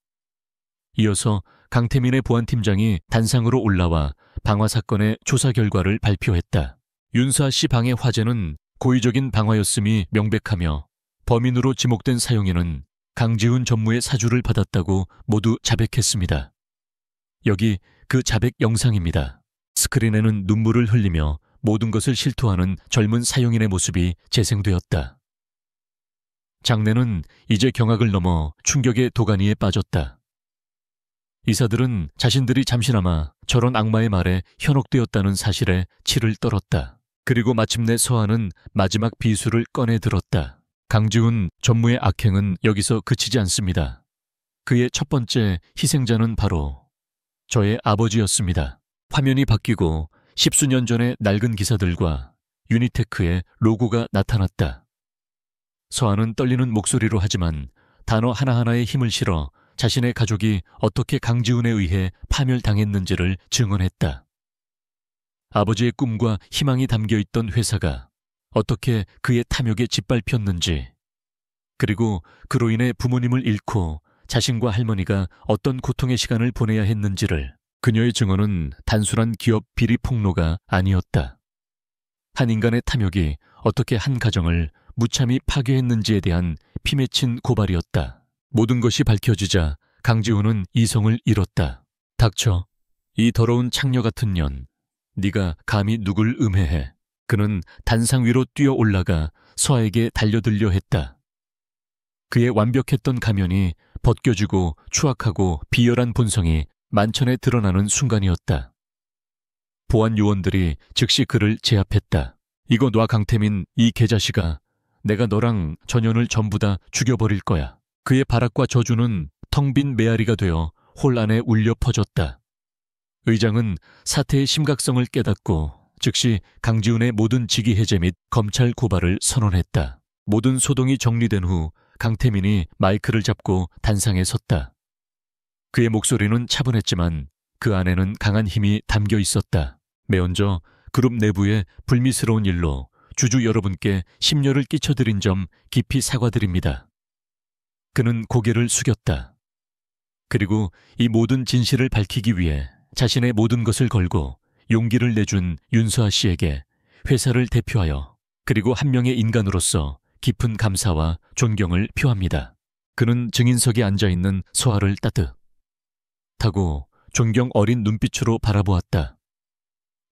이어서 강태민의 보안팀장이 단상으로 올라와 방화 사건의 조사 결과를 발표했다. 윤수아 씨 방의 화재는 고의적인 방화였음이 명백하며 범인으로 지목된 사용인은 강지훈 전무의 사주를 받았다고 모두 자백했습니다. 여기 그 자백 영상입니다. 스크린에는 눈물을 흘리며 모든 것을 실토하는 젊은 사용인의 모습이 재생되었다. 장내는 이제 경악을 넘어 충격의 도가니에 빠졌다. 이사들은 자신들이 잠시나마 저런 악마의 말에 현혹되었다는 사실에 치를 떨었다. 그리고 마침내 서한은 마지막 비수를 꺼내 들었다. 강지훈 전무의 악행은 여기서 그치지 않습니다. 그의 첫 번째 희생자는 바로 저의 아버지였습니다. 화면이 바뀌고 10수년 전의 낡은 기사들과 유니테크의 로고가 나타났다. 서한은 떨리는 목소리로 하지만 단어 하나하나에 힘을 실어 자신의 가족이 어떻게 강지훈에 의해 파멸당했는지를 증언했다. 아버지의 꿈과 희망이 담겨있던 회사가 어떻게 그의 탐욕에 짓밟혔는지, 그리고 그로 인해 부모님을 잃고 자신과 할머니가 어떤 고통의 시간을 보내야 했는지를 그녀의 증언은 단순한 기업 비리 폭로가 아니었다. 한 인간의 탐욕이 어떻게 한 가정을 무참히 파괴했는지에 대한 피맺힌 고발이었다. 모든 것이 밝혀지자 강지훈은 이성을 잃었다. 닥쳐. 이 더러운 창녀 같은 년. 네가 감히 누굴 음해해. 그는 단상 위로 뛰어 올라가 서아에게 달려들려 했다. 그의 완벽했던 가면이 벗겨지고 추악하고 비열한 본성이 만천에 드러나는 순간이었다. 보안 요원들이 즉시 그를 제압했다. 이거 놔 강태민, 이 개자식아. 내가 너랑 전연을 전부 다 죽여버릴 거야. 그의 발악과 저주는 텅 빈 메아리가 되어 홀 안에 울려 퍼졌다. 의장은 사태의 심각성을 깨닫고 즉시 강지훈의 모든 직위 해제 및 검찰 고발을 선언했다. 모든 소동이 정리된 후 강태민이 마이크를 잡고 단상에 섰다. 그의 목소리는 차분했지만 그 안에는 강한 힘이 담겨 있었다. 매언저 그룹 내부의 불미스러운 일로 주주 여러분께 심려를 끼쳐드린 점 깊이 사과드립니다. 그는 고개를 숙였다. 그리고 이 모든 진실을 밝히기 위해 자신의 모든 것을 걸고 용기를 내준 윤서아 씨에게 회사를 대표하여 그리고 한 명의 인간으로서 깊은 감사와 존경을 표합니다. 그는 증인석에 앉아있는 서아를 따뜻하고 존경 어린 눈빛으로 바라보았다.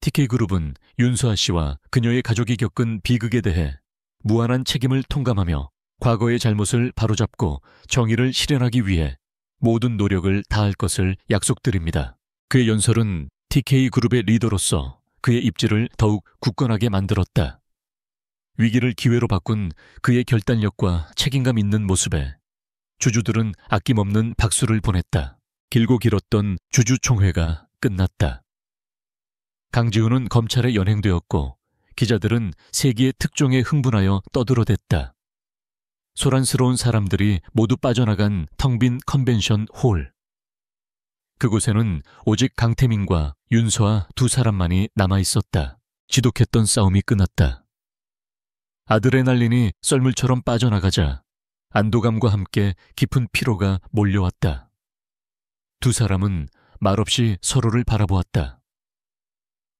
TK그룹은 윤서아 씨와 그녀의 가족이 겪은 비극에 대해 무한한 책임을 통감하며 과거의 잘못을 바로잡고 정의를 실현하기 위해 모든 노력을 다할 것을 약속드립니다. 그의 연설은 TK그룹의 리더로서 그의 입지를 더욱 굳건하게 만들었다. 위기를 기회로 바꾼 그의 결단력과 책임감 있는 모습에 주주들은 아낌없는 박수를 보냈다. 길고 길었던 주주총회가 끝났다. 강지훈은 검찰에 연행되었고 기자들은 세기의 특종에 흥분하여 떠들어댔다. 소란스러운 사람들이 모두 빠져나간 텅 빈 컨벤션 홀. 그곳에는 오직 강태민과 윤서아 두 사람만이 남아있었다. 지독했던 싸움이 끝났다. 아드레날린이 썰물처럼 빠져나가자 안도감과 함께 깊은 피로가 몰려왔다. 두 사람은 말없이 서로를 바라보았다.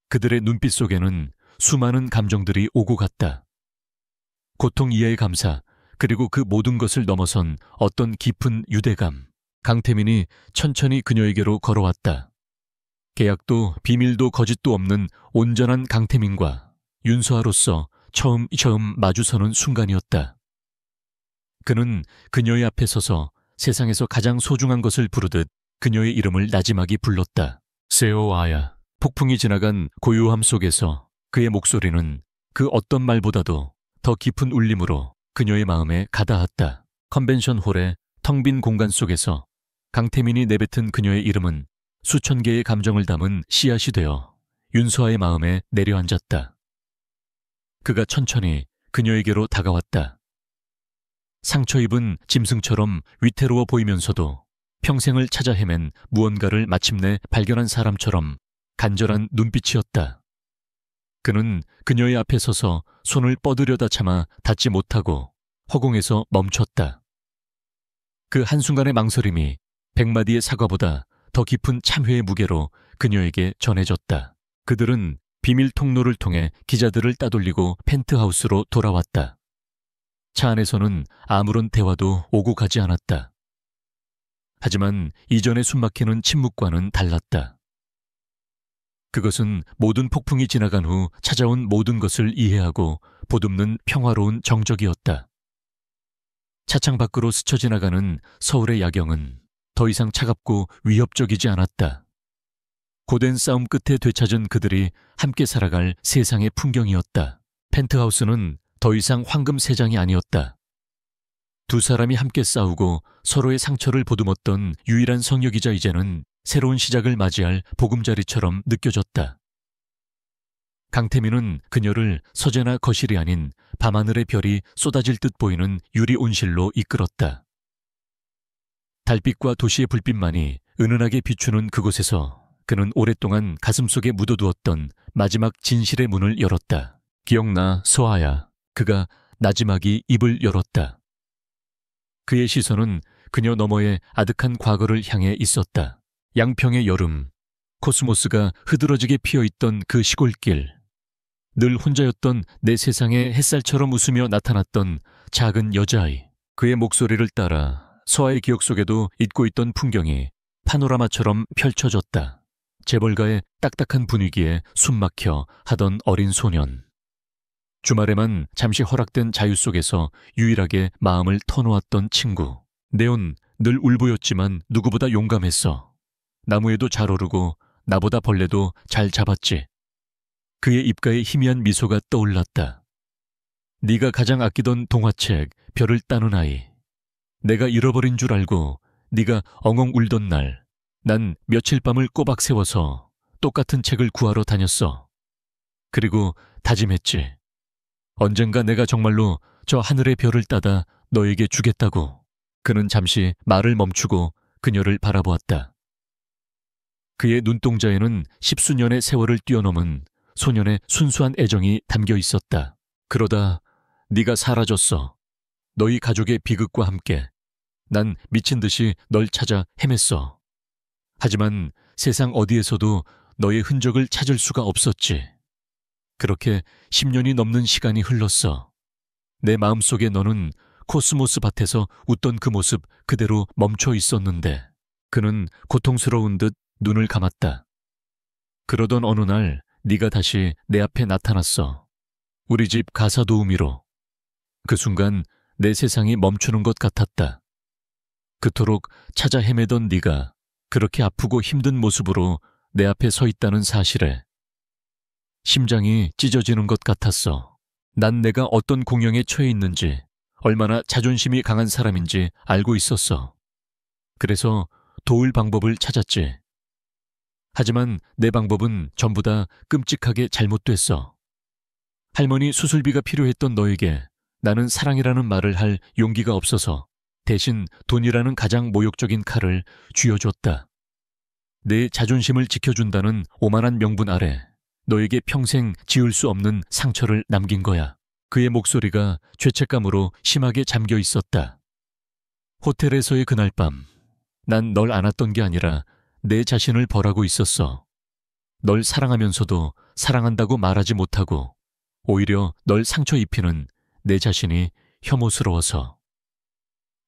그들의 눈빛 속에는 수많은 감정들이 오고 갔다. 고통 이하의 감사, 그리고 그 모든 것을 넘어선 어떤 깊은 유대감. 강태민이 천천히 그녀에게로 걸어왔다. 계약도 비밀도 거짓도 없는 온전한 강태민과 윤서아로서 처음 마주서는 순간이었다. 그는 그녀의 앞에 서서 세상에서 가장 소중한 것을 부르듯 그녀의 이름을 나지막이 불렀다. 세오아야. 폭풍이 지나간 고요함 속에서 그의 목소리는 그 어떤 말보다도 더 깊은 울림으로 그녀의 마음에 가닿았다. 컨벤션 홀의 텅 빈 공간 속에서 강태민이 내뱉은 그녀의 이름은 수천 개의 감정을 담은 씨앗이 되어 윤서아의 마음에 내려앉았다. 그가 천천히 그녀에게로 다가왔다. 상처 입은 짐승처럼 위태로워 보이면서도 평생을 찾아 헤맨 무언가를 마침내 발견한 사람처럼 간절한 눈빛이었다. 그는 그녀의 앞에 서서 손을 뻗으려다 참아 닿지 못하고 허공에서 멈췄다. 그 한순간의 망설임이 100마디의 사과보다 더 깊은 참회의 무게로 그녀에게 전해졌다. 그들은 비밀 통로를 통해 기자들을 따돌리고 펜트하우스로 돌아왔다. 차 안에서는 아무런 대화도 오고 가지 않았다. 하지만 이전의 숨막히는 침묵과는 달랐다. 그것은 모든 폭풍이 지나간 후 찾아온 모든 것을 이해하고 보듬는 평화로운 정적이었다. 차창 밖으로 스쳐 지나가는 서울의 야경은 더 이상 차갑고 위협적이지 않았다. 고된 싸움 끝에 되찾은 그들이 함께 살아갈 세상의 풍경이었다. 펜트하우스는 더 이상 황금 세 장이 아니었다. 두 사람이 함께 싸우고 서로의 상처를 보듬었던 유일한 성역이자 이제는 새로운 시작을 맞이할 보금자리처럼 느껴졌다. 강태민은 그녀를 서재나 거실이 아닌 밤하늘의 별이 쏟아질 듯 보이는 유리 온실로 이끌었다. 달빛과 도시의 불빛만이 은은하게 비추는 그곳에서 그는 오랫동안 가슴속에 묻어두었던 마지막 진실의 문을 열었다. 기억나, 서아야. 그가 나지막이 입을 열었다. 그의 시선은 그녀 너머의 아득한 과거를 향해 있었다. 양평의 여름, 코스모스가 흐드러지게 피어있던 그 시골길, 늘 혼자였던 내 세상에 햇살처럼 웃으며 나타났던 작은 여자아이. 그의 목소리를 따라 서아의 기억 속에도 잊고 있던 풍경이 파노라마처럼 펼쳐졌다. 재벌가의 딱딱한 분위기에 숨막혀 하던 어린 소년. 주말에만 잠시 허락된 자유 속에서 유일하게 마음을 터놓았던 친구. 네온 늘 울보였지만 누구보다 용감했어. 나무에도 잘 오르고 나보다 벌레도 잘 잡았지. 그의 입가에 희미한 미소가 떠올랐다. 네가 가장 아끼던 동화책 별을 따는 아이. 내가 잃어버린 줄 알고 네가 엉엉 울던 날, 난 며칠 밤을 꼬박 세워서 똑같은 책을 구하러 다녔어. 그리고 다짐했지. 언젠가 내가 정말로 저 하늘의 별을 따다 너에게 주겠다고. 그는 잠시 말을 멈추고 그녀를 바라보았다. 그의 눈동자에는 십수년의 세월을 뛰어넘은 소년의 순수한 애정이 담겨 있었다. 그러다 네가 사라졌어. 너희 가족의 비극과 함께. 난 미친 듯이 널 찾아 헤맸어. 하지만 세상 어디에서도 너의 흔적을 찾을 수가 없었지. 그렇게 10년이 넘는 시간이 흘렀어. 내 마음속에 너는 코스모스 밭에서 웃던 그 모습 그대로 멈춰 있었는데. 그는 고통스러운 듯 눈을 감았다. 그러던 어느 날 네가 다시 내 앞에 나타났어. 우리 집 가사 도우미로. 그 순간 내 세상이 멈추는 것 같았다. 그토록 찾아 헤매던 네가 그렇게 아프고 힘든 모습으로 내 앞에 서 있다는 사실에 심장이 찢어지는 것 같았어. 난 내가 어떤 공영에 처해 있는지, 얼마나 자존심이 강한 사람인지 알고 있었어. 그래서 도울 방법을 찾았지. 하지만 내 방법은 전부 다 끔찍하게 잘못됐어. 할머니 수술비가 필요했던 너에게 나는 사랑이라는 말을 할 용기가 없어서 대신 돈이라는 가장 모욕적인 칼을 쥐어줬다. 내 자존심을 지켜준다는 오만한 명분 아래 너에게 평생 지울 수 없는 상처를 남긴 거야. 그의 목소리가 죄책감으로 심하게 잠겨 있었다. 호텔에서의 그날 밤, 난 널 안았던 게 아니라 내 자신을 벌하고 있었어. 널 사랑하면서도 사랑한다고 말하지 못하고 오히려 널 상처 입히는 내 자신이 혐오스러워서.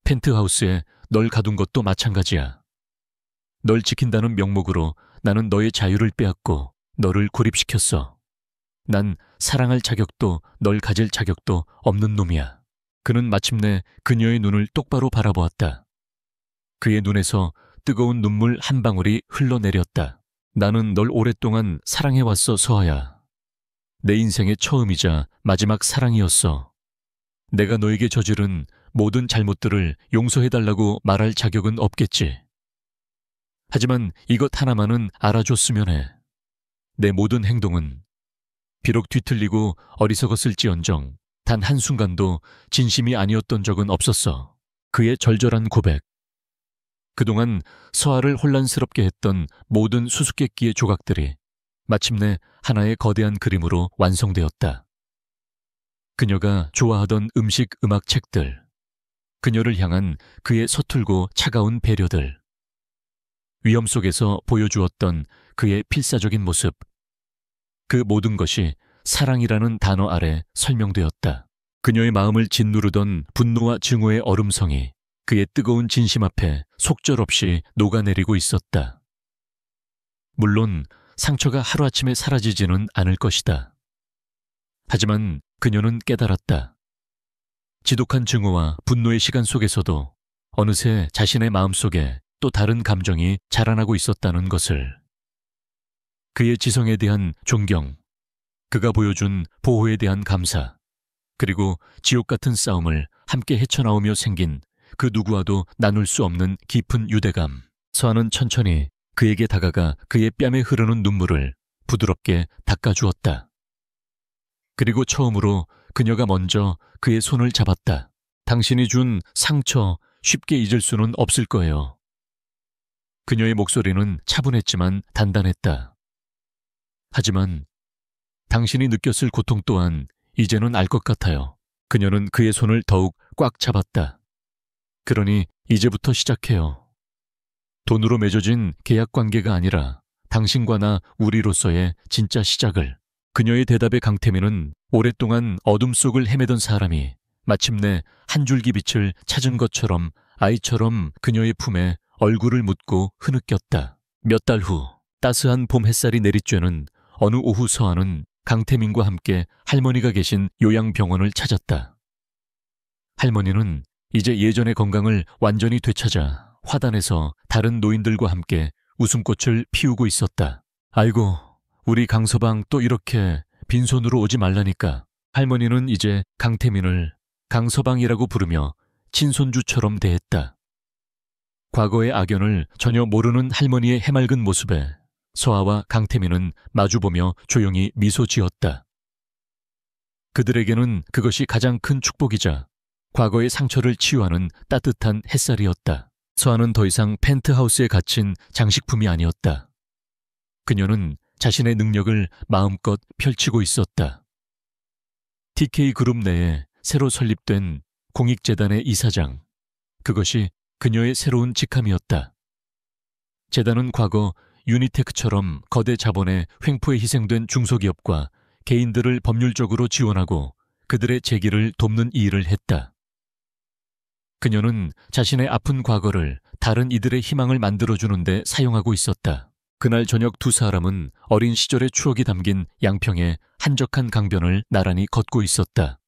펜트하우스에 널 가둔 것도 마찬가지야. 널 지킨다는 명목으로 나는 너의 자유를 빼앗고 너를 고립시켰어. 난 사랑할 자격도 널 가질 자격도 없는 놈이야. 그는 마침내 그녀의 눈을 똑바로 바라보았다. 그의 눈에서 뜨거운 눈물 한 방울이 흘러내렸다. 나는 널 오랫동안 사랑해왔어, 서아야. 내 인생의 처음이자 마지막 사랑이었어. 내가 너에게 저지른 모든 잘못들을 용서해달라고 말할 자격은 없겠지. 하지만 이것 하나만은 알아줬으면 해. 내 모든 행동은 비록 뒤틀리고 어리석었을지언정 단 한순간도 진심이 아니었던 적은 없었어. 그의 절절한 고백. 그동안 서아를 혼란스럽게 했던 모든 수수께끼의 조각들이 마침내 하나의 거대한 그림으로 완성되었다. 그녀가 좋아하던 음식, 음악, 책들, 그녀를 향한 그의 서툴고 차가운 배려들, 위험 속에서 보여주었던 그의 필사적인 모습, 그 모든 것이 사랑이라는 단어 아래 설명되었다. 그녀의 마음을 짓누르던 분노와 증오의 얼음성이 그의 뜨거운 진심 앞에 속절없이 녹아내리고 있었다. 물론 상처가 하루아침에 사라지지는 않을 것이다. 하지만 그녀는 깨달았다. 지독한 증오와 분노의 시간 속에서도 어느새 자신의 마음속에 또 다른 감정이 자라나고 있었다는 것을. 그의 지성에 대한 존경, 그가 보여준 보호에 대한 감사, 그리고 지옥 같은 싸움을 함께 헤쳐나오며 생긴 그 누구와도 나눌 수 없는 깊은 유대감. 서한은 천천히 그에게 다가가 그의 뺨에 흐르는 눈물을 부드럽게 닦아주었다. 그리고 처음으로 그녀가 먼저 그의 손을 잡았다. 당신이 준 상처 쉽게 잊을 수는 없을 거예요. 그녀의 목소리는 차분했지만 단단했다. 하지만 당신이 느꼈을 고통 또한 이제는 알 것 같아요. 그녀는 그의 손을 더욱 꽉 잡았다. 그러니 이제부터 시작해요. 돈으로 맺어진 계약 관계가 아니라 당신과 나 우리로서의 진짜 시작을. 그녀의 대답에 강태민은 오랫동안 어둠 속을 헤매던 사람이 마침내 한 줄기 빛을 찾은 것처럼 아이처럼 그녀의 품에 얼굴을 묻고 흐느꼈다. 몇 달 후 따스한 봄 햇살이 내리쬐는 어느 오후 서한은 강태민과 함께 할머니가 계신 요양병원을 찾았다. 할머니는 이제 예전의 건강을 완전히 되찾아 화단에서 다른 노인들과 함께 웃음꽃을 피우고 있었다. 아이고, 우리 강서방 또 이렇게 빈손으로 오지 말라니까. 할머니는 이제 강태민을 강서방이라고 부르며 친손주처럼 대했다. 과거의 악연을 전혀 모르는 할머니의 해맑은 모습에 서아와 강태민은 마주보며 조용히 미소 지었다. 그들에게는 그것이 가장 큰 축복이자 과거의 상처를 치유하는 따뜻한 햇살이었다. 서아는 더 이상 펜트하우스에 갇힌 장식품이 아니었다. 그녀는 자신의 능력을 마음껏 펼치고 있었다. TK그룹 내에 새로 설립된 공익재단의 이사장. 그것이 그녀의 새로운 직함이었다. 재단은 과거 유니테크처럼 거대 자본의 횡포에 희생된 중소기업과 개인들을 법률적으로 지원하고 그들의 재기를 돕는 이 일을 했다. 그녀는 자신의 아픈 과거를 다른 이들의 희망을 만들어주는 데 사용하고 있었다. 그날 저녁 두 사람은 어린 시절의 추억이 담긴 양평의 한적한 강변을 나란히 걷고 있었다.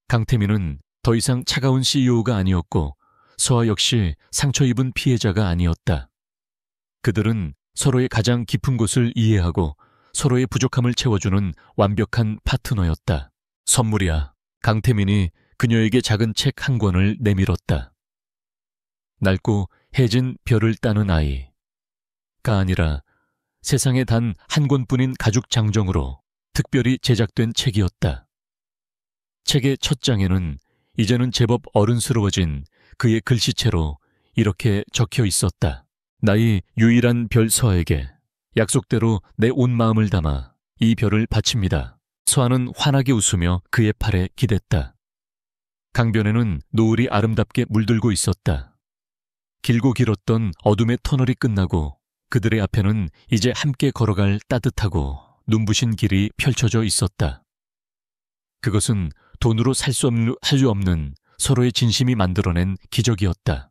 강태민은 더 이상 차가운 CEO가 아니었고 서아 역시 상처 입은 피해자가 아니었다. 그들은 서로의 가장 깊은 곳을 이해하고 서로의 부족함을 채워주는 완벽한 파트너였다. 선물이야. 강태민이 그녀에게 작은 책 한 권을 내밀었다. 낡고 해진 별을 따는 아이가 아니라 세상에 단 한 권뿐인 가죽 장정으로 특별히 제작된 책이었다. 책의 첫 장에는 이제는 제법 어른스러워진 그의 글씨체로 이렇게 적혀 있었다. 나의 유일한 별 서아에게 약속대로 내 온 마음을 담아 이 별을 바칩니다. 서아는 환하게 웃으며 그의 팔에 기댔다. 강변에는 노을이 아름답게 물들고 있었다. 길고 길었던 어둠의 터널이 끝나고 그들의 앞에는 이제 함께 걸어갈 따뜻하고 눈부신 길이 펼쳐져 있었다. 그것은 돈으로 살 수 없는 서로의 진심이 만들어낸 기적이었다.